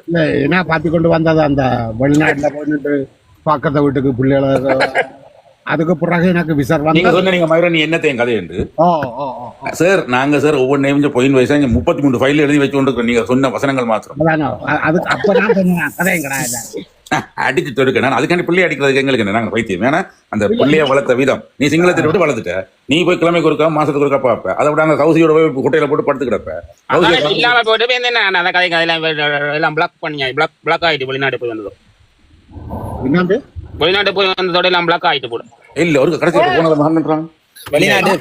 என்ன பார்த்து கொண்டு வந்தது அந்த வெளிநாட்டுல போயிட்டு பக்கத்து வீட்டுக்கு பிள்ளைகளை அதுக்கு பிறகு எனக்கு விசாரணை நீங்க சொன்னீங்க மயூரன் நீ என்னத்தையும் கதை என்று சார் நாங்க சார் ஒவ்வொரு நேரம் பொயின் வயசா 33 ஃபைல் எழுதி வச்சு கொண்டு நீங்க சொன்ன வசனங்கள் மாத்திரம் அதுக்கு அப்பதான் கதையும் கிடையாது அடிச்சு தொடுக்க. நான் அதுக்காண்டி பிள்ளைய அடிக்கிறதுக்கு எங்களுக்கு என்ன நாங்க பைத்தியம். ஏன்னா அந்த பிள்ளைய வளர்த்த விதம் நீ சிங்களத்தை விட்டு வளர்த்துட்ட. நீ போய் கிழமைக்கு ஒருக்கா மாசத்துக்கு ஒருக்கா பார்ப்ப. அதை விட அந்த கௌசியோட போய் குட்டையில போட்டு படுத்து கிடப்ப. இல்லாம போட்டு அந்த கதை எல்லாம் பிளாக் பண்ணி பிளாக் ஆயிட்டு வெளிநாடு போய் வந்ததும் வெளிநாட்டு போய் வந்ததோட எல்லாம் பிளாக் ஆயிட்டு போடும். இல்ல ஒரு கடைசி போனதை மறந்துட்டான். வெளிநாட்டு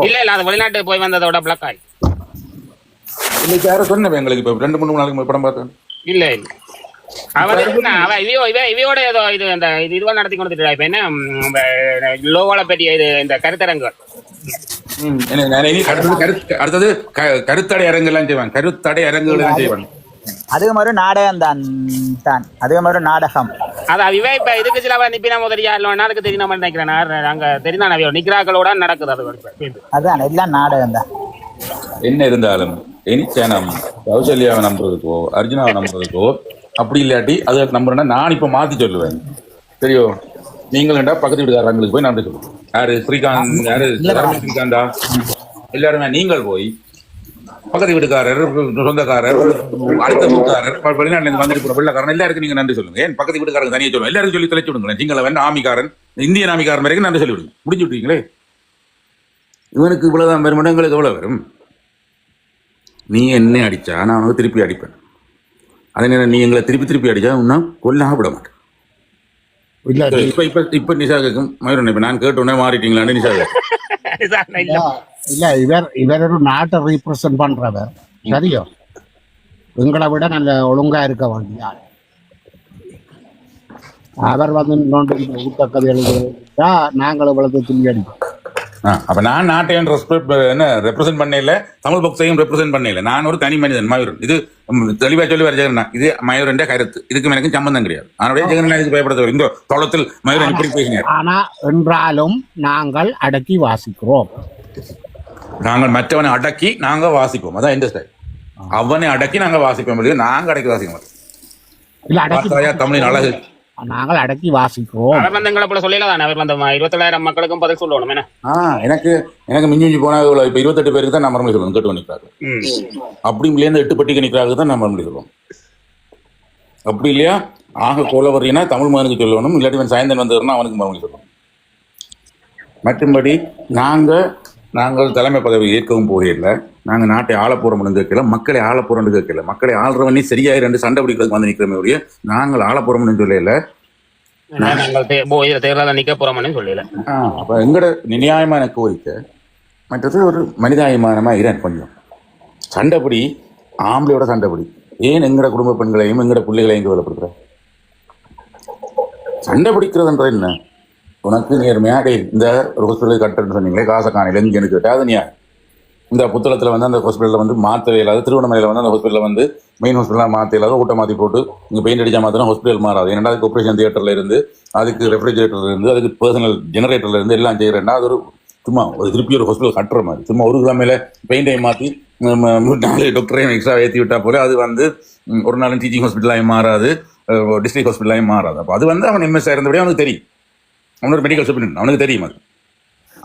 இல்ல அது வெளிநாட்டு போய் வந்ததோட பிளாக் ஆயி. இன்னைக்கு யாரும் சொன்னேன் எங்களுக்கு இப்ப 2-3 நாளைக்கு படம் பார்த்தேன். இல்ல அவர் இவையோட ஏதோ இது அந்த இதுவா நடத்தி கொடுத்துட்டு இப்ப என்ன லோவால பெரிய இது இந்த கருத்தரங்குகள் அடுத்தது கருத்தடை அரங்கு எல்லாம் செய்வாங்க. கருத்தடை அரங்குகள் எல்லாம் செய்வாங்க. அதே மாதிரி நாடகம் தான் அதே மாதிரி நாடகம் அதான் இவ இப்ப இதுக்கு சில நிப்பினா முதலியா இல்ல நாளுக்கு தெரியும் நினைக்கிறேன். அங்க தெரியும் நிக்கிறாக்களோட நடக்குது. அது அதான் எல்லாம் நாடகம் தான். என்ன இருந்தாலும் எனிச்சேனம் கௌசல்யாவை நம்புறதுக்கோ அர்ஜுனாவை நம்புறதுக்கோ அப்படி இல்லாட்டி அதை நம்புறேன்னா நான் இப்ப மாத்தி சொல்லுவேன். தெரியும் நீங்களும்டா பக்கத்து வீட்டுக்காரங்களுக்கு போய் நன்றி சொல்லுவோம். யாரு ஸ்ரீகாந்த், யாரு ஸ்ரீகாந்தா, எல்லாருமே நீங்கள் போய் பக்கத்து வீட்டுக்காரர், சொந்தக்காரர், அடுத்த வீட்டுக்காரர், வெளிநாட்டுல இருந்து வந்துட்டு போற வெள்ளக்காரன் எல்லாருக்கும் நீங்க நன்றி சொல்லுங்க. ஏன் பக்கத்து வீட்டுக்காரங்க தனியாக சொல்லுங்க. எல்லாரும் சொல்லி தொலைச்சு விடுங்களேன். நீங்கள வேணும் ஆமிக்காரன், இந்தியன் ஆமிக்காரன் வரைக்கும் நன்றி சொல்லி விடுங்க. முடிஞ்சு விட்டீங்களே. இவனுக்கு இவ்வளவுதான் வரும், எங்களுக்கு எவ்வளவு வரும்? நீ என்ன அடிச்சா நான் உனக்கு திருப்பி அடிப்பேன். அதே நேரம் நீ எங்களை திருப்பி அடிச்சா இன்னும் கொல்லாம விட மாட்டேன். இப்ப நிஷா கேட்கும் மயூரன், இப்ப நான் கேட்டு உடனே மாறிட்டீங்களான்னு நிஷா கேட்கும். இல்ல இவர் ஒரு நாட்டை ரீப்ரசன்ட் பண்றவர். சரியோ, எங்களை விட நல்ல ஒழுங்கா இருக்க வேண்டிய ஆள். அவர் ஊட்டக்கதை எழுதுறா நாங்கள் இவ்வளவு துணி அடிப்போம். அப்ப நான் நாட்டையும் ரெப்ரசென்ட் பண்ணல, தமிழ் பக்ஸையும் ரெப்ரசென்ட் பண்ணல. நான் ஒரு தனி மனிதன் மயூரன். இது தெளிவா சொல்லி வர ஜெகன், இது மயூரன் கருத்து. இதுக்கு எனக்கு சம்பந்தம் கிடையாது. அவனுடைய ஜெகன் பயப்படுத்த இந்த தளத்தில் மயூரன் இப்படி பேசினார். ஆனா என்றாலும் நாங்கள் அடக்கி வாசிக்கிறோம். நாங்கள் மற்றவனை அடக்கி நாங்க வாசிப்போம். அதான் இந்த ஸ்டைல். அவனை அடக்கி நாங்க வாசிப்போம். நாங்க அடக்கி வாசிக்க மாட்டோம். இல்ல அடக்கி தமிழின் அழகு. நாங்கள் அடக்கி வாசிக்கிறோம். அவர் வந்து எங்களை போல சொல்லலாம். அவர் வந்து 27,000 மக்களுக்கும் பதில் சொல்லணும். எனக்கு மிஞ்சி போனா இப்ப 28 பேருக்கு தான் நான் மறுமொழி சொல்லுவோம். கேட்டு நிற்கிறாங்க. அப்படி இல்லையா 8 பட்டிக்கு நிற்கிறாங்க தான் நான் மறுமொழி சொல்லுவோம். அப்படி இல்லையா ஆக கோலவரினா தமிழ் மகனுக்கு சொல்லணும். இல்லாட்டி சாயந்தரம் வந்ததுன்னா அவனுக்கு மறுமொழி சொல்லணும். மற்றும்படி நாங்கள் தலைமை பதவி ஏற்கவும் போகல. நாங்க நாட்டை ஆள போறோம்னு கேட்கல, மக்களை ஆள போறோம்னு கேட்கல. மக்களை ஆள்றவனே சரியாய் 2 சண்டை பிடிக்கிறதுக்கு வந்து நிக்கிறமே. நாங்கள் ஆள போறோம்னு சொல்லல, தேர்தல நிக்க போறோம்னு சொல்லல. அப்ப எங்கட நியாயமான கோரிக்கை. மற்றது ஒரு மனிதாயமானமா இran கொஞ்சம் சண்டைப்படி, ஆம்பளையோட சண்டைப்படி. ஏன் எங்கட குடும்ப பெண்களையும் எங்கட பிள்ளைகளையும் கவலைப்படுத்துற? சண்டை பிடிக்கிறதுன்ற என்ன? உனக்கு நேர்மையா இந்த ஒரு ஹாஸ்பிட்டல் கட்டுன்னு சொன்னீங்களே, காசை காணையில் எங்க எனக்கு கேட்டால் அது நியாயம். இந்த புத்தளத்தில் வந்து அந்த ஹாஸ்பிட்டலில் வந்து மாற்றவே இல்லாத, திருவண்ணாமலையில் வந்து அந்த ஹாஸ்பிட்டலில் வந்து மெயின் ஹாஸ்பிட்டலாக மாற்ற இல்லாத, ஊட்ட மாற்றி போட்டு இங்கே பெயிண்ட் அடிச்சா மாத்திரம் ஹாஸ்பிட்டல் மாறாது. ஏன்னா அதுக்கு ஆப்ரேஷன் தியேட்டரில் இருந்து, அதுக்கு ரெஃப்ரிஜரேட்டர்ல இருந்து, அதுக்கு பர்சனல் ஜெனரேட்டர்ல இருந்து எல்லாம் செய்யறேன்னா அது ஒரு சும்மா ஒரு திருப்பி ஒரு ஹாஸ்பிட்டல் கட்டுற மாதிரி. சும்மா ஒரு கிழமையில பெயிண்டையும் மாற்றி 4 டாக்டரையும் எக்ஸ்ட்ரா ஏற்றி விட்டா போல அது வந்து ஒரு நாளும் டீச்சிங் ஹாஸ்பிட்டலாயும் மாறாது, டிஸ்ட்ரிக்ட் ஹாஸ்பிட்டலாயும் மாறாது. அப்போ அது வந்து அவன் எம்எஸ் இருந்தபடியே அவனுக்கு தெரியும். அவனோட மெடிக்கல் சூப்பரிண்ட் அவனுக்கு தெரியும்.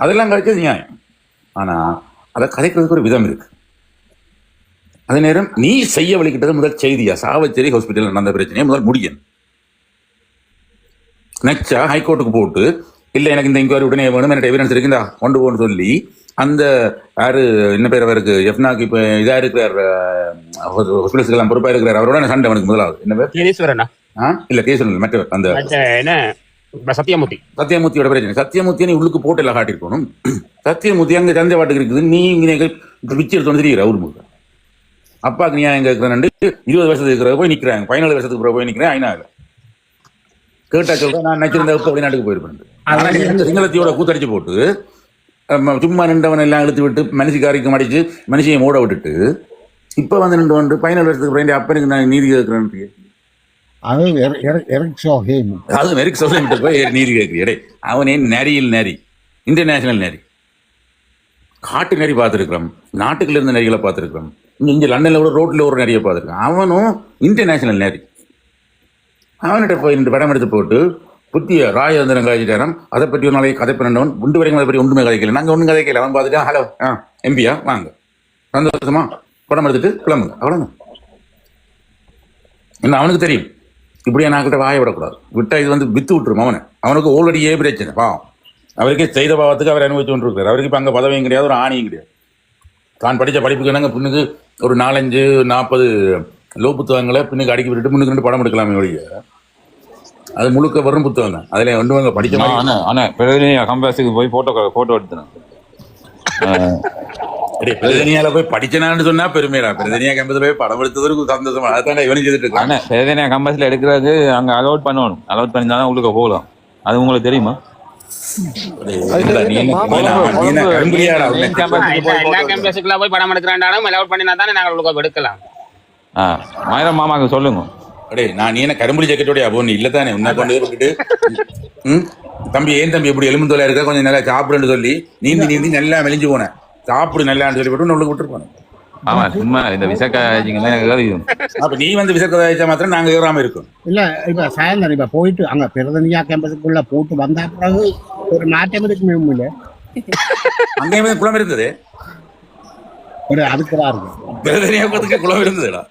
அதெல்லாம் கழிச்சது நியாயம். ஆனா அதை கதைக்கிறதுக்கு ஒரு விதம் இருக்கு. அதே நேரம் நீ செய்ய வழிகிட்டது முதல் செய்தியா சாவச்சேரி ஹாஸ்பிட்டல் நடந்த பிரச்சனையை முதல் முடியணும். நெக்ஸ்டா ஹைகோர்ட்டுக்கு போட்டு இல்ல எனக்கு இந்த இன்கொயரி உடனே வேணும், எனக்கு எவிடன்ஸ் இருக்குதா கொண்டு போன்னு சொல்லி அந்த யாரு என்ன பேர் அவருக்கு எஃப்னாக்கு இப்ப இதா இருக்கிறார் ஹாஸ்பிட்டல்ஸ்க்கு எல்லாம் பொறுப்பா இருக்கிறார், அவரோட சண்டை அவனுக்கு முதலாவது என்ன பேர் கேசவரனா? இல்ல கேசவரன் மற்ற அந்த சத்தியமூர்த்தியோட பிரச்சனை. சத்தியமூர்த்தியை நீ உள்ளுக்கு போட்டு எல்லாம் காட்டிருக்கணும். சத்தியமூர்த்தி அங்க சந்தை பாட்டுக்கு இருக்குது. நீ பிச்சு எடுத்து தெரியுற அவரு முழுக்க அப்பாக்கு நீ எங்க இருக்கிறான் 20 வருஷத்துக்கு இருக்கிற போய் நிக்கிறாங்க, 14 வருஷத்துக்கு போய் நிக்கிறேன். ஐநால கேட்டா சொல்றேன் நான் நினைச்சிருந்தா இப்ப வெளிநாட்டுக்கு போயிருப்பேன். சிங்களத்தியோட கூத்தடிச்சு போட்டு சும்மா நின்றவன் எல்லாம் இழுத்து விட்டு மனுஷிக்காரிக்கு மடிச்சு மனுஷையை மூட விட்டுட்டு இப்ப வந்து நின்று 14 வருஷத்துக்கு போய் அப்பனுக்கு நான் நீதி கேட்கிறேன். அது நீதி கேட்கிறீ? அவனே நரியில் நரி, இன்டர்நேஷனல் நரி, காட்டு நரி பார்த்துருக்கிறோம், நாட்டுக்குள்ள இருந்த நரிகளை பார்த்துருக்கிறோம், இங்க லண்டன்ல கூட ரோட்ல ஒரு நரியை பார்த்துருக்கோம். அவனும் இன்டர்நேஷனல் நரி. அவன்கிட்ட போய் 2 படம் எடுத்து போட்டு புத்திய ராஜேந்திரன் கழிச்சிட்டாராம். அதை பற்றி ஒரு நாளைக்கு கதை பண்ணணும். குண்டு வரைக்கும் அதை பற்றி ஒன்றுமே கதைக்கல. நாங்கள் ஒன்றும் கதைக்கல. அவன் பார்த்துட்டா ஹலோ எம்பியா வாங்க சந்தோஷமா படம் எடுத்துட்டு கிளம்புங்க, அவ்வளோதான். என்ன அவனுக்கு தெரியும் இப்படியா நாக்கிட்ட வாய விடக்கூடாது. விட்டா இது வந்து வித்து விட்டுரும் அவனுக்கு ஆல்ரெடியே பிரச்சனை. பாவம் அவருக்கே செய்த பாவத்துக்கு அவர் அனுபவிச்சு கொண்டு இருக்காரு. அவருக்கு இப்போ அங்கே பதவியும் கிடையாது, ஒரு ஆணியும் கிடையாது. தான் படித்த படிப்புக்கு என்னங்க பின்னுக்கு ஒரு 4-5-40 லோ புத்தகங்களை பின்னுக்கு அடுக்கி விட்டுட்டு முன்னுக்கு 2 படம் எடுக்கலாமே ஒழிய அது முழுக்க வெறும் புத்தகம் தான். அதுல ஒன்று படிச்ச மாதிரி. ஆனா கம்பாஸுக்கு போய் போட்டோ எடுத்தேன். பிரதனியால போய் படிச்சனான்னு சொன்னா பெருமையா. பிரதனியா கேம்பஸ்ல போய் படம் எடுத்ததற்கு சந்தோஷமா. அதான் இவனும் செய்துட்டு இருக்காங்க. பிரதனியா கம்பாஸ்ல எடுக்கிறது அங்க அலோட் பண்ணணும். அலோட் பண்ணிதான் உங்களுக்கு போகலாம். அது உங்களுக்கு தெரியுமா? எல்லா கேம்பஸுக்குள்ள போய் படம் எடுக்கிறாண்டாலும் அலோட் பண்ணினா தானே நாங்கள் உங்களுக்கு எடுக்கலாம். மயிரம் மாமாக்கு சொல்லுங்க. அடே நான் நீ என்ன கரும்புலி ஜாக்கெட்டோடைய அப்போ நீ இல்ல தானே உன்னை கொண்டு விட்டுட்டு தம்பி ஏன் தம்பி எப்படி எலும்புத்தோல இருக்க கொஞ்சம் நல்லா சாப்பிடுன்னு சொல்லி நீந்தி நல்லா மெலிஞ்சு போனேன். சாப்பிடு நல்லான்னு சொல்லி போட்டு உங்களுக்கு விட்டுருப்போம். ஆமா சும்மா இந்த விசக்காய்ச்சிங்க. அப்ப நீ வந்து விசக்காய்ச்சா மாத்திரம் நாங்க ஏறாம இருக்கோம். இல்ல இப்ப சாயந்தரம் இப்ப போயிட்டு அங்க பிரதனியா கேம்பஸுக்குள்ள போட்டு வந்த பிறகு ஒரு மாற்றம் இருக்குமே இல்ல. அங்கேயுமே குளம் இருந்தது. ஒரு அதுக்குதான் இருக்கு. பிரதனியா குளம் இருந்ததுடா.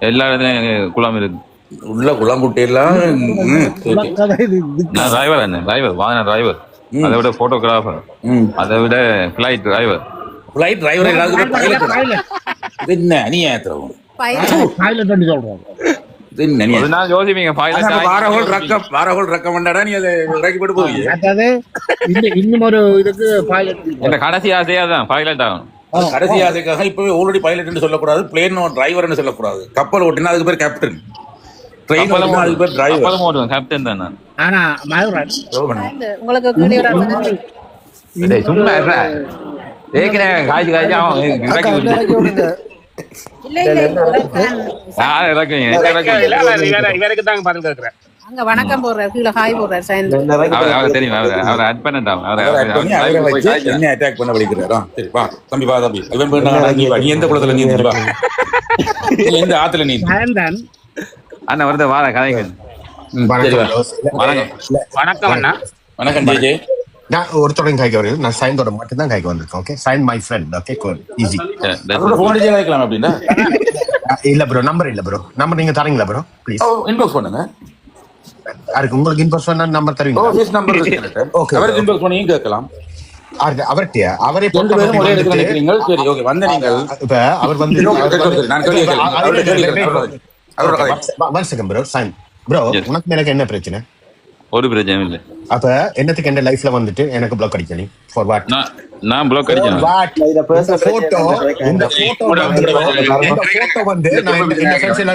எல்லா இடத்துலயும் குளம் இருக்கு. உள்ள குளம் குட்டையெல்லாம் டிரைவர் என்ன டிரைவர் வாகன டிரைவர், அதை விட போட்டோகிராஃபர், அதை விட ஃபிளைட் டிரைவர். ஃபிளைட் டிரைவர் என்ன நீ ஏத்துறோம் பைலட் பண்ணி சொல்றோம். இன்னும் ஒரு இதுக்கு பைலட் கடைசி ஆசையா தான் பைலட் ஆகணும். கடைசி ஆசைக்காக இப்பவே ஆல்ரெடி பைலட் சொல்லக்கூடாது, பிளேன் டிரைவர் சொல்லக்கூடாது. கப்பல் ஓட்டினா அதுக்கு பேர் கேப்டன், ட்ரெயின் அதுக்கு பேர் டிரைவர். கேப்டன் தான். ஆனா மயூரன் உங்களுக்கு சும்மா ஏற்கனவே காய்ச்சி இவருக்கு தாங்க பதில் கேட்கிறேன். அங்க வணக்கம் போடுறாரு, கீழே ஹாய் போடுறாரு. தெரியும் அவர் அட் பண்ணிட்டான். என்ன அட்டாக் பண்ண படிக்கிறாரா? சரி வா தம்பி, வா தம்பி. நீ எந்த குளத்துல நீ வா, எந்த ஆத்துல நீ அண்ணா வருத வார கதைக்கு. வணக்கம் அண்ணா. வணக்கம் ஜெய். நான் ஒருத்தரையும் காய்க்க வரேன். நான் சைனோட மட்டும் தான் காய்க்க வந்திருக்கேன். Okay, sign my friend. Okay, call easy. Phone அடிச்சு காய்க்கலாம் அப்படின்னா? இல்ல ப்ரோ, நம்பர் இல்ல ப்ரோ. நம்பர் நீங்க தரீங்களா ப்ரோ? ப்ளீஸ் இன்பாக்ஸ் பண்ணுங்க. அதுக்கு உங்களுக்கு இன்பாக்ஸ் பண்ணா நம்பர் தருவீங்க? ஓ நம்பர் இருக்கு. ஓகே, அவருக்கு இன்பாக்ஸ் பண்ணி கேட்கலாம். அவர்கிட்ட அவரே ரெண்டு பேரும் ஒரே இடத்துல நிக்கிறீங்க. சரி ஓகே, வந்த நீங்கள் இப்ப அவர் வந்து நான் கேட்கிறேன். One second bro. Sign bro, உனக்கு எனக்கு என்ன பிரச்சனை? ஒரு பிரச்சனை இல்லை. அப்ப என்னத்துக்கு என் லைஃப்ல வந்துட்டு எனக்கு பிளாக் அடிக்கணும்? For what? நான் பிளாக் அடிக்கணும். இந்த போட்டோ வந்து நான் இந்த சென்ஸ்ல